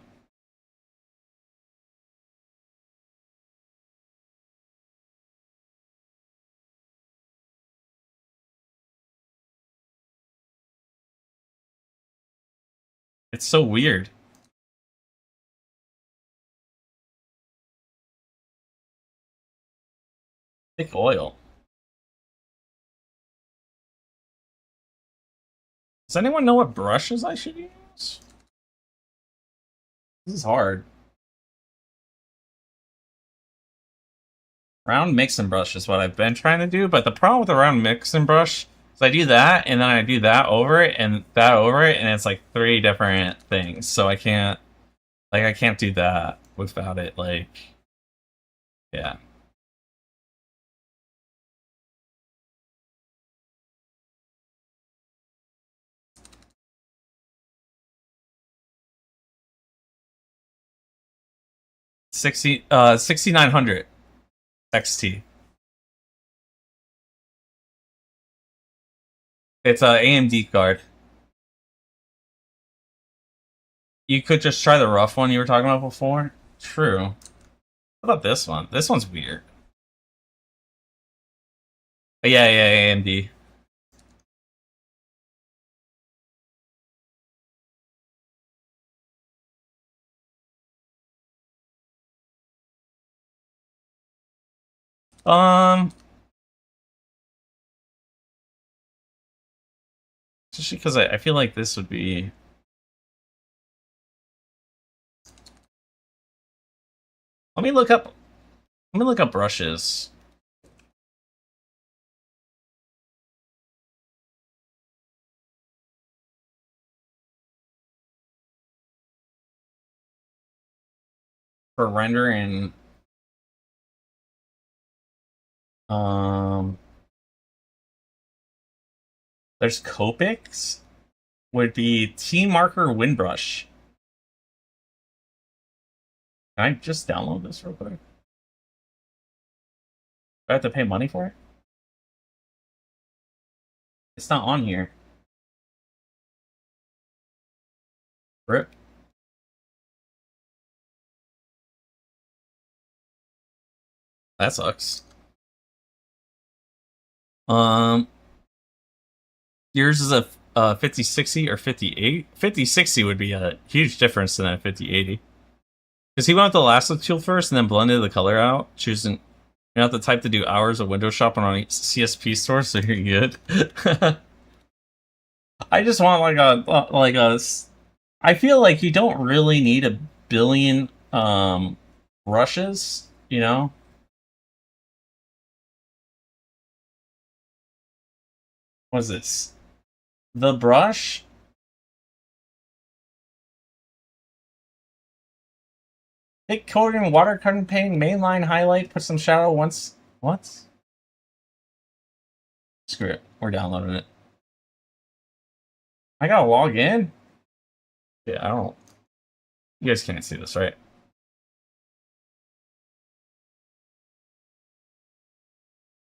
It's so weird. Thick oil. Does anyone know what brushes I should use? This is hard. Round mixing brush is what I've been trying to do, but the problem with the round mixing brush is I do that, and then I do that over it, and that over it, and it's like three different things. So I can't do that without it, like, yeah. — 6900 XT. It's a AMD card. You could just try the rough one you were talking about before. True. What about this one? This one's weird. Yeah, AMD. Just because I feel like this would be... Let me look up brushes. for rendering. There's Copics. Would be T Marker Windbrush. Can I just download this real quick? Do I have to pay money for it? It's not on here. Rip. That sucks. Yours is a 5060 or 5080? 5060 would be a huge difference than a 5080. Because he went with the lasso tool first and then blended the color out, choosing. You're not the type to do hours of window shopping on a CSP store, so you're good. I just want like a. I feel like you don't really need a billion brushes, you know. What is this? The brush. Thick coating, watercolor paint, mainline highlight, put some shadow once. What? Screw it. We're downloading it. I gotta log in? Yeah, I don't. You guys can't see this, right?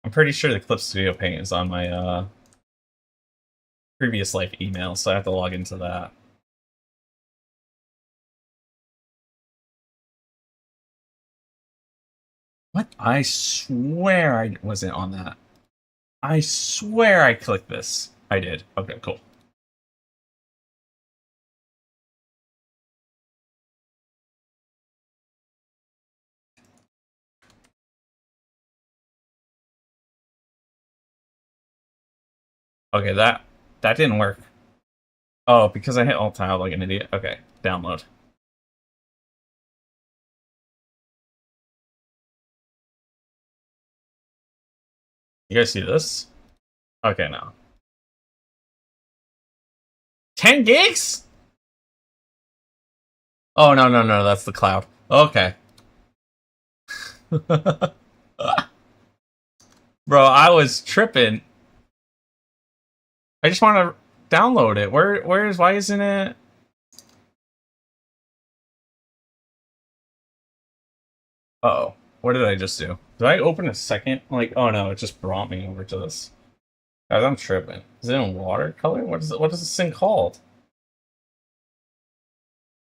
I'm pretty sure the Clip Studio Paint is on my previous life email, so I have to log into that. What? I swear I wasn't on that. I swear I clicked this. I did. Okay, cool. Okay, that didn't work. Oh, because I hit Alt-Tab like an idiot. Okay, download. You guys see this? Okay, now. 10 gigs? Oh, no, that's the cloud. Okay. Bro, I was tripping. I just want to download it. Why isn't it? Uh-oh. What did I just do? Did I open a second? Like, oh no, it just brought me over to this. Guys, I'm tripping. Is it in watercolor? What is this thing called?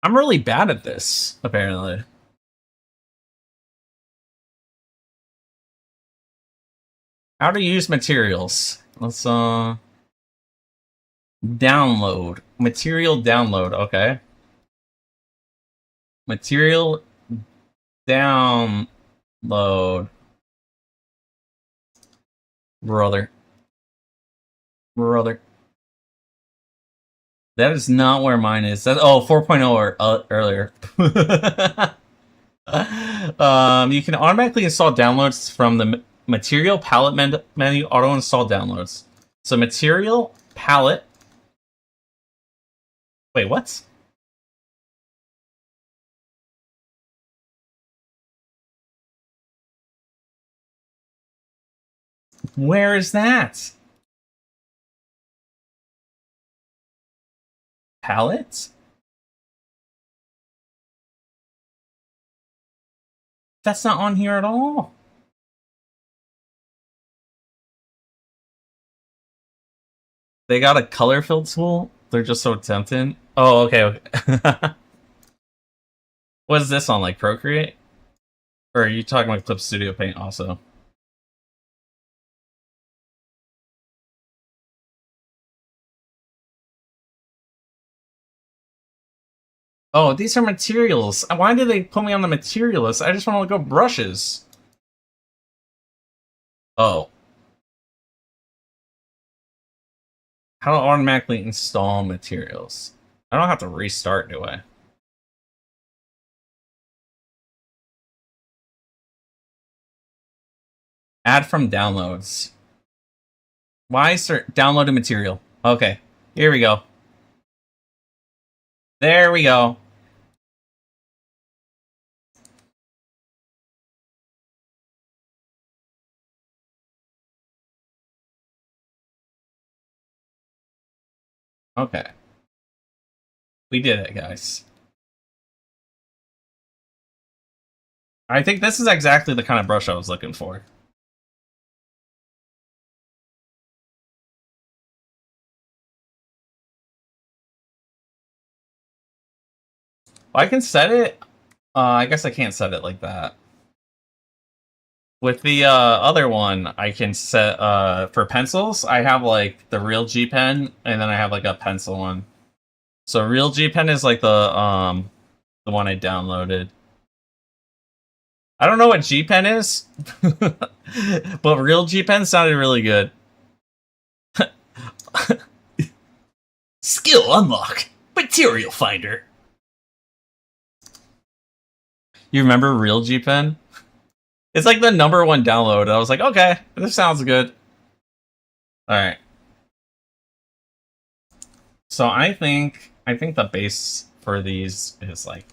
I'm really bad at this, apparently. How to use materials. Let's download. Material download, okay. Material download. Brother. That is not where mine is. That 4.0 or earlier. You can automatically install downloads from the material palette menu. Auto install downloads. So material palette. Wait, what? Where is that? Palette? That's not on here at all. They got a color fill tool. They're just so tempting. Oh, okay. What is this on, like Procreate? Or are you talking about Clip Studio Paint also? Oh, these are materials. Why did they put me on the material list? I just want to go brushes. Oh. How to automatically install materials. I don't have to restart, do I? Add from downloads. Why start downloading material? Okay, here we go. There we go. Okay. We did it, guys. I think this is exactly the kind of brush I was looking for. I can set it. I guess I can't set it like that. With the other one, I can set for pencils. I have like the real G pen, and then I have like a pencil one. So real G pen is like the one I downloaded. I don't know what G pen is, but real G pen sounded really good. Skill unlock. Material finder. You remember real G pen? It's like the #1 download. I was like, okay, this sounds good. All right. So I think the base for these is like,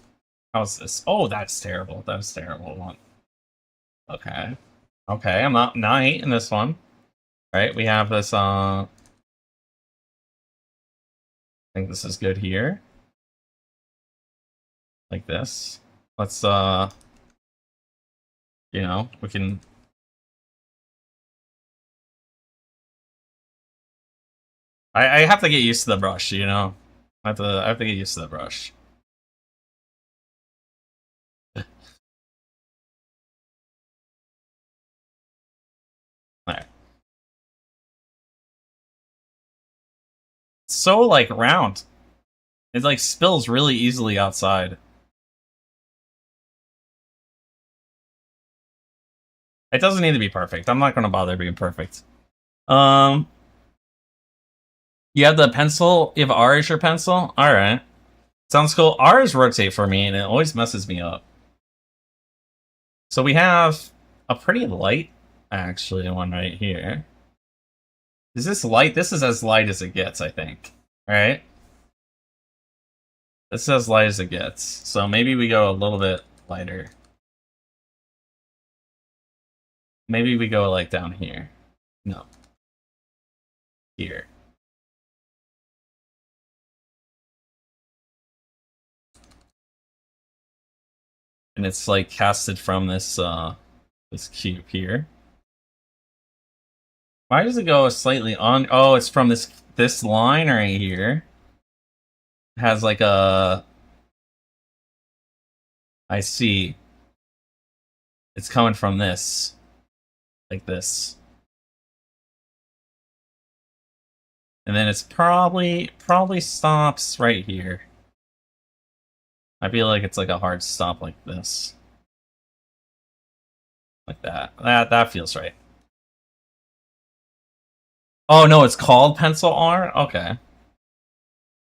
how's this? Oh, that's terrible. That's terrible one. Okay. Okay, I'm not hating this one. All right, we have this. I think this is good here. Like this. Let's you know, we can. I have to get used to the brush, you know. I have to get used to the brush. Alright. So like round. It like spills really easily outside. It doesn't need to be perfect. I'm not gonna bother being perfect. Um You have the pencil, you have R as your pencil? Alright. Sounds cool. R is rotate for me and it always messes me up. So we have a pretty light actually one right here. Is this light? This is as light as it gets, I think. Alright. This is as light as it gets. So maybe we go a little bit lighter. Maybe we go like down here. No. Here. And it's like casted from this this cube here. Why does it go slightly on? Oh, it's from this line right here. It has like a. I see. It's coming from this, like this, and then it's probably stops right here. I feel like it's like a hard stop like this, like that. That feels right. Oh no, it's called pencil R. Okay.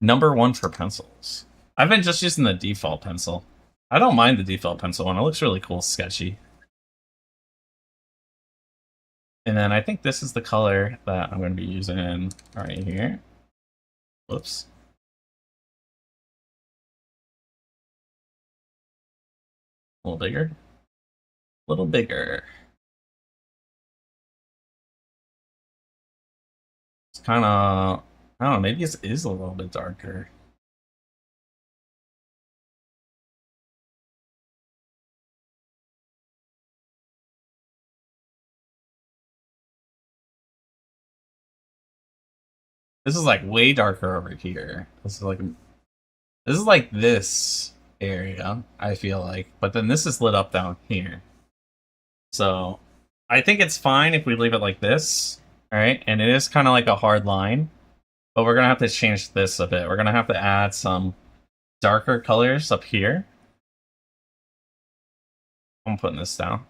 #1 for pencils. I've been just using the default pencil. I don't mind the default pencil one. It looks really cool, sketchy. And then I think this is the color that I'm going to be using right here. Whoops. A little bigger. A little bigger. It's kind of, I don't know, maybe it is a little bit darker. This is like way darker over here. This is like this area, I feel like. But then this is lit up down here. So I think it's fine if we leave it like this. Alright, and it is kind of like a hard line. But we're gonna have to change this a bit. We're gonna have to add some darker colors up here. I'm putting this down.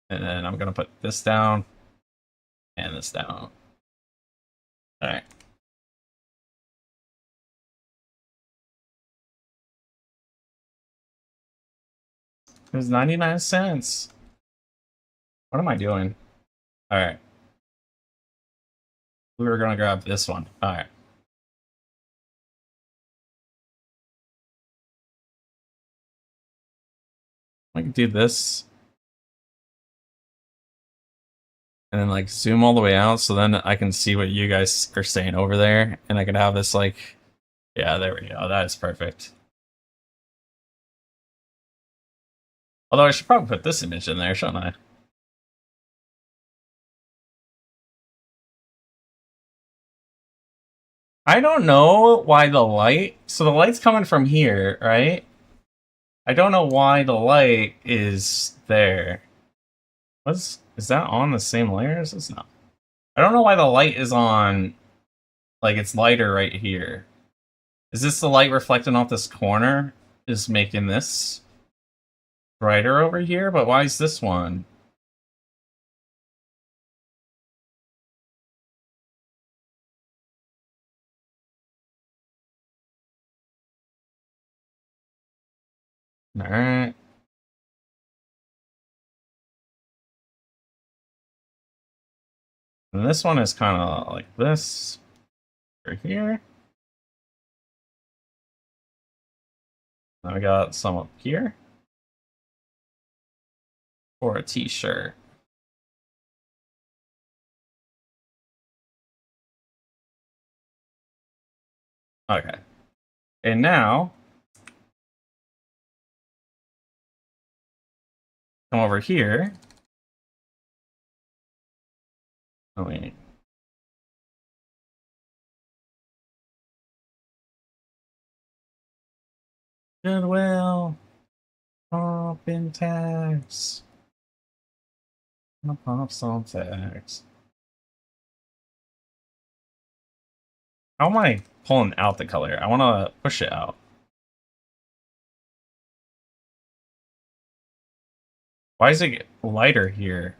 And then I'm gonna put this down. And this down. Alright. It was 99 cents. What am I doing? Alright. We were gonna grab this one. Alright. I can do this. and then like zoom all the way out so then I can see what you guys are saying over there, and I can have this like, yeah, there we go. That is perfect. Although I should probably put this image in there, shouldn't I? I don't know why the light... So the light's coming from here, right? I don't know why the light is there. Is that on the same layer? Is this not? I don't know why the light is on... Like, it's lighter right here. Is this the light reflecting off this corner? Is making this brighter over here? But why is this one? Alright. And this one is kind of like this. Right here. Now we got some up here. For a t-shirt. Okay. And now... Come over here. Oh, wait. Goodwill. Pop in tags. I'm gonna pop some tags. How am I pulling out the color? I want to push it out. Why is it lighter here?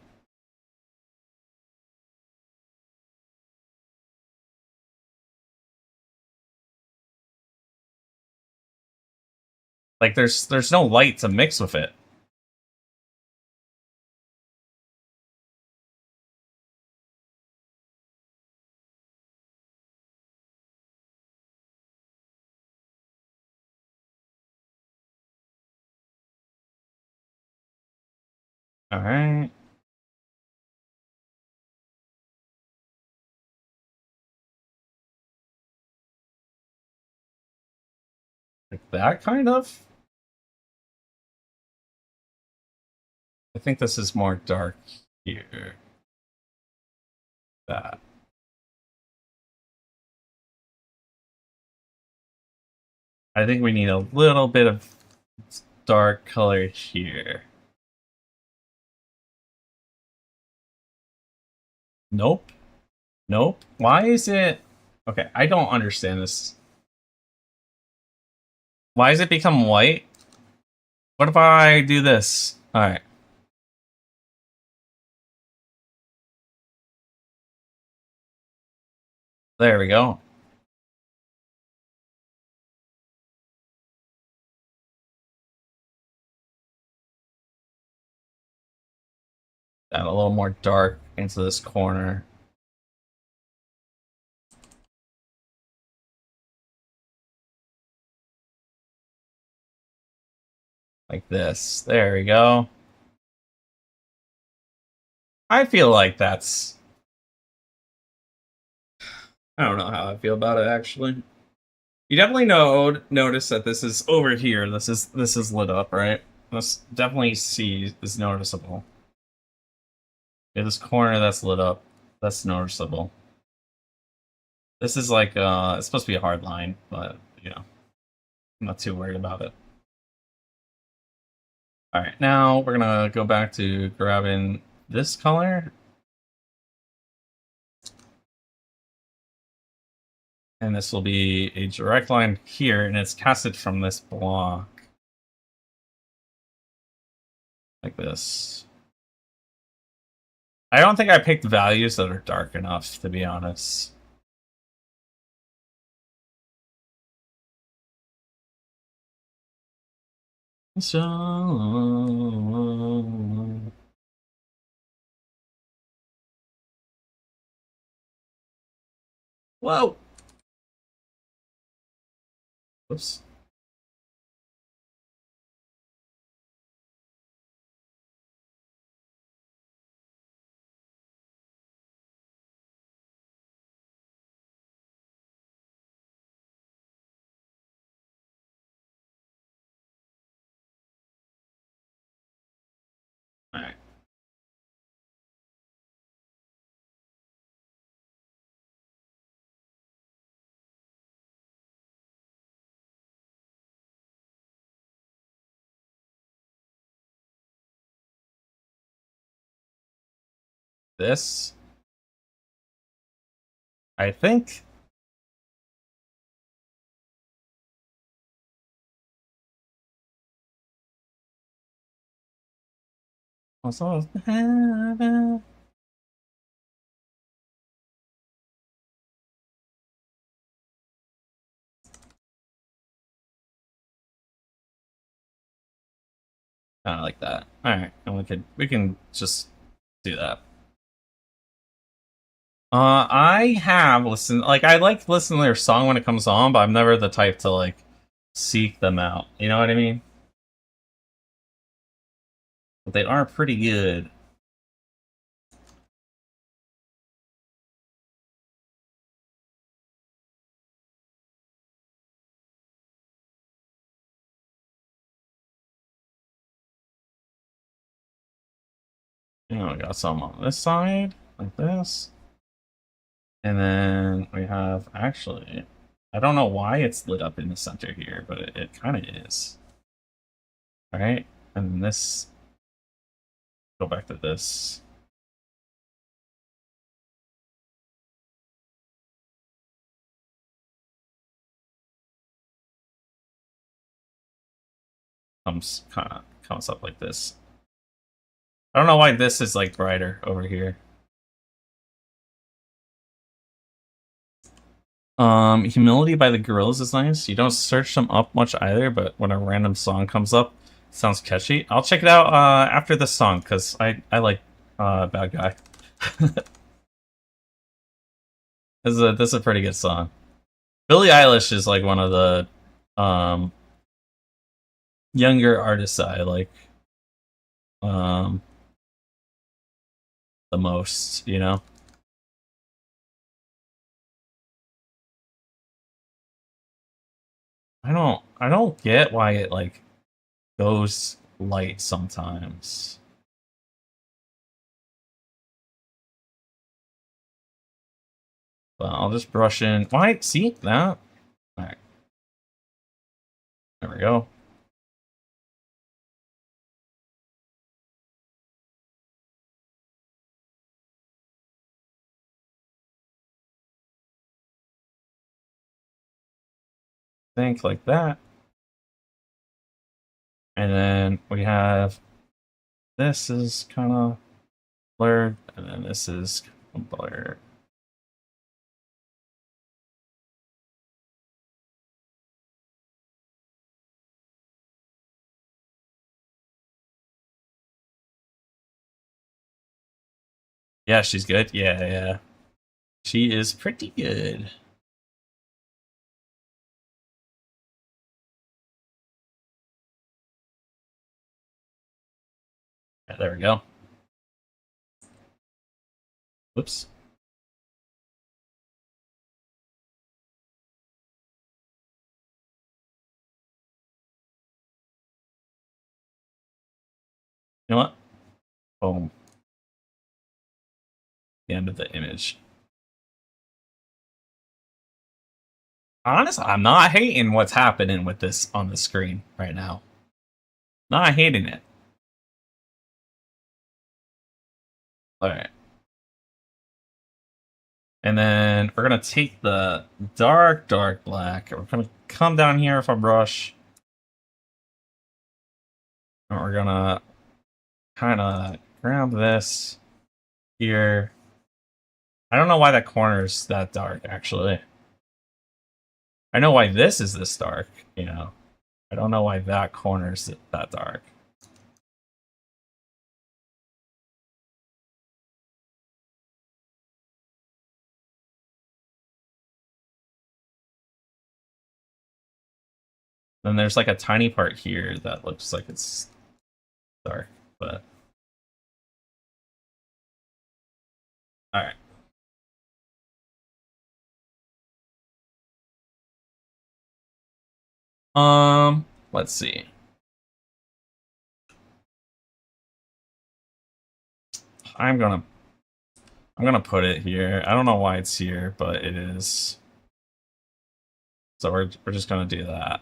Like there's no light to mix with it. All right. Like that kind of. I think this is more dark here. That. I think we need a little bit of dark color here. Nope. Nope. Why is it... Okay, I don't understand this. Why does it become white? What if I do this? Alright. There we go. Add a little more dark into this corner. Like this. There we go. I feel like that's... I don't know how I feel about it, actually. You definitely notice that this is over here. This is lit up, right? This definitely is noticeable. Yeah, this corner that's lit up, that's noticeable. This is like it's supposed to be a hard line, but you know, I'm not too worried about it. All right, now we're gonna go back to grabbing this color. And this will be a direct line here, and it's casted from this block. Like this. I don't think I picked values that are dark enough, to be honest. So... Whoa! Oops. this. I think. Also, kind of like that. All right, and we can just do that. I have listened. Like, I like listening to their song when it comes on, but I'm never the type to like seek them out. You know what I mean? But they are pretty good. You know, we got some on this side, like this. And then we have, actually, I don't know why it's lit up in the center here, but it kind of is. All right, and then this, go back to this. Comes up like this. I don't know why this is like brighter over here. Humility by the Gorillas is nice. You don't search them up much either, but when a random song comes up, it sounds catchy. I'll check it out after this song because I like Bad Guy. This is a pretty good song. Billie Eilish is like one of the um younger artists I like um the most, you know. I don't get why it like goes light sometimes. But I'll just brush in. Why? See that? All right, there we go. Think like that. And then we have this is kind of blurred, and then this is blurred. Yeah, she's good. Yeah, yeah. She is pretty good. Yeah, there we go. Whoops. You know what? Boom. The end of the image. Honestly, I'm not hating what's happening with this on the screen right now. Not hating it. All right. And then we're gonna take the dark black. We're gonna come down here with a brush. And we're gonna kind of grab this here. I don't know why that corner's that dark, actually. I know why this is this dark, you know. I don't know why that corner's that dark. Then there's like a tiny part here that looks like it's dark, but all right. Let's see. I'm gonna put it here. I don't know why it's here, but it is. So we're just gonna do that.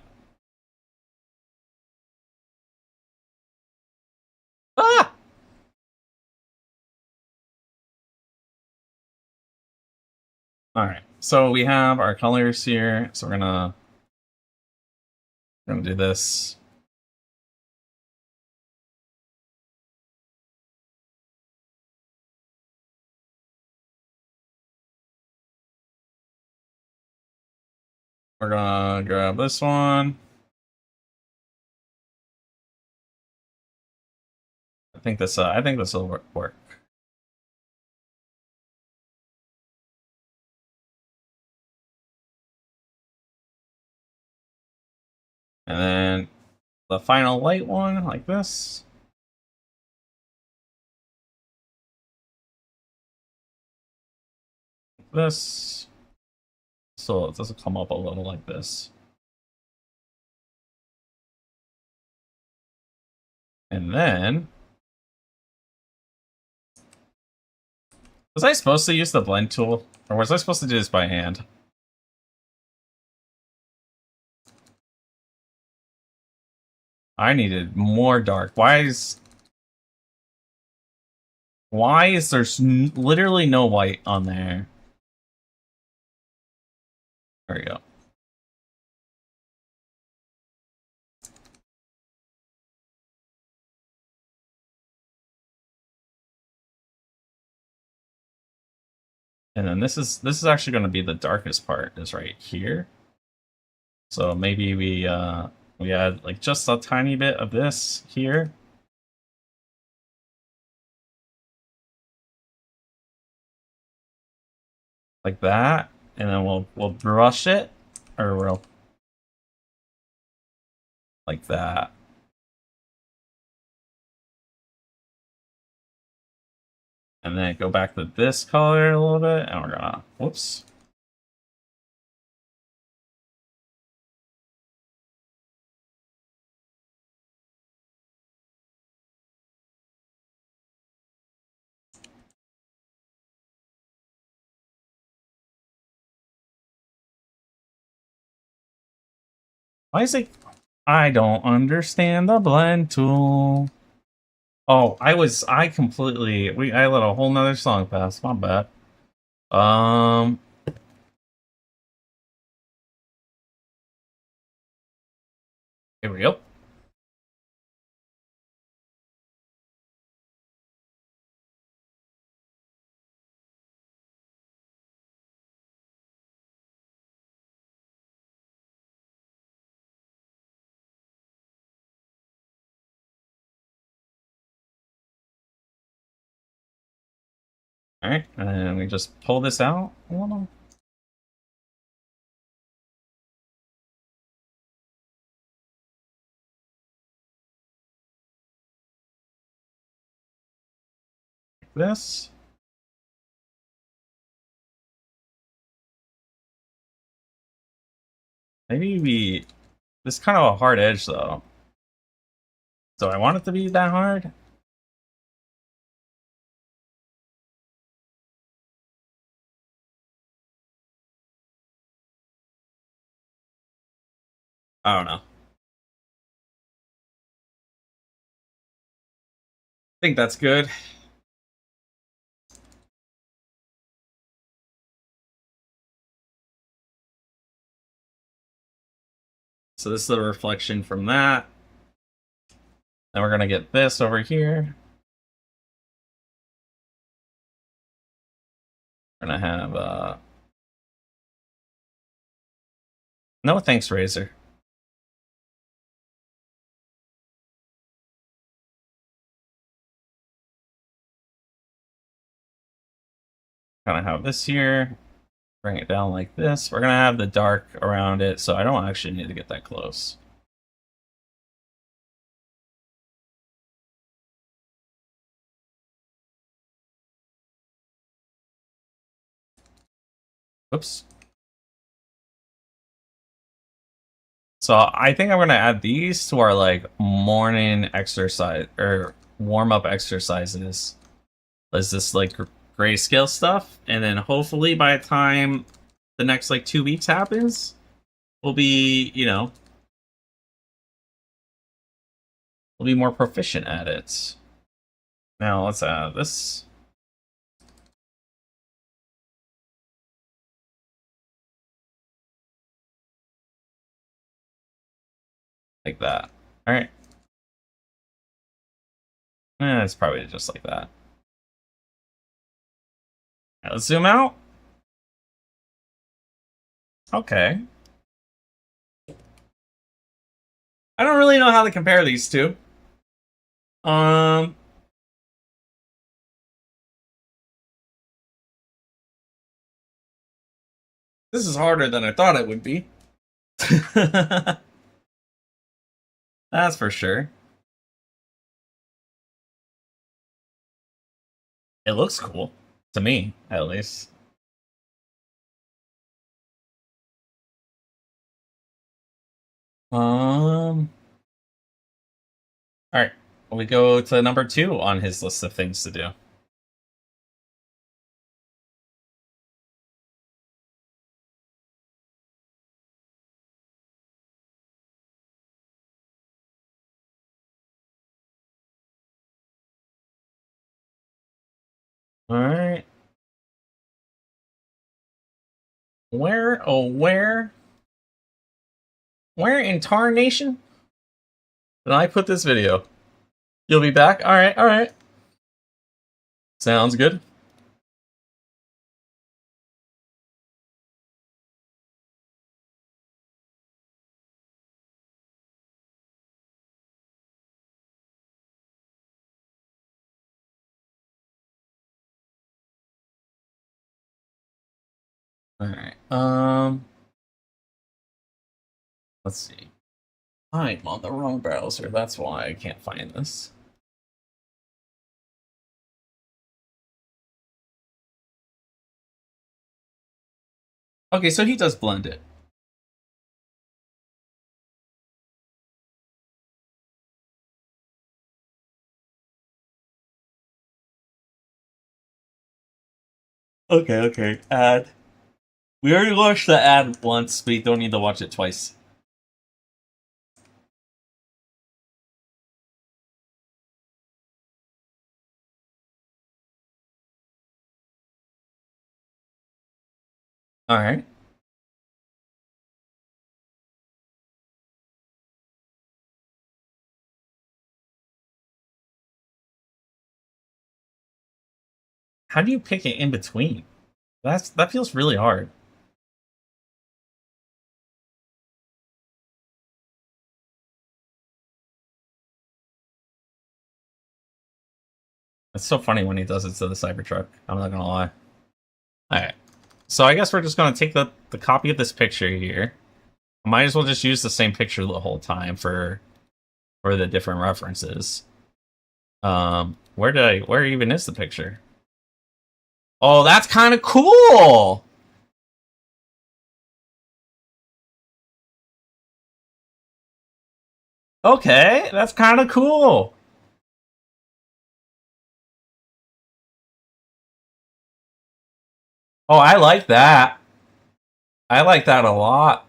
Ah! All right, so we have our colors here. So we're gonna do this. We're gonna grab this one. I think this will work. And then the final light one, like this. This. So it doesn't come up a little like this. And then, was I supposed to use the blend tool? Or was I supposed to do this by hand? I needed more dark. Why is there literally no white on there? There we go. And then this is actually going to be the darkest part, is right here. So maybe we add like just a tiny bit of this here. Like that, and then we'll brush it, or we'll like that. And then go back to this color a little bit, and we're gonna, whoops. Why is it? I don't understand the blend tool. Oh, I completely, I let a whole nother song pass, my bad. Here we go. Alright, and we just pull this out a little. Like this. Maybe this is kind of a hard edge though. Do I want it to be that hard? I don't know. I think that's good. So this is the reflection from that. Then we're gonna get this over here. We're gonna have no thanks, Razor. Kind of have this here. Bring it down like this. We're gonna have the dark around it, so I don't actually need to get that close. Oops. So I think I'm gonna add these to our like morning exercise or warm up exercises. There's this like grayscale stuff, and then hopefully by the time the next like 2 weeks happens, we'll be, we'll be more proficient at it. Now let's add this. Like that. Alright. It's probably just like that. Right, let's zoom out. Okay. I don't really know how to compare these two. Um, this is harder than I thought it would be. That's for sure. It looks cool. To me, at least. Um, alright. We go to number 2 on his list of things to do. Alright. Where, oh, where in tarnation did I put this video? You'll be back? Alright, alright. Sounds good. Alright, let's see. I'm on the wrong browser, that's why I can't find this. Okay, so he does blend it. Okay, okay. Ad. We already watched the ad once, but you don't need to watch it twice. Alright. How do you pick it in between? That feels really hard. It's so funny when he does it to the Cybertruck. I'm not gonna lie. Alright. So I guess we're just gonna take the copy of this picture here. Might as well just use the same picture the whole time for the different references. Where even is the picture? Oh, that's kind of cool! Okay, that's kind of cool. Oh, I like that. I like that a lot.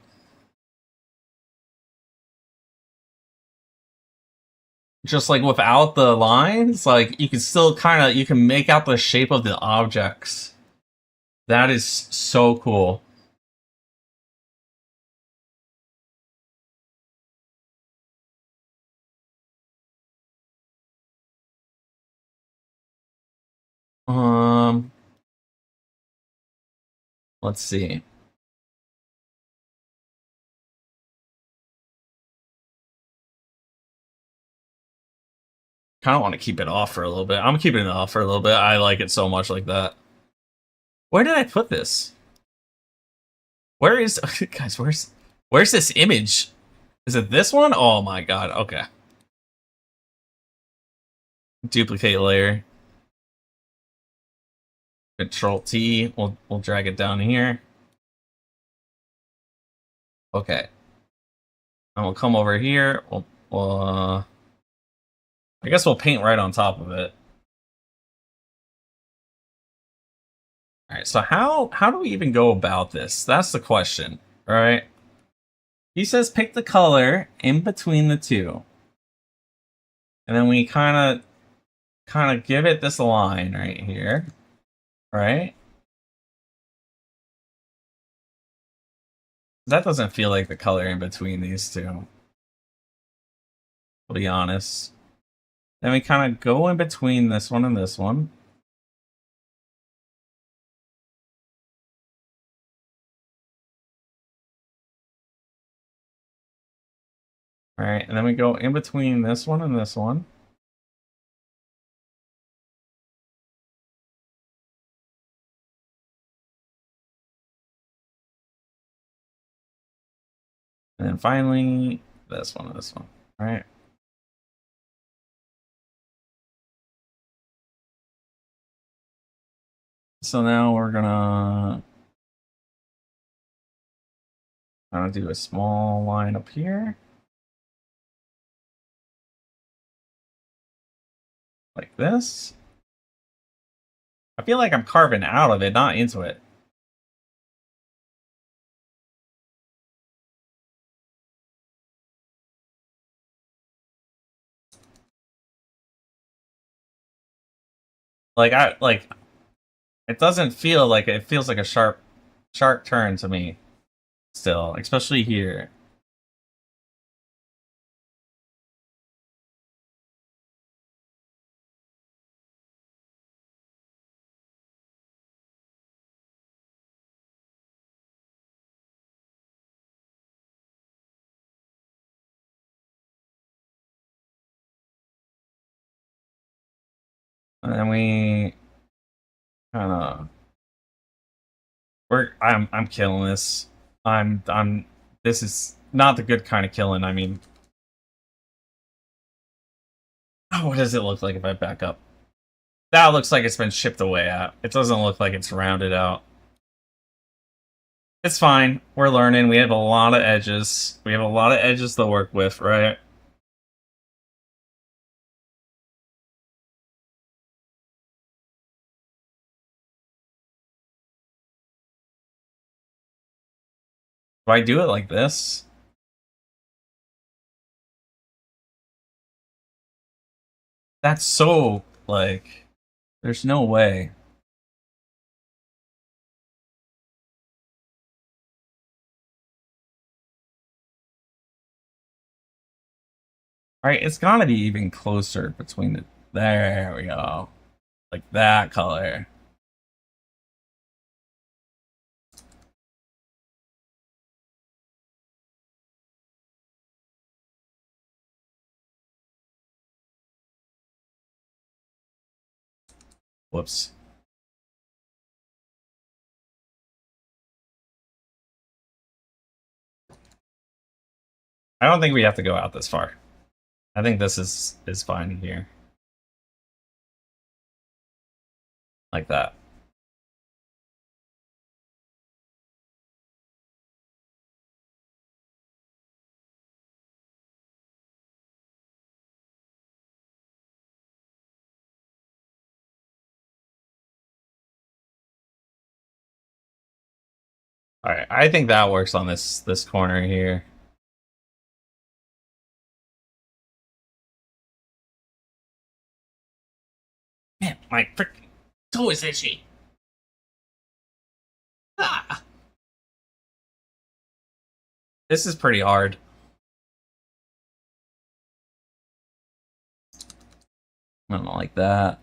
Just like without the lines, like you can still kind of you can make out the shape of the objects. That is so cool. Um, let's see. Kind of want to keep it off for a little bit. I'm keeping it off for a little bit. I like it so much like that. Where did I put this? Where is guys? Where's this image? Is it this one? Oh my god. Okay. Duplicate layer. Control T. We'll drag it down here. Okay. And we'll come over here. I guess we'll paint right on top of it. All right. So how do we even go about this? That's the question. All right. He says pick the color in between the two, and then we kind of give it this line right here, right? That doesn't feel like the color in between these two. to be honest. Then we kind of go in between this one and this one. All right, and then we go in between this one and this one. And then finally, this one and this one. All right. So now we're gonna do a small line up here. Like this. I feel like I'm carving out of it, not into it. Like it doesn't feel like it feels like a sharp turn to me still, especially here. And then we kind of I'm killing this. This is not the good kind of killing. I mean, oh, what does it look like if I back up? That looks like it's been chipped away at. It doesn't look like it's rounded out. It's fine. We're learning. We have a lot of edges. We have a lot of edges to work with, right? If I do it like this, that's so, like, there's no way. Right, it's gotta be even closer between the. There we go. Like that color. Whoops. I don't think we have to go out this far. I think this is fine here. Like that. Alright, I think that works on this corner here. Man, my freaking toe is itchy. Ah! This is pretty hard. I don't like that.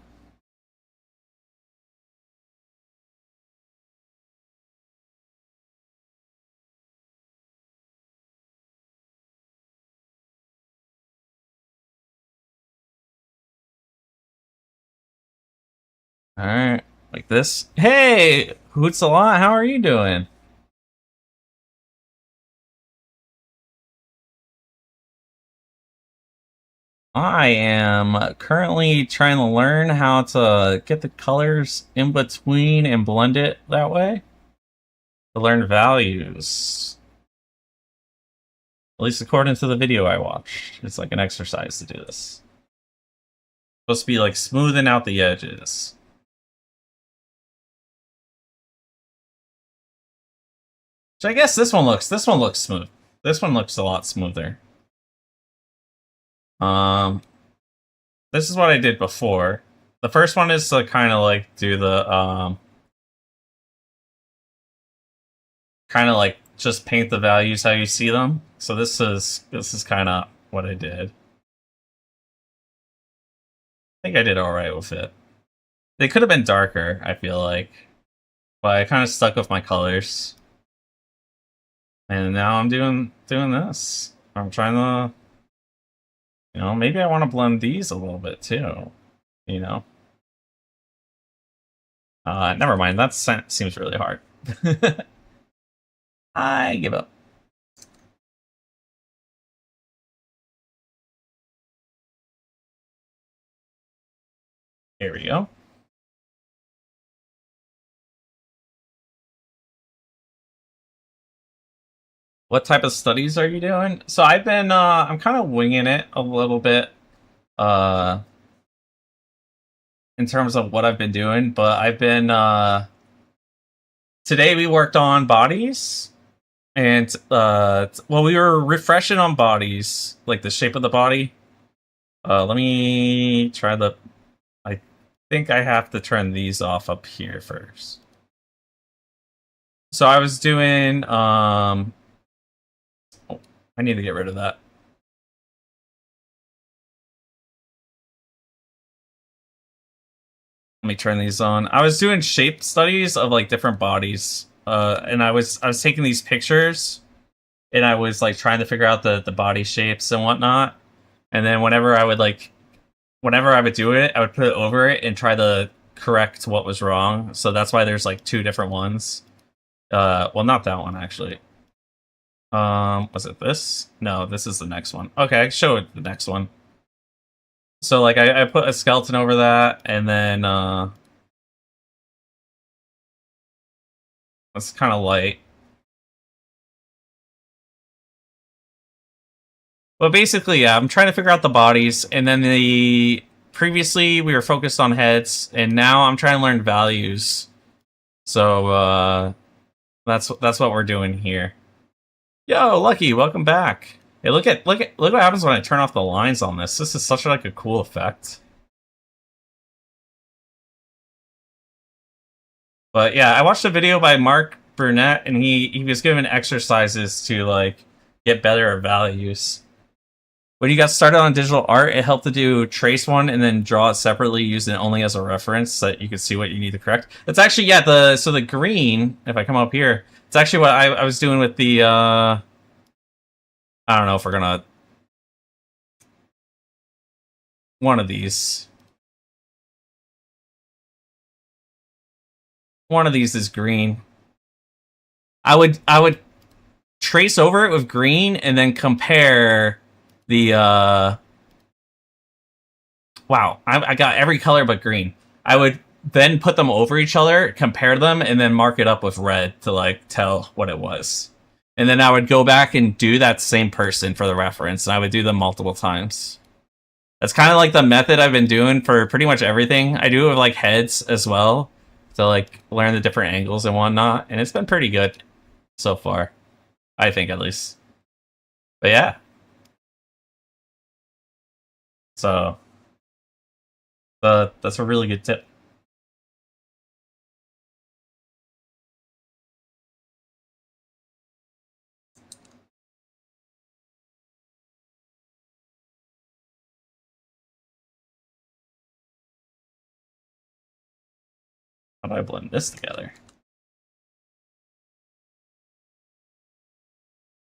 Alright, like this. Hey! Hoots a lot, how are you doing? I am currently trying to learn how to get the colors in between and blend it that way. To learn values. At least according to the video I watched. It's like an exercise to do this. Supposed to be like smoothing out the edges. So I guess this one looks smooth. This one looks a lot smoother. This is what I did before. The first one is to kind of like do the kind of like just paint the values how you see them. So this is kind of what I did. think I did alright with it. They could have been darker, I feel like. But I kind of stuck with my colors. And now I'm doing this. I'm trying to, maybe I want to blend these a little bit too. You know? Never mind. That seems really hard. I give up. Here we go. What type of studies are you doing? So I've been, I'm kind of winging it a little bit, uh, in terms of what I've been doing, but I've been, today we worked on bodies, and, well, we were refreshing on bodies, like the shape of the body. Let me try I think I have to turn these off up here first. So I was doing, oh, I need to get rid of that. Let me turn these on. I was doing shape studies of like different bodies, and I was taking these pictures, and I was like trying to figure out the body shapes and whatnot. And then whenever I would do it, I would put it over it and try to correct what was wrong. So that's why there's like two different ones. Well, not that one actually. Was it this? No, this is the next one. Okay, I show it the next one. So like I put a skeleton over that, and then it's kind of light. But basically, yeah, I'm trying to figure out the bodies, and then previously we were focused on heads, and now I'm trying to learn values. So that's what we're doing here. Yo, Lucky, welcome back. Hey, look what happens when I turn off the lines on this. This is such like a cool effect. But yeah, I watched a video by Mark Burnett, and he was given exercises to like get better at values. When you got started on digital art, it helped to do trace one and then draw it separately, using it only as a reference so that you could see what you need to correct. It's actually, yeah, the green, if I come up here, it's actually what I was doing with the, I don't know if we're gonna, one of these. One of these is green. I would trace over it with green and then compare the, wow, I got every color but green. I would then put them over each other, compare them, and then mark it up with red to like tell what it was. And then I would go back and do that same person for the reference, and I would do them multiple times. That's kind of like the method I've been doing for pretty much everything. I do it with like heads as well, to like learn the different angles and whatnot, and it's been pretty good so far. I think, at least. But yeah. So that's a really good tip. How do I blend this together?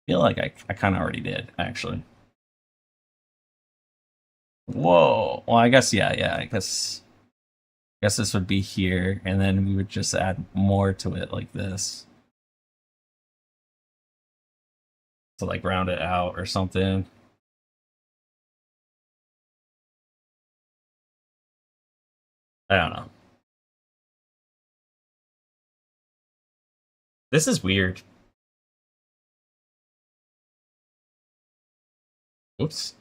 I feel like I kind of already did, actually. Whoa. Well, I guess, yeah. I guess this would be here, and then we would just add more to it like this. To like round it out or something. I don't know. This is weird. Oops.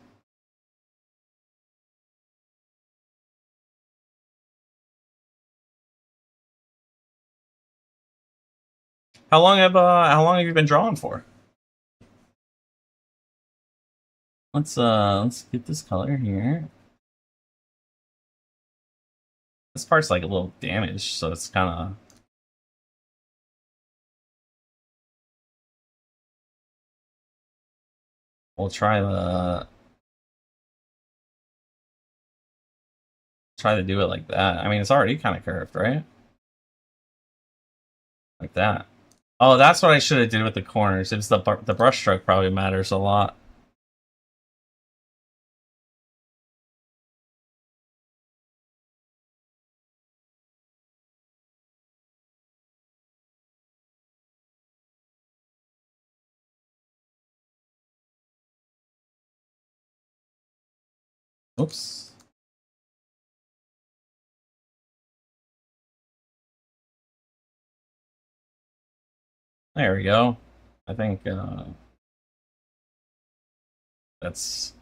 How long have you been drawing for? Let's get this color here. This part's like a little damaged, so it's kind of. We'll try the. try to do it like that. I mean, it's already kind of curved, right? Like that. Oh, that's what I should have did with the corners. It's the brush stroke probably matters a lot. Oops. There we go. I think that's...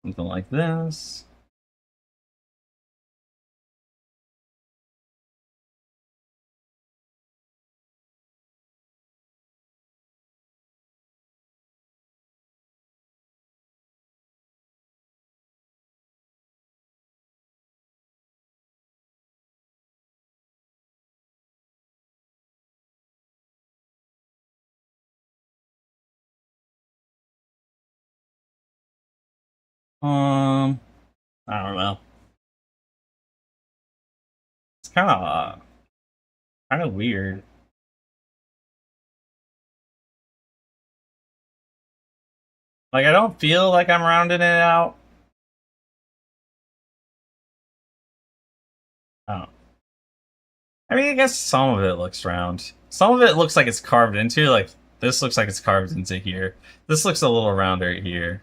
something like this. I don't know. It's kind of weird. Like, I don't feel like I'm rounding it out. Oh. I mean, I guess some of it looks round. Some of it looks like it's carved into. Like, this looks like it's carved into here. This looks a little rounder here.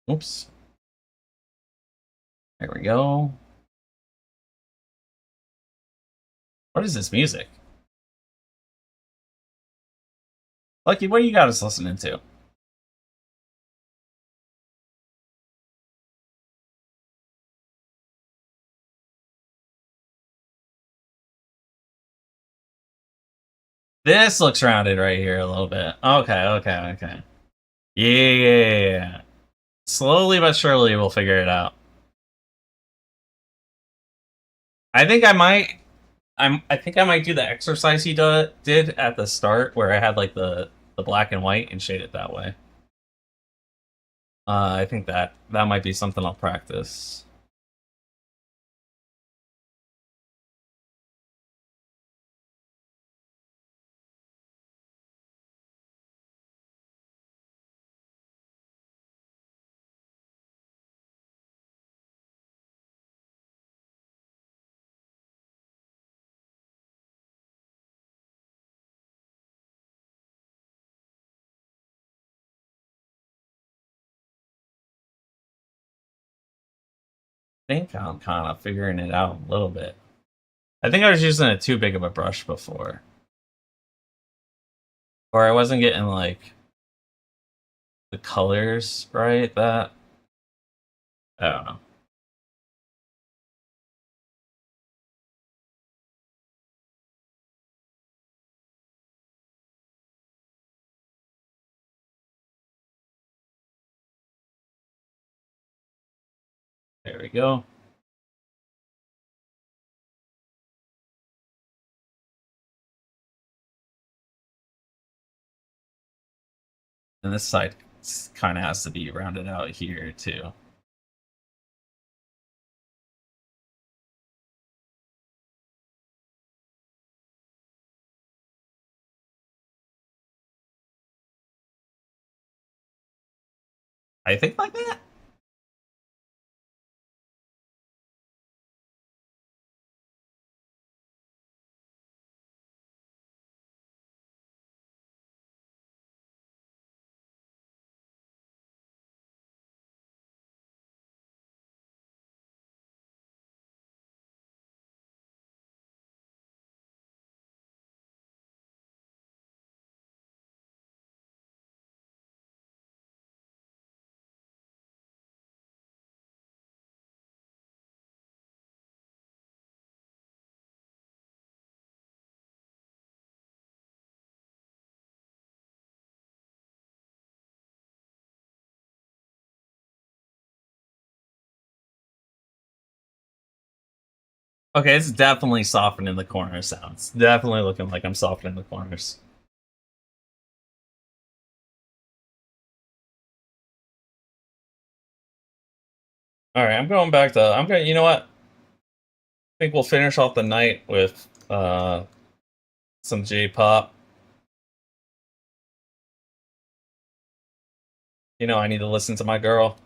Oops. There we go. What is this music? Lucky, what do you got us listening to? This looks rounded right here a little bit. Okay, okay, okay. Yeah. Slowly but surely we'll figure it out. I think I might I think I might do the exercise he did at the start where I had like the black and white and shade it that way. I think that might be something I'll practice. I think I'm kind of figuring it out a little bit. I think I was using a too big of a brush before. Or I wasn't getting like the colors right that I don't know. There we go. And this side kind of has to be rounded out here too. I think like that. Okay, it's definitely softening the corners now. It's definitely looking like I'm softening the corners. All right, I'm going back to. I'm going. You know what? I think we'll finish off the night with some J-pop. You know, I need to listen to my girl.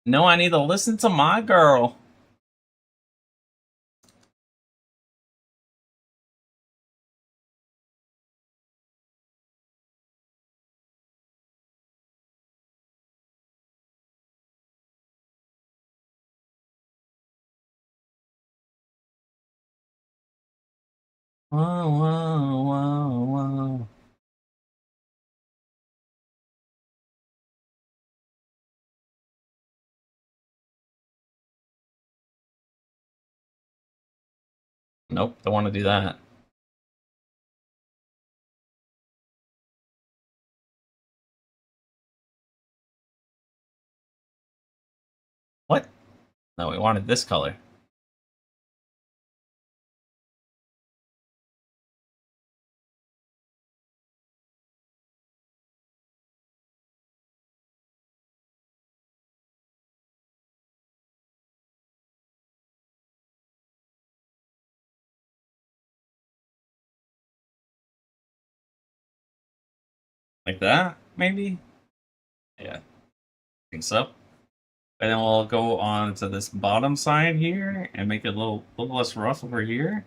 No, I need to listen to my girl. Whoa, whoa, whoa, whoa. Nope, don't want to do that. What? No, we wanted this color. Like that, maybe? Yeah, I think so. And then we'll go on to this bottom side here and make it a little less rough over here.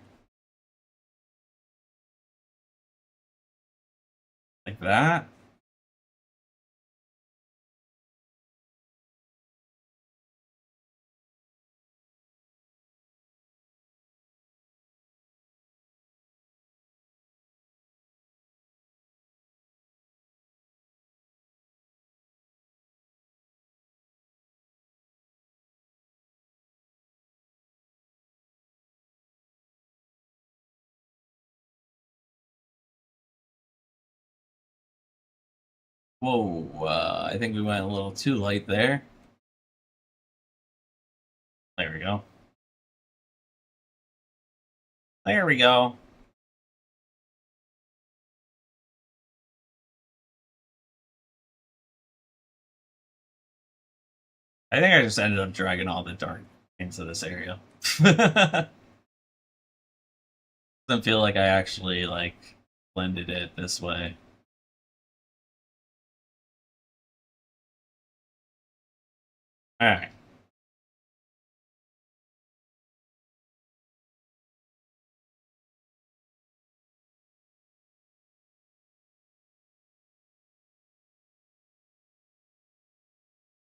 Like that. Whoa, I think we went a little too light there. There we go. There we go. I think I just ended up dragging all the dark into this area. Doesn't feel like I actually like blended it this way. All right.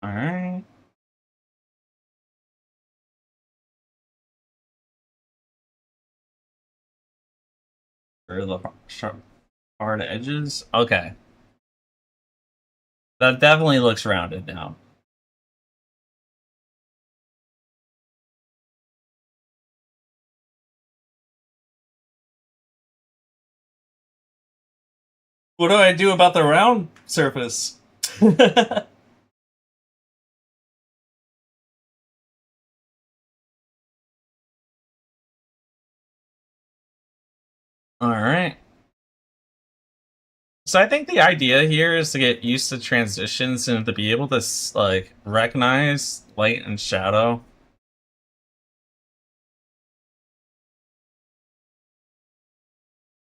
All right. For the sharp, hard edges. Okay. That definitely looks rounded now. What do I do about the round surface? All right. So I think the idea here is to get used to transitions and to be able to like recognize light and shadow.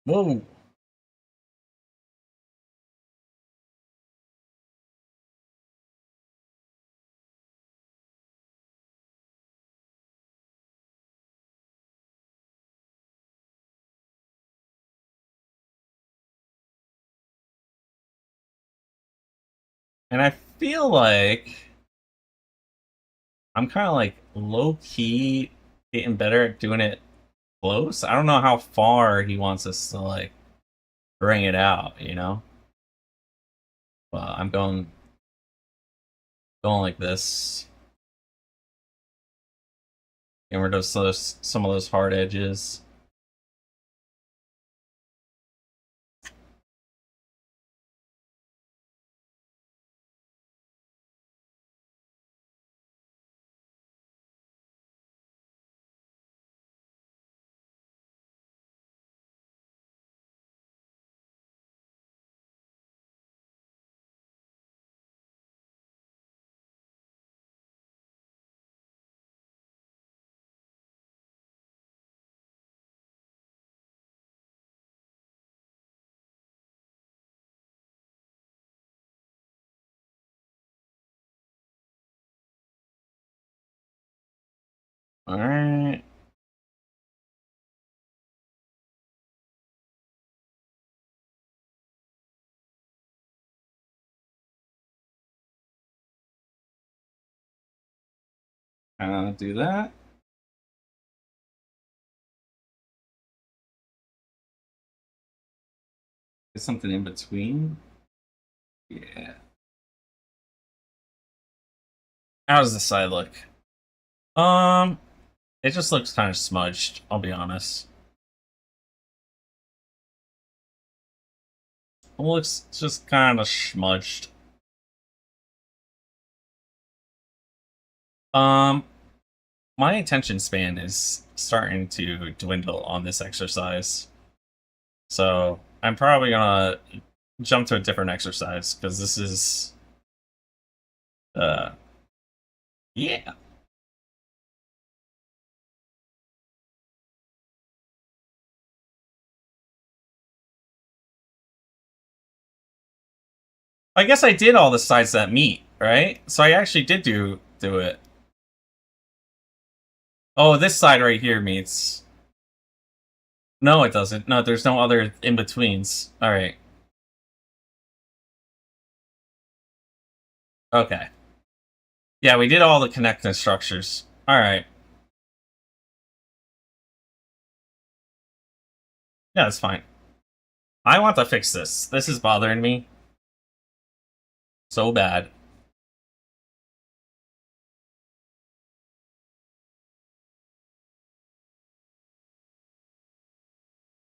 Whoa. And I feel like I'm kind of like low key getting better at doing it close. I don't know how far he wants us to like bring it out, you know? But I'm going like this. Getting rid of some of those hard edges. Alright. Do that. Is something in between? Yeah. How does this side look? Um, it just looks kind of smudged, I'll be honest. It looks just kind of smudged. Um, my attention span is starting to dwindle on this exercise. So I'm probably gonna jump to a different exercise because this is yeah. I guess I did all the sides that meet, right? So I actually did do it. Oh, this side right here meets. No, it doesn't. No, there's no other in betweens. All right. Okay. Yeah, we did all the connecting structures. All right. Yeah, that's fine. I want to fix this. This is bothering me so bad.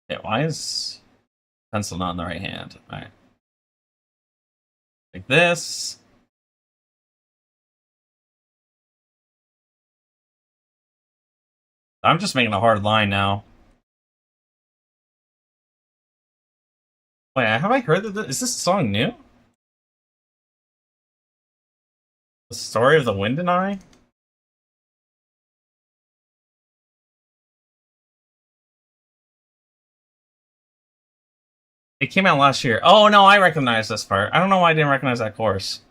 Yeah, why is pencil not in the right hand? All right. Like this. I'm just making a hard line now. Wait, have I heard of this? Is this song new? The Story of the Wind and I? It came out last year. Oh no, I recognize this part. I don't know why I didn't recognize that chorus.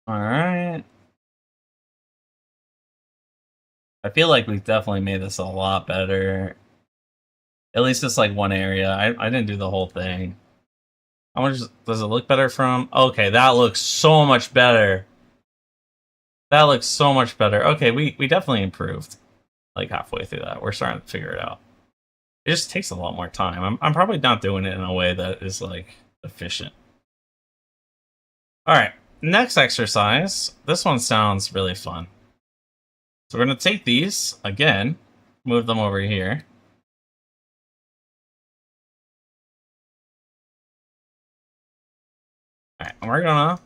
Alright. I feel like we've definitely made this a lot better. At least it's like one area. I didn't do the whole thing. How much does it look better from? Okay, that looks so much better. That looks so much better. Okay, we definitely improved. Like halfway through that. We're starting to figure it out. It just takes a lot more time. I'm probably not doing it in a way that is like efficient. Alright, next exercise. This one sounds really fun. So we're gonna take these again, move them over here. Alright, and we're gonna.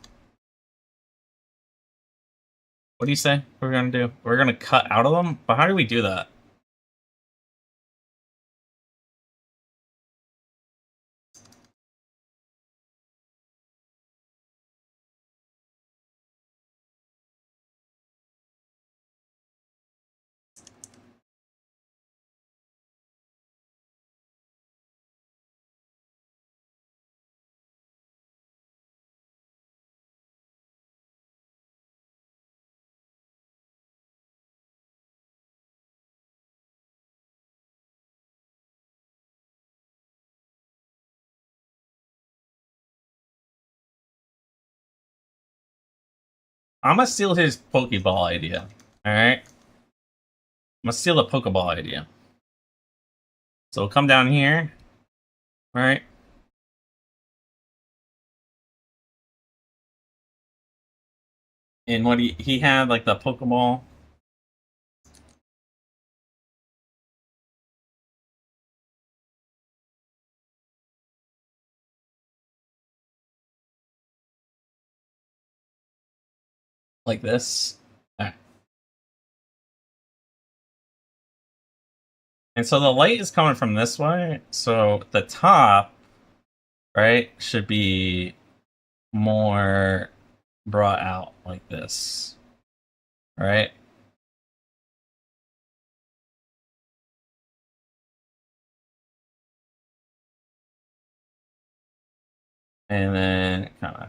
What do you say we're gonna do? We're gonna cut out of them? But how do we do that? I'm gonna steal his Pokeball idea. Alright? I'm gonna steal the Pokeball idea. So we'll come down here. Alright? And what he had like the Pokeball. like this. Ah. And so the light is coming from this way, so the top, right, should be more brought out like this, right? And then kind of,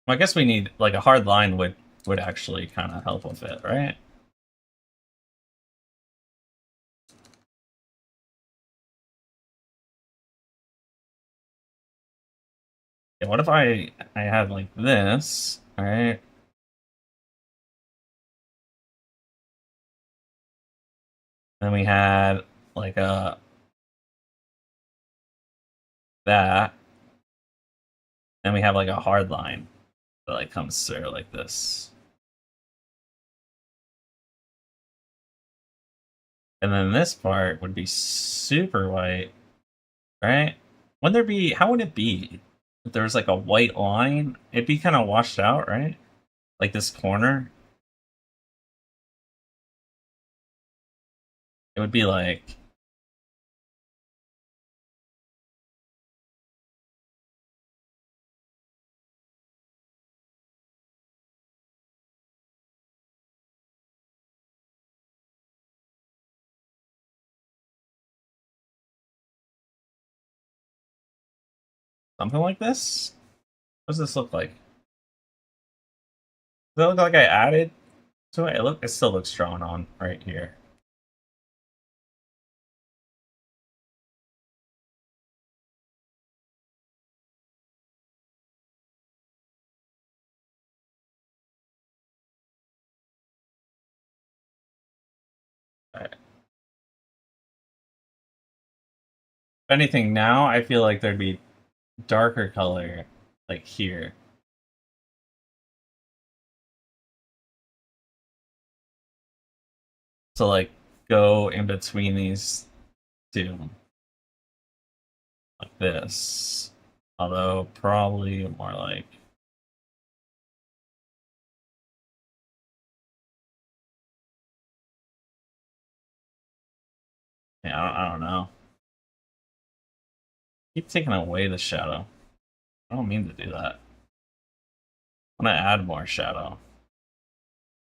well, I guess we need like a hard line would actually kind of help with it, right? Yeah, what if I had like this, all right? Then we had like a that. Then we have like a hard line that like comes through like this. And then this part would be super white, right? Wouldn't there be, how would it be if there was like a white line? It'd be kind of washed out, right? Like this corner. It would be like, something like this? What does this look like? Does it look like I added to it? It still looks drawn on right here. Right. If anything, now I feel like there'd be darker color like here. So like go in between these two like this. Although probably more like, yeah, I don't know. Keep taking away the shadow. I don't mean to do that. I'm gonna add more shadow.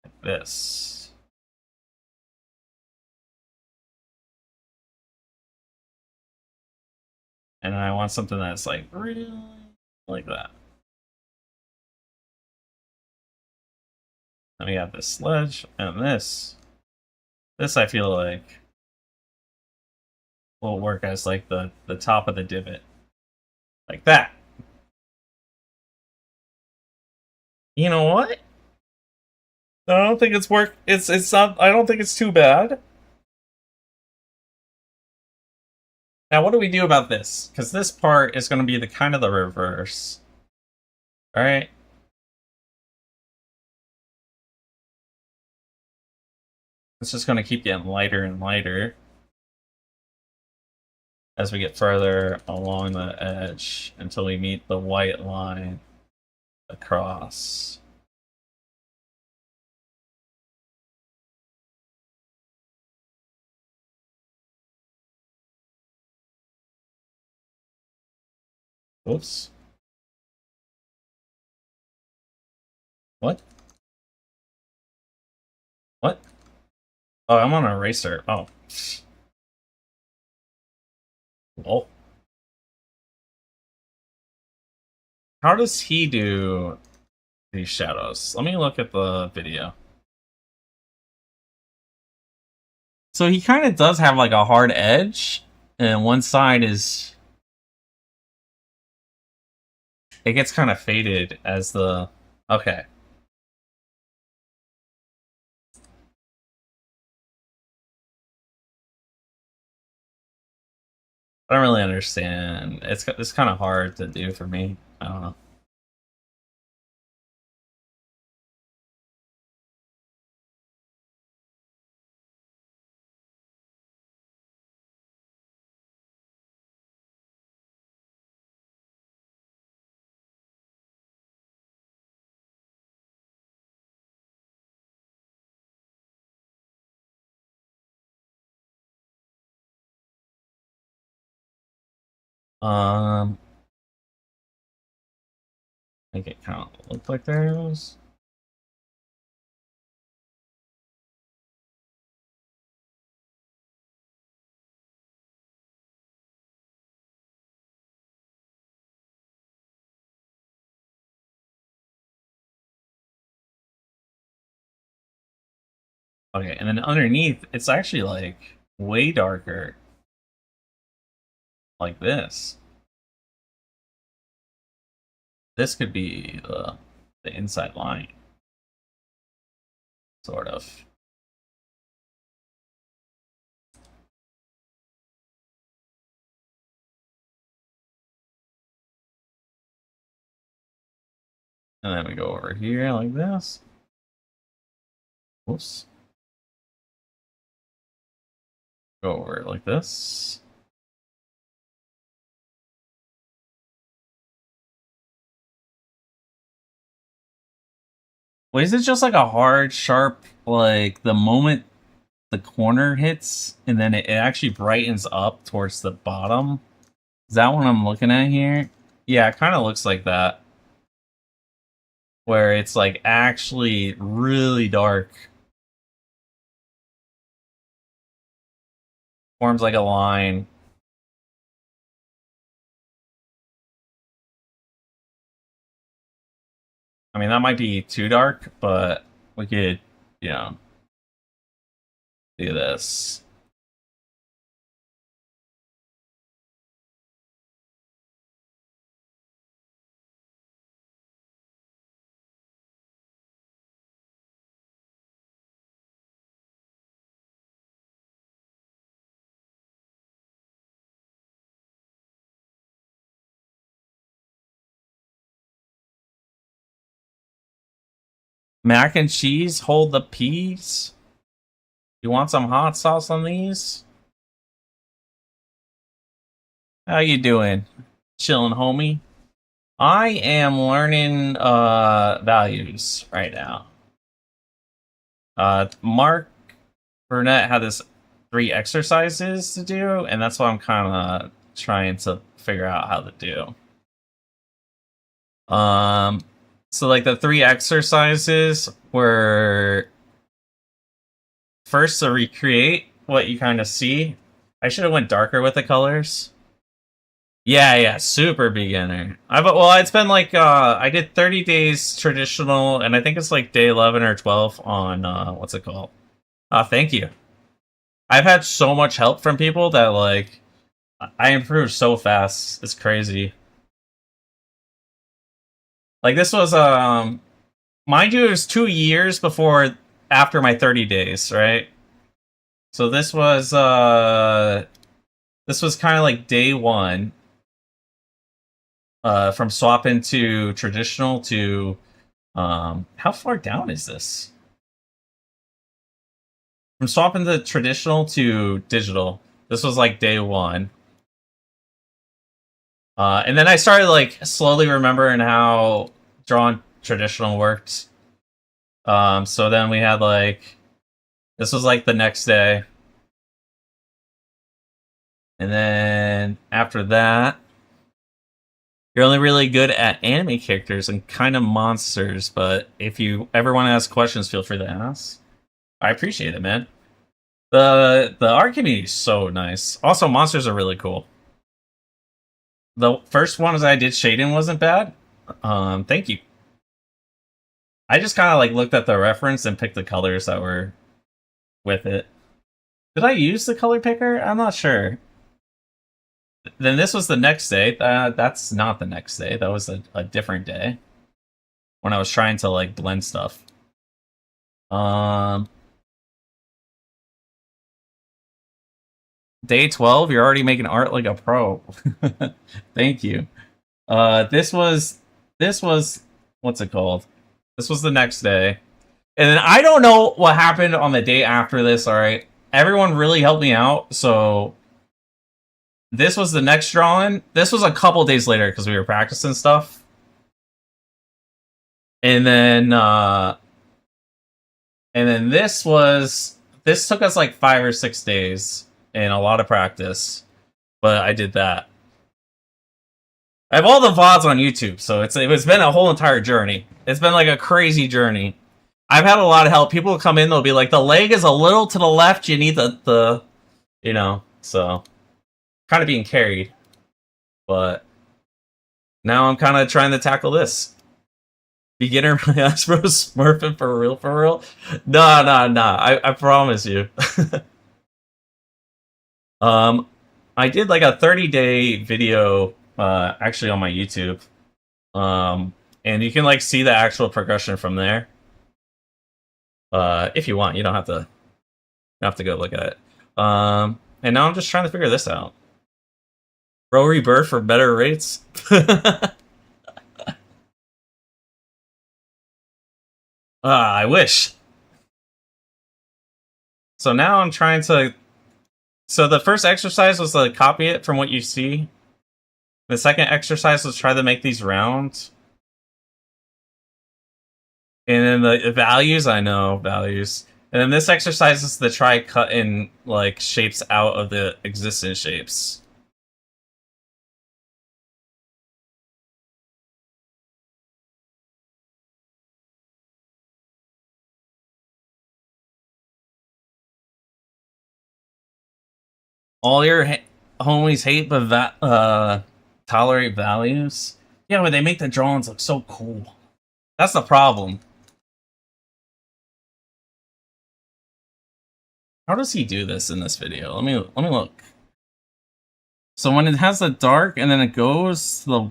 Like this. And I want something that's like really like that. Then we have this sledge and this. This I feel like will work as like the top of the divot. Like that. You know what? I don't think it's work. It's not. I don't think it's too bad. Now, what do we do about this? Because this part is going to be the kind of the reverse. All right. It's just going to keep getting lighter and lighter as we get further along the edge until we meet the white line across. Oops. What? What? Oh, I'm on an eraser. Oh. Oh. How does he do these shadows? Let me look at the video. So he kind of does have like a hard edge, and one side is, it gets kind of faded as the, okay. I don't really understand. It's kind of hard to do for me. I don't know. Um, make it kind of look like theirs. Okay, and then underneath, it's actually like way darker, like this. This could be the inside line, sort of. And then we go over here like this. Whoops. Go over it like this. Wait, is it just like a hard, sharp, like the moment the corner hits and then it actually brightens up towards the bottom? Is that what I'm looking at here? Yeah, it kind of looks like that. Where it's like actually really dark. Forms like a line. I mean, that might be too dark, but we could, you know, do this. Mac and cheese, hold the peas. You want some hot sauce on these? How you doing? Chilling, homie? I am learning values right now. Mark Burnett had this 3 exercises to do, and that's what I'm kind of trying to figure out how to do. So like the 3 exercises were first to recreate what you kind of see. I should have went darker with the colors. Yeah, super beginner. It's been like I did 30 days traditional, and I think it's like day 11 or 12 on what's it called? Thank you. I've had so much help from people that like I improved so fast. It's crazy. Like this was mind you, it was 2 years before after my 30 days, right? So this was kind of like day 1 from swapping to traditional to how far down is this? From swapping the traditional to digital. This was like day 1. And then I started like slowly remembering how drawing traditional worked. So then we had like this was like the next day. And then after that, you're only really good at anime characters and kind of monsters, but if you ever want to ask questions, feel free to ask. I appreciate it, man. The art community is so nice. Also, monsters are really cool. The first ones I did shading wasn't bad. Thank you. I just kind of like looked at the reference and picked the colors that were with it. Did I use the color picker? I'm not sure. Then this was the next day. That's not the next day. That was a different day when I was trying to like blend stuff. Day 12, you're already making art like a pro. Thank you. This was what's it called? This was the next day. And then I don't know what happened on the day after this, all right? Everyone really helped me out, so this was the next drawing. This was a couple days later because we were practicing stuff. And then this took us like 5 or 6 days and a lot of practice, but I did that. I have all the VODs on YouTube, so it's been a whole entire journey. It's been like a crazy journey. I've had a lot of help. People will come in, they'll be like, the leg is a little to the left, you need the you know, so kind of being carried. But now I'm kind of trying to tackle this. Beginner Astro smurfing for real, for real? Nah. I promise you. I did like a 30-day video actually on my YouTube. And you can like see the actual progression from there. If you want, you don't have to go look at it. And now I'm just trying to figure this out. Bro rebirth for better rates. I wish. So now I'm trying to. So the first exercise was to copy it from what you see. The second exercise was try to make these round. And then the values, I know values. And then this exercise is to try cutting like shapes out of the existing shapes. All your homies hate but tolerate values. Yeah, but they make the drawings look so cool. That's the problem. How does he do this in this video? Let me look. So when it has the dark and then it goes to the,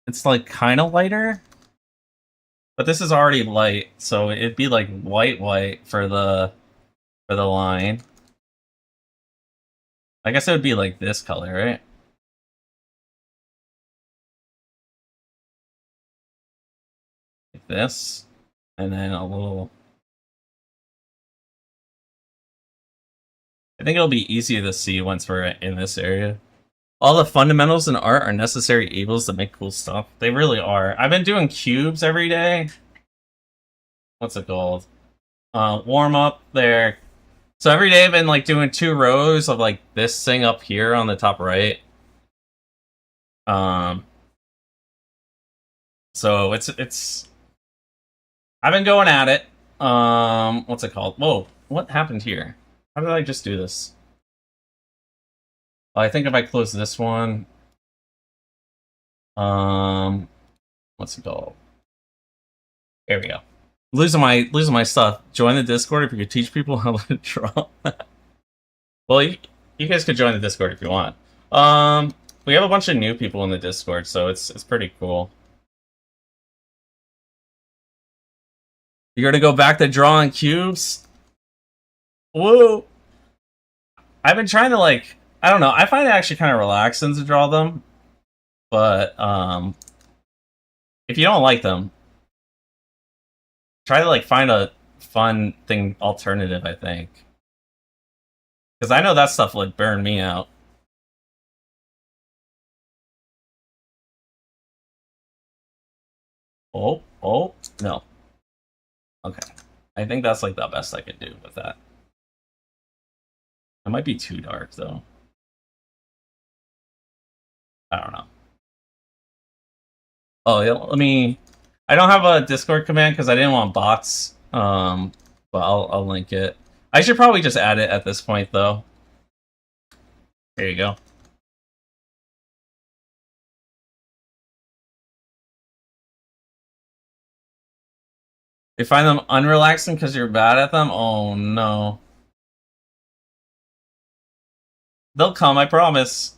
it's like kind of lighter, but this is already light, so it'd be like white for the line. I guess it would be like this color, right? Like this, and then a little. I think it'll be easier to see once we're in this area. All the fundamentals in art are necessary evils to make cool stuff. They really are. I've been doing cubes every day. What's it called? Warm up there. So every day I've been like doing 2 rows of like this thing up here on the top right. So it's I've been going at it. What's it called? Whoa, what happened here? How did I just do this? I think if I close this one, what's it called? There we go. Losing my stuff. Join the Discord if you could teach people how to draw. Well, you guys could join the Discord if you want. We have a bunch of new people in the Discord, so it's pretty cool. You're gonna go back to drawing cubes? Woo! I've been trying to like, I don't know, I find it actually kind of relaxing to draw them. But if you don't like them, try to like find a fun thing alternative, I think. Because I know that stuff would burn me out. Oh, no. Okay. I think that's like the best I could do with that. It might be too dark though. I don't know. Oh, yeah, let me. I don't have a Discord command because I didn't want bots. But I'll link it. I should probably just add it at this point though. There you go. You find them unrelaxing because you're bad at them? Oh no. They'll come, I promise.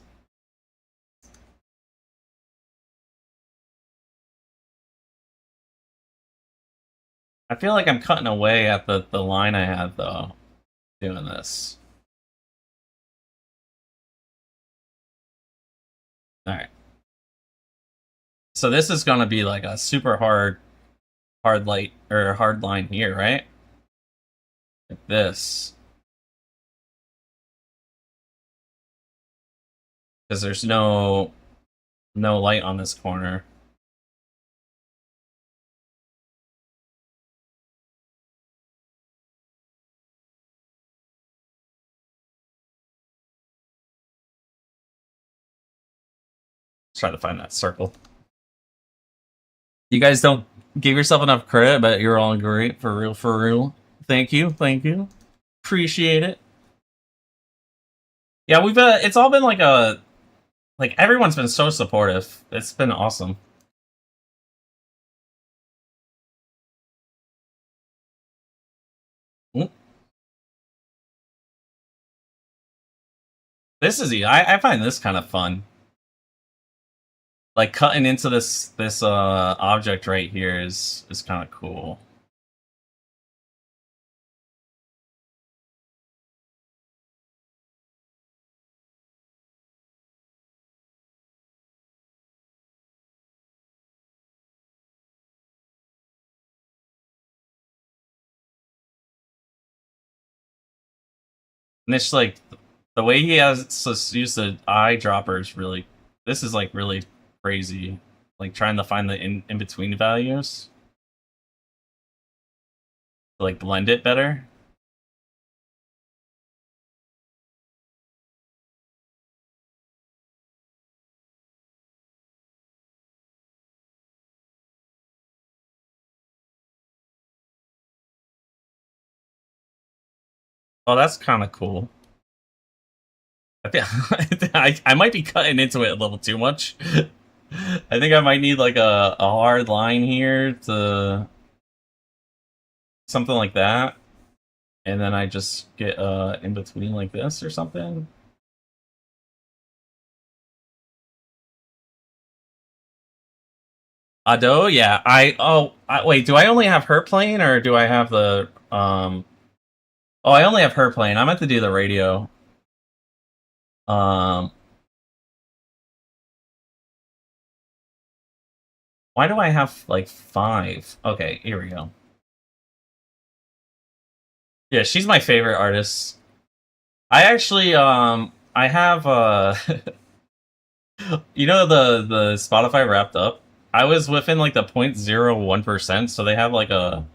I feel like I'm cutting away at the line I had though, doing this. Alright. So this is gonna be like a super hard light or hard line here, right? Like this. Because there's no light on this corner. Try to find that circle. You guys don't give yourself enough credit, but you're all great. For real, for real. Thank you, thank you. Appreciate it. Yeah, we've it's all been like a everyone's been so supportive. It's been awesome. Mm. This is I find this kind of fun. Like cutting into this object right here is kind of cool. And it's like the way he has to use the eyedropper is really. This is like really crazy. Like trying to find the in between values to like blend it better. Oh, that's kind of cool. I think I might be cutting into it a little too much. I think I might need like a hard line here to something like that, and then I just get in between like this or something. Ado, yeah. Wait. Do I only have her playing, or do I have the Oh, I only have her playing. I meant to do the radio. Um, why do I have like 5? Okay, here we go. Yeah, she's my favorite artist. I actually I have you know the Spotify wrapped up. I was within like the 0.01%, so they have like a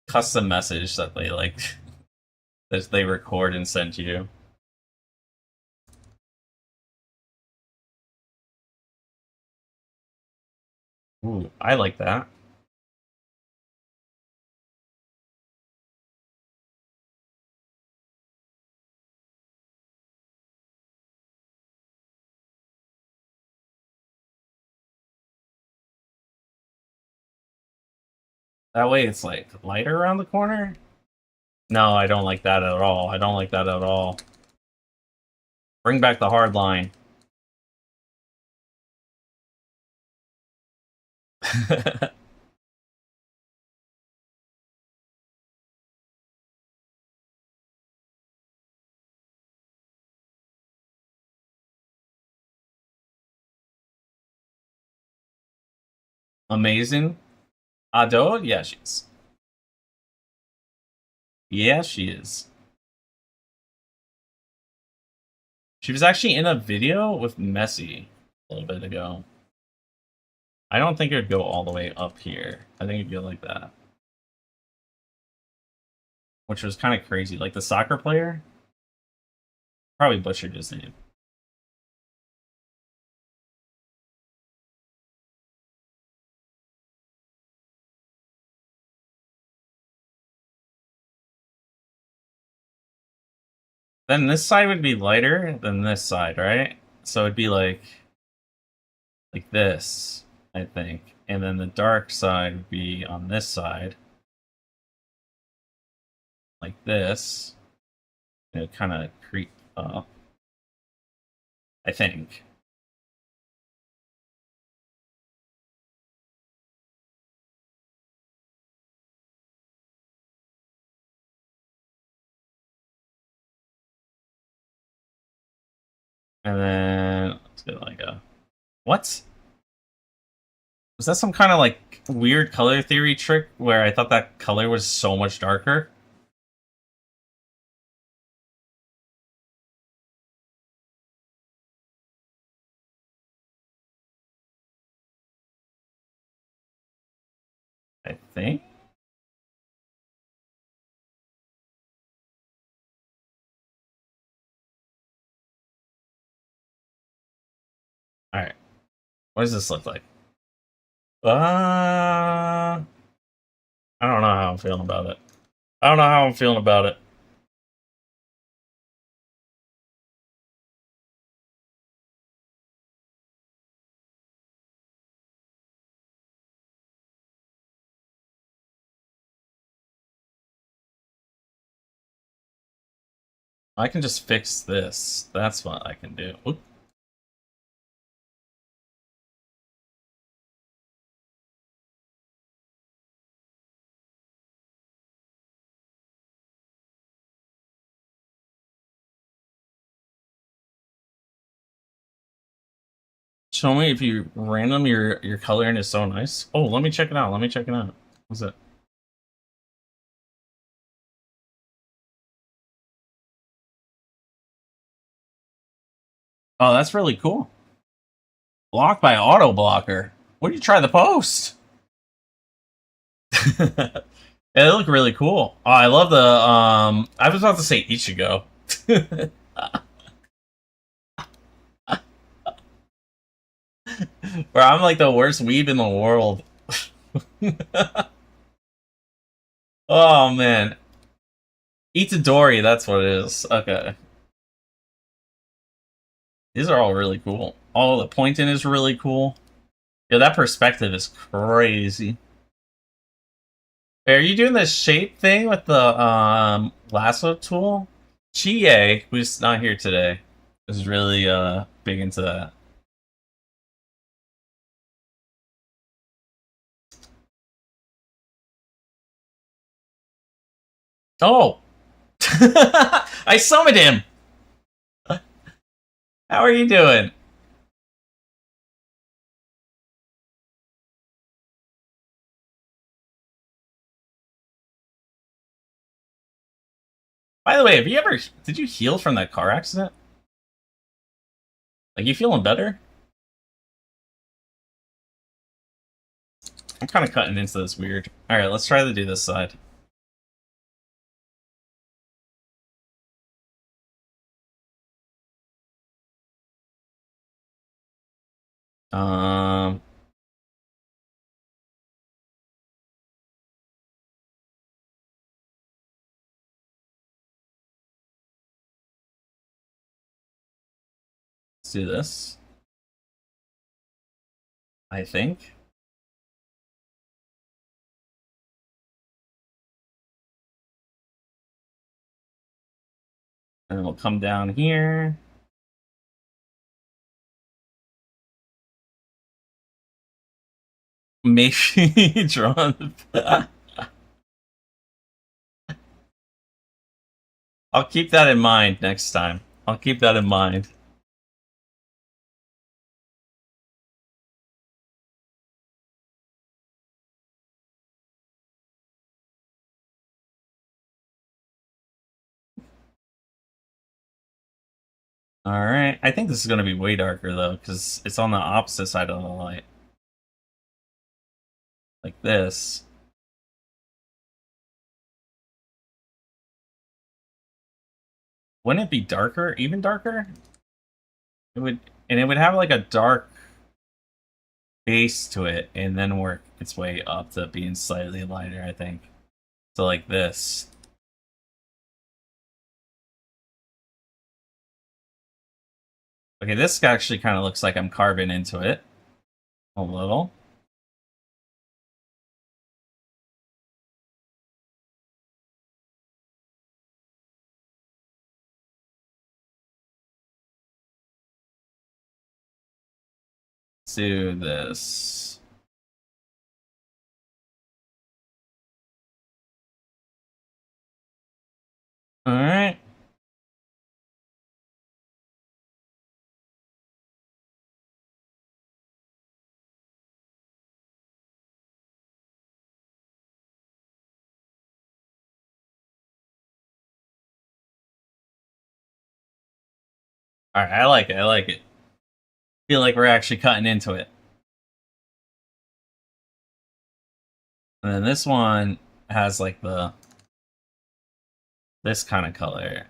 custom message that they like that they record and send you. Ooh, I like that. That way it's like lighter around the corner. No, I don't like that at all. I don't like that at all. Bring back the hard line. Amazing. Ado? Yeah, she is. Yeah, she is. She was actually in a video with Messi a little bit ago. I don't think it would go all the way up here. I think it'd go like that. Which was kind of crazy. Like the soccer player? Probably butchered his name. Then this side would be lighter than this side, right? So it'd be like this, I think. And then the dark side would be on this side. Like this. And it kind of creep up. I think. And then let's get like a what? Was that some kind of like weird color theory trick where I thought that color was so much darker? I think. Alright. What does this look like? I don't know how I'm feeling about it. I don't know how I'm feeling about it. I can just fix this. That's what I can do. Oop. Show me if you random your coloring is so nice. Oh, let me check it out. Let me check it out. What's it? Oh, that's really cool. Blocked by auto blocker. What did you try the post? It looked really cool. Oh, I love the I was about to say Ichigo. Bro, I'm like the worst weeb in the world. Oh man. Itadori, that's what it is. Okay. These are all really cool. Oh, the pointing is really cool. Yeah, that perspective is crazy. Wait, are you doing the shape thing with the lasso tool? Chie, who's not here today, is really big into that. Oh! I summoned him! How are you doing? By the way, have you ever... Did you heal from that car accident? Like, you feeling better? I'm kind of cutting into this weird. Alright, let's try to do this side. Um... Let's do this. I think. And we'll come down here. Maybe drawn. I'll keep that in mind next time. I'll keep that in mind. Alright. I think this is going to be way darker, though, because it's on the opposite side of the light. Like this. Wouldn't it be darker? Even darker? It would... And it would have, like, a dark base to it, and then work its way up to being slightly lighter, I think. So, like this. Okay, this actually kind of looks like I'm carving into it. A little. Let's do this. Alright. Alright, I like it, I like it. Feel like we're actually cutting into it. And then this one has like this kind of color.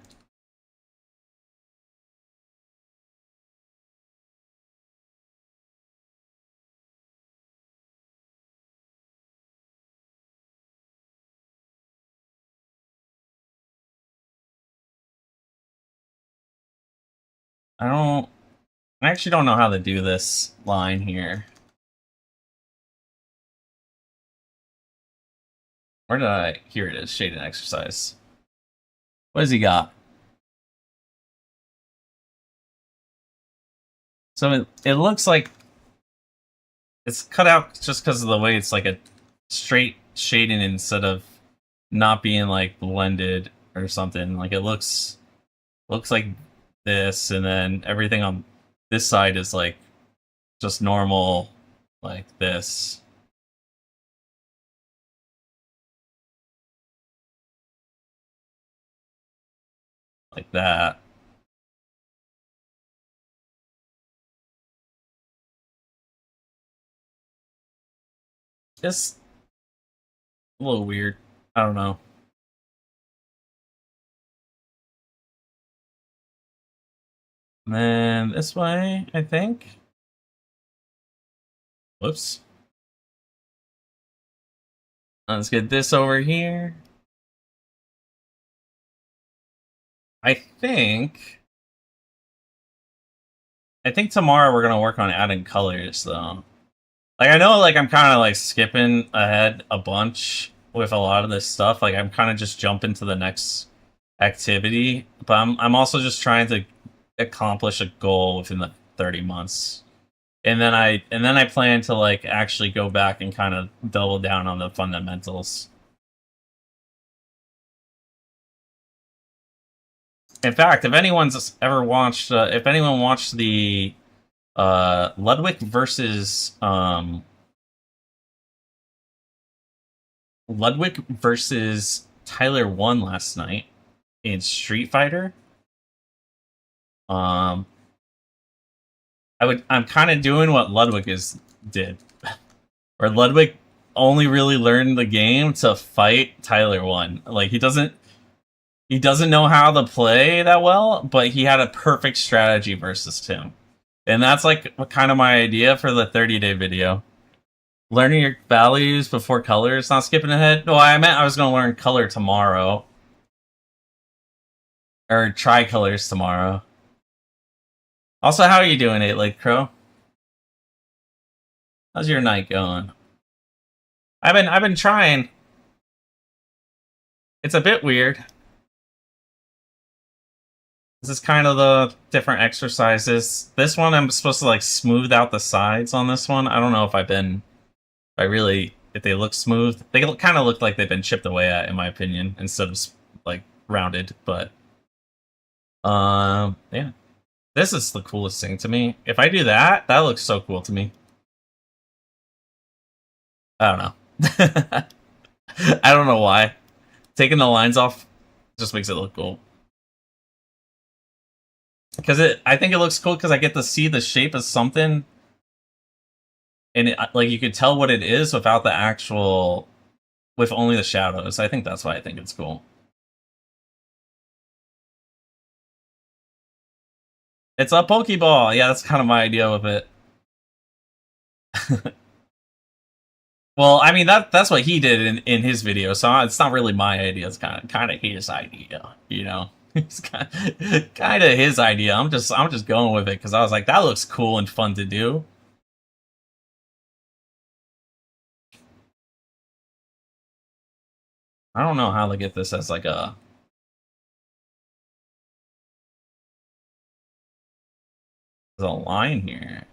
I actually don't know how to do this line here. Where did I? Here it is, shading exercise. What has he got? So it looks like it's cut out just because of the way it's like a straight shading instead of not being like blended or something. Like it looks like this, and then everything on this side is like just normal, like this. Like that. It's a little weird. I don't know. And then this way, I think. Whoops. Let's get this over here. I think. I think tomorrow we're gonna work on adding colors, though. Like I know, like I'm kind of like skipping ahead a bunch with a lot of this stuff. Like I'm kind of just jumping to the next activity, but I'm also just trying to accomplish a goal within the 30 months. And then I plan to like actually go back and kind of double down on the fundamentals. In fact, if anyone's ever watched, if anyone watched the Ludwig versus Tyler 1 last night in Street Fighter, um, I'm kind of doing what Ludwig did, where Ludwig only really learned the game to fight Tyler 1. Like he doesn't know how to play that well, but he had a perfect strategy versus Tim. And that's like kind of my idea for the 30-day video. Learning your values before colors, not skipping ahead. No, I meant I was going to learn color tomorrow. Or try colors tomorrow. Also, how are you doing, 8-Leg Crow? How's your night going? I've been trying. It's a bit weird. This is kind of the different exercises. This one I'm supposed to like smooth out the sides on this one. I don't know if if they look smooth. They kind of look like they've been chipped away at, in my opinion, instead of like rounded. But yeah, this is the coolest thing to me. If I do that, that looks so cool to me. I don't know. I don't know why. Taking the lines off just makes it look cool. Because I think it looks cool because I get to see the shape of something, and like you could tell what it is without the actual, with only the shadows. I think that's why I think it's cool. It's a Pokeball. Yeah, that's kind of my idea with it. Well, I mean that's what he did in his video, so it's not really my idea. It's kind of his idea, you know. It's kind of his idea. I'm just going with it because I was like, that looks cool and fun to do. I don't know how to get this as like as a line here.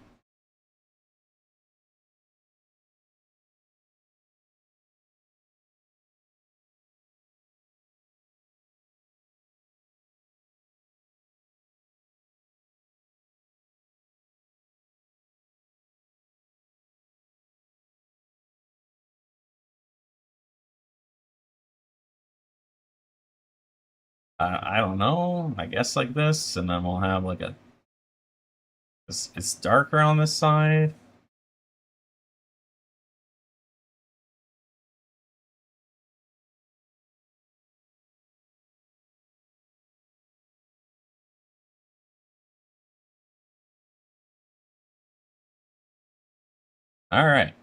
I don't know. I guess like this, and then we'll have like a. It's darker on this side. All right.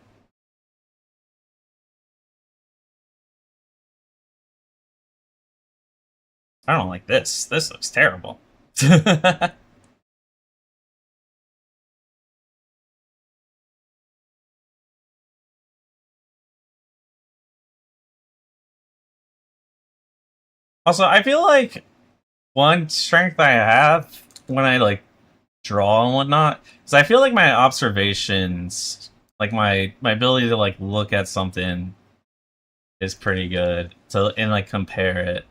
I don't like this. This looks terrible. Also, I feel like one strength I have when I like draw and whatnot is I feel like my observations, like my ability to like look at something is pretty good. So and like compare it.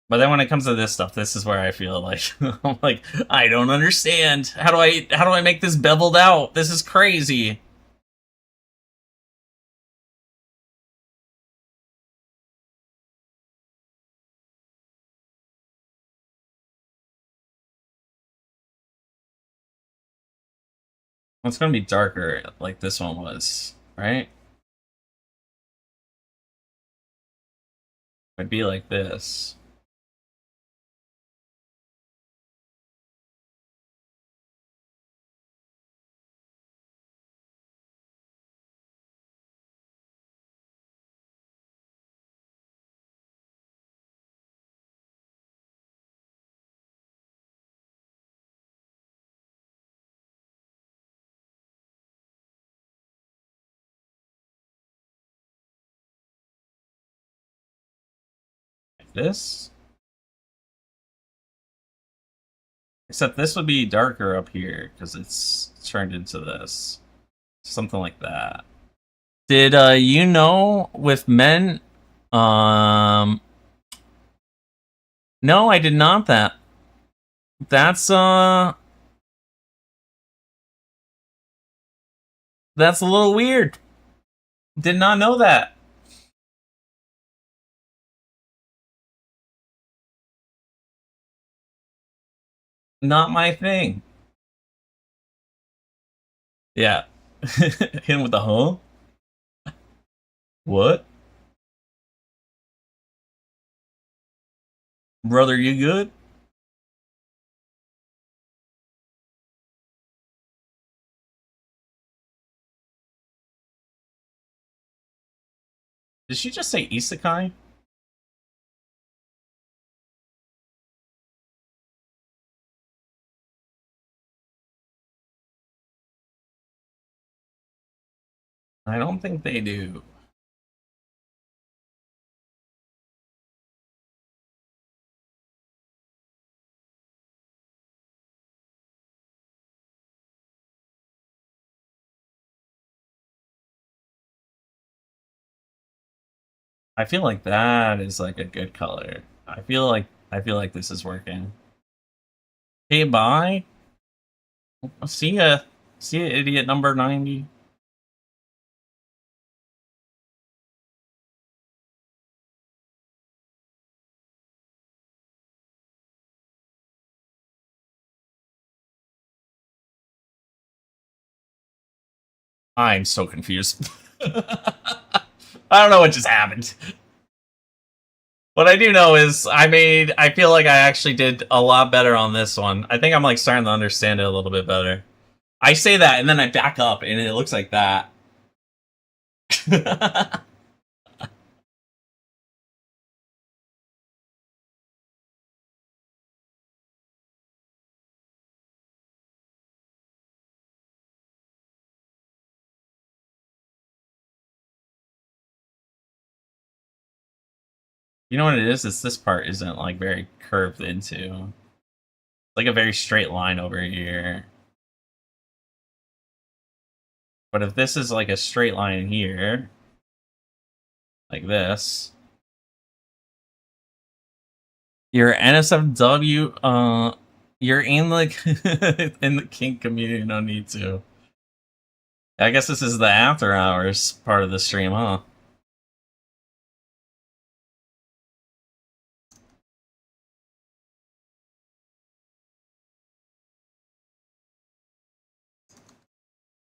But then when it comes to this stuff, this is where I feel like I'm like I don't understand. How do I make this beveled out? This is crazy. It's gonna be darker like this one was, right? It'd be like this. Like this. Except this would be darker up here because it's turned into this. Something like that. Did you know with men no, I did not that. That's that's a little weird. Did not know that. Not my thing. Yeah. Hit him with the huh? What? Brother, you good? Did she just say isekai? I don't think they do. I feel like that is like a good color. I feel like this is working. Hey, bye. See ya. See ya, idiot number 90. I'm so confused. I don't know what just happened. What I do know is I feel like I actually did a lot better on this one. I think I'm like starting to understand it a little bit better. I say that and then I back up and it looks like that. You know what it is? It's this part isn't like very curved into. It's like a very straight line over here. But if this is like a straight line here, like this, your NSFW, you're in like in the kink community, no need to. I guess this is the after hours part of the stream, huh?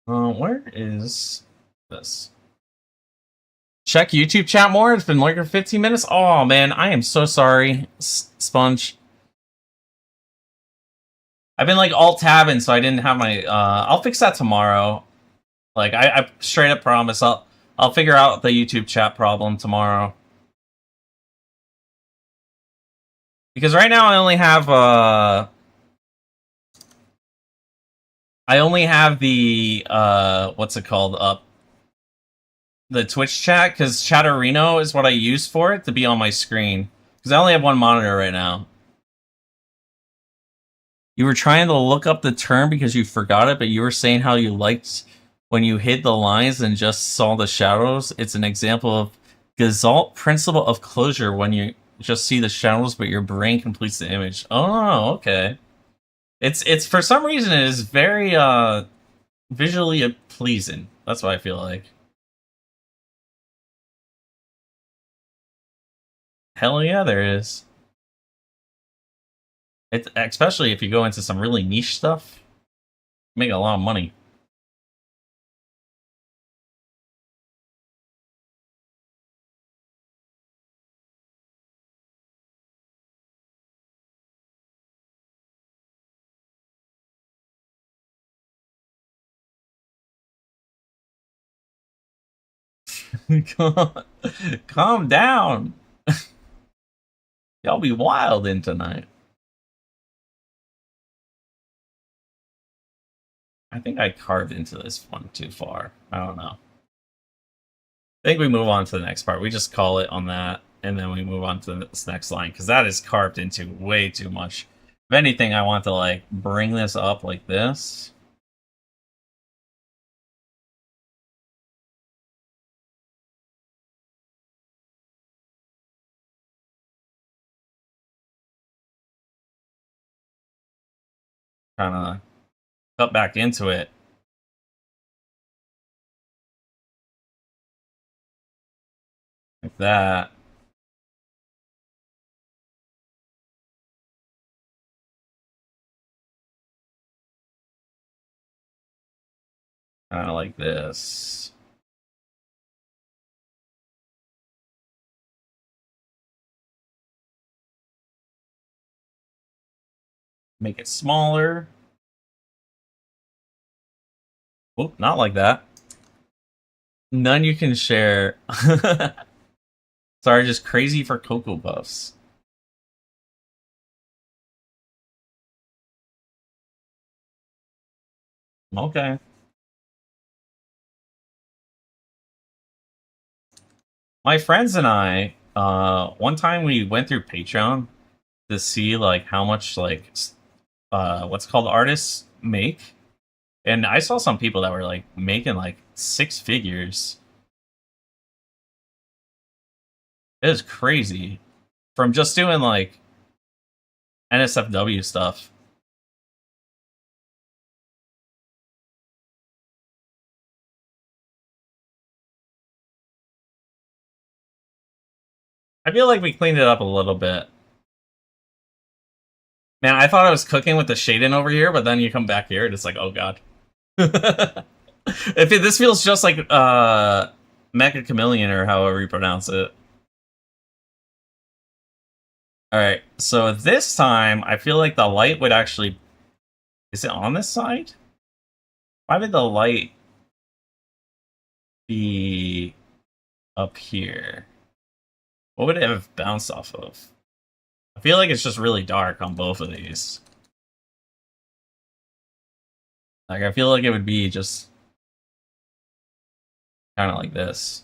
Where is this? Check YouTube chat more. It's been like 15 minutes. Oh man, I am so sorry, Sponge. I've been like alt tabbing, so I didn't have my. I'll fix that tomorrow. Like I straight up promise. I'll figure out the YouTube chat problem tomorrow. Because right now I only have the what's it called up the Twitch chat, because Chatterino is what I use for it to be on my screen. Because I only have one monitor right now. You were trying to look up the term because you forgot it, but you were saying how you liked when you hid the lines and just saw the shadows. It's an example of Gestalt principle of closure when you just see the shadows, but your brain completes the image. Oh, okay. It's for some reason it is very visually pleasing. That's what I feel like. Hell yeah, there is. It's especially if you go into some really niche stuff, you make a lot of money. Calm down. Y'all be wild in tonight. I think I carved into this one too far. I don't know. I think we move on to the next part. We just call it on that, and then we move on to this next line, because that is carved into way too much. If anything, I want to, like, bring this up like this. Kind of cut back into it. Like that. Kind of like this. Make it smaller. Oh, not like that. None you can share. Sorry, just crazy for Cocoa Puffs. Okay. My friends and I, one time we went through Patreon to see like how much like what's called artists make, and I saw some people that were like making like 6 figures. It is crazy from just doing like NSFW stuff. I feel like we cleaned it up a little bit. Man, I thought I was cooking with the shade in over here, but then you come back here and it's like, oh god. This feels just like Mecha Chameleon or however you pronounce it. Alright, so this time I feel like the light would actually... Is it on this side? Why would the light be up here? What would it have bounced off of? I feel like it's just really dark on both of these. Like, I feel like it would be just kind of like this.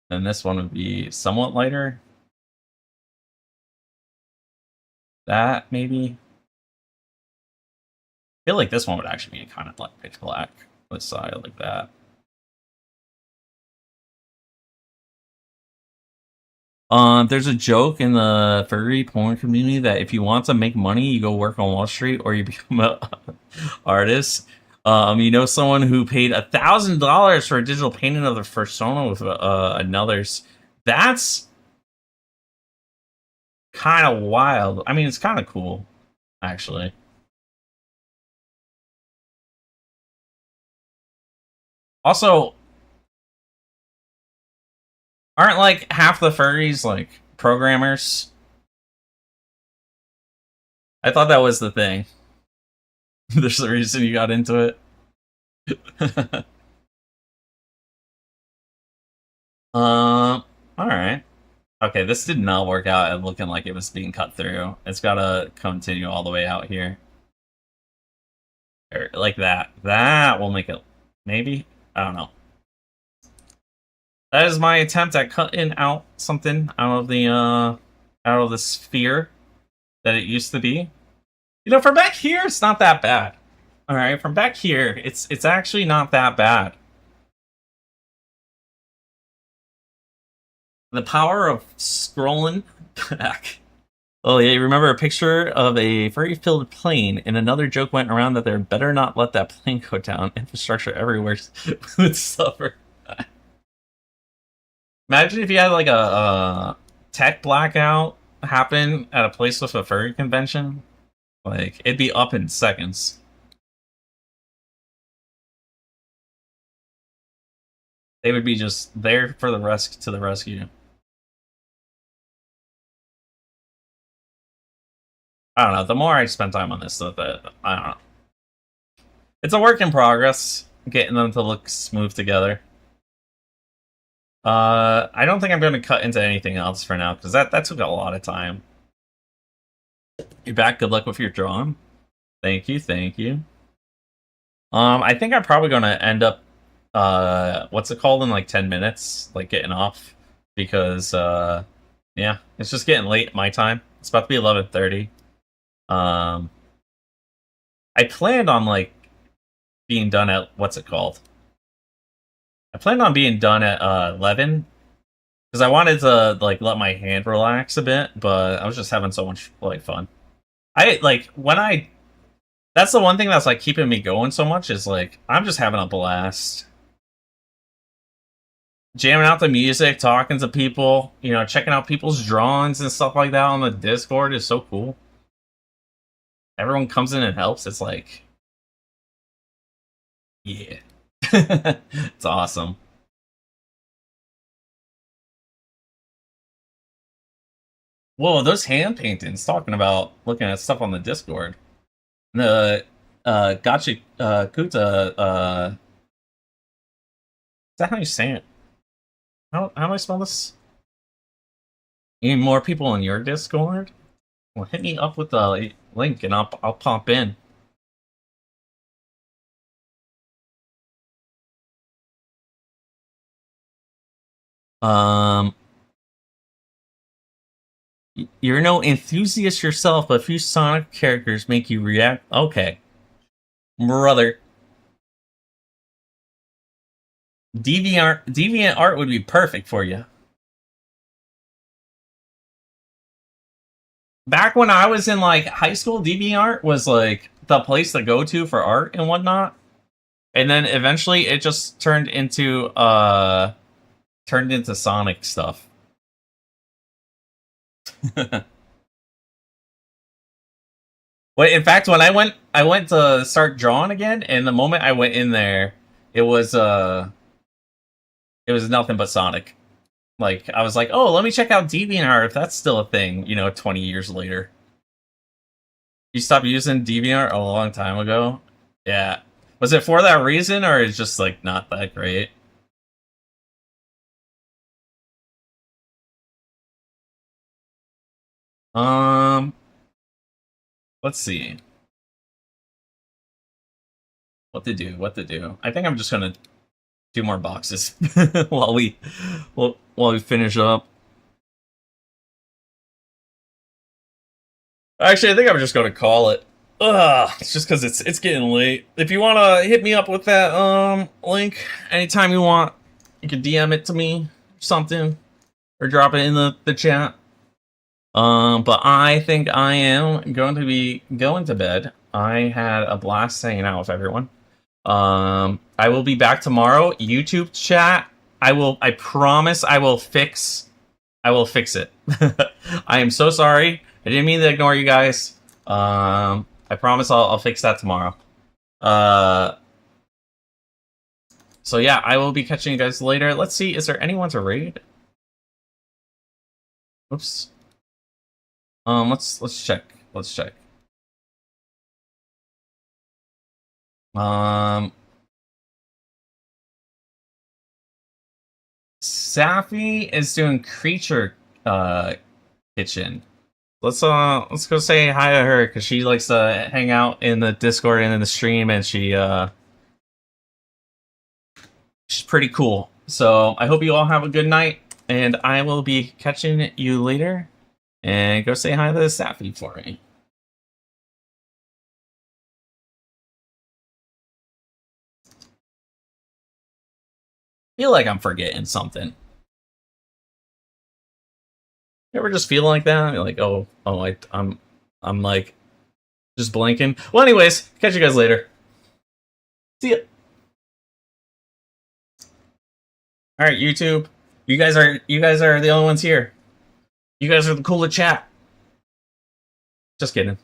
And this one would be somewhat lighter. That, maybe? I feel like this one would actually be kind of like pitch black. This side, like that. There's a joke in the furry porn community that if you want to make money, you go work on Wall Street or you become an artist. You know someone who paid $1,000 for a digital painting of their persona with another's. That's kind of wild. I mean, it's kind of cool, actually. Also, aren't like half the furries like programmers? I thought that was the thing. There's a reason you got into it. Alright. Okay, this did not work out and looking like it was being cut through. It's gotta continue all the way out here. Or like that. That will make it... Maybe? I don't know. That is my attempt at cutting out something out of the, out of the sphere that it used to be. You know, from back here, it's not that bad. Alright, from back here, it's actually not that bad. The power of scrolling back. Oh yeah, you remember a picture of a furry-filled plane, and another joke went around that they better not let that plane go down. Infrastructure everywhere would suffer. Imagine if you had like a tech blackout happen at a place with a furry convention. Like, it'd be up in seconds. They would be just there for the rescue. I don't know. The more I spend time on this, I don't know. It's a work in progress, getting them to look smooth together. I don't think I'm going to cut into anything else for now, because that took a lot of time. You're back. Good luck with your drawing. Thank you, thank you. I think I'm probably going to end up, what's it called, in like 10 minutes, like getting off, because, yeah, it's just getting late my time. It's about to be 11:30. I planned on, like, being done at, what's it called? I planned on being done at 11, because I wanted to like let my hand relax a bit, but I was just having so much like fun. I like when I that's the one thing that's like keeping me going so much is like I'm just having a blast. Jamming out the music, talking to people, you know, checking out people's drawings and stuff like that on the Discord is so cool. Everyone comes in and helps. It's like, yeah. It's awesome. Whoa, those hand paintings talking about looking at stuff on the Discord. The gotcha Kuta is that how you say it? How do I spell this? You need more people in your Discord? Well, hit me up with the link and I'll pop in. Um, you're no enthusiast yourself, but a few Sonic characters make you react. Okay, brother. Deviant art would be perfect for you. Back when I was in like high school, DeviantArt was like the place to go to for art and whatnot. And then eventually it just turned into Sonic stuff. Well, in fact, when I went to start drawing again, and the moment I went in there, it was nothing but Sonic. Like I was like, oh, let me check out DeviantArt if that's still a thing. You know, 20 years later. You stopped using DeviantArt a long time ago. Yeah. Was it for that reason, or is just like not that great? Um, let's see. What to do? What to do? I think I'm just gonna do more boxes while we finish up. Actually, I think I'm just gonna call it. Ugh, it's just because it's getting late. If you wanna hit me up with that link anytime you want, you can DM it to me, or something, or drop it in the chat. But I think I am going to be going to bed. I had a blast hanging out with everyone. I will be back tomorrow. YouTube chat. I promise I will fix it. I am so sorry. I didn't mean to ignore you guys. I promise I'll fix that tomorrow. So yeah, I will be catching you guys later. Let's see, is there anyone to raid? Oops. Let's check. Let's check. Um, Safi is doing Creature Kitchen. Let's go say hi to her because she likes to hang out in the Discord and in the stream, and she's pretty cool. So I hope you all have a good night, and I will be catching you later. And go say hi to Safi for me. Feel like I'm forgetting something. You ever just feel like that? You're like, I'm like just blanking. Well, anyways, catch you guys later. See ya. All right, YouTube. You guys are the only ones here. You guys are the cool to chat. Just kidding.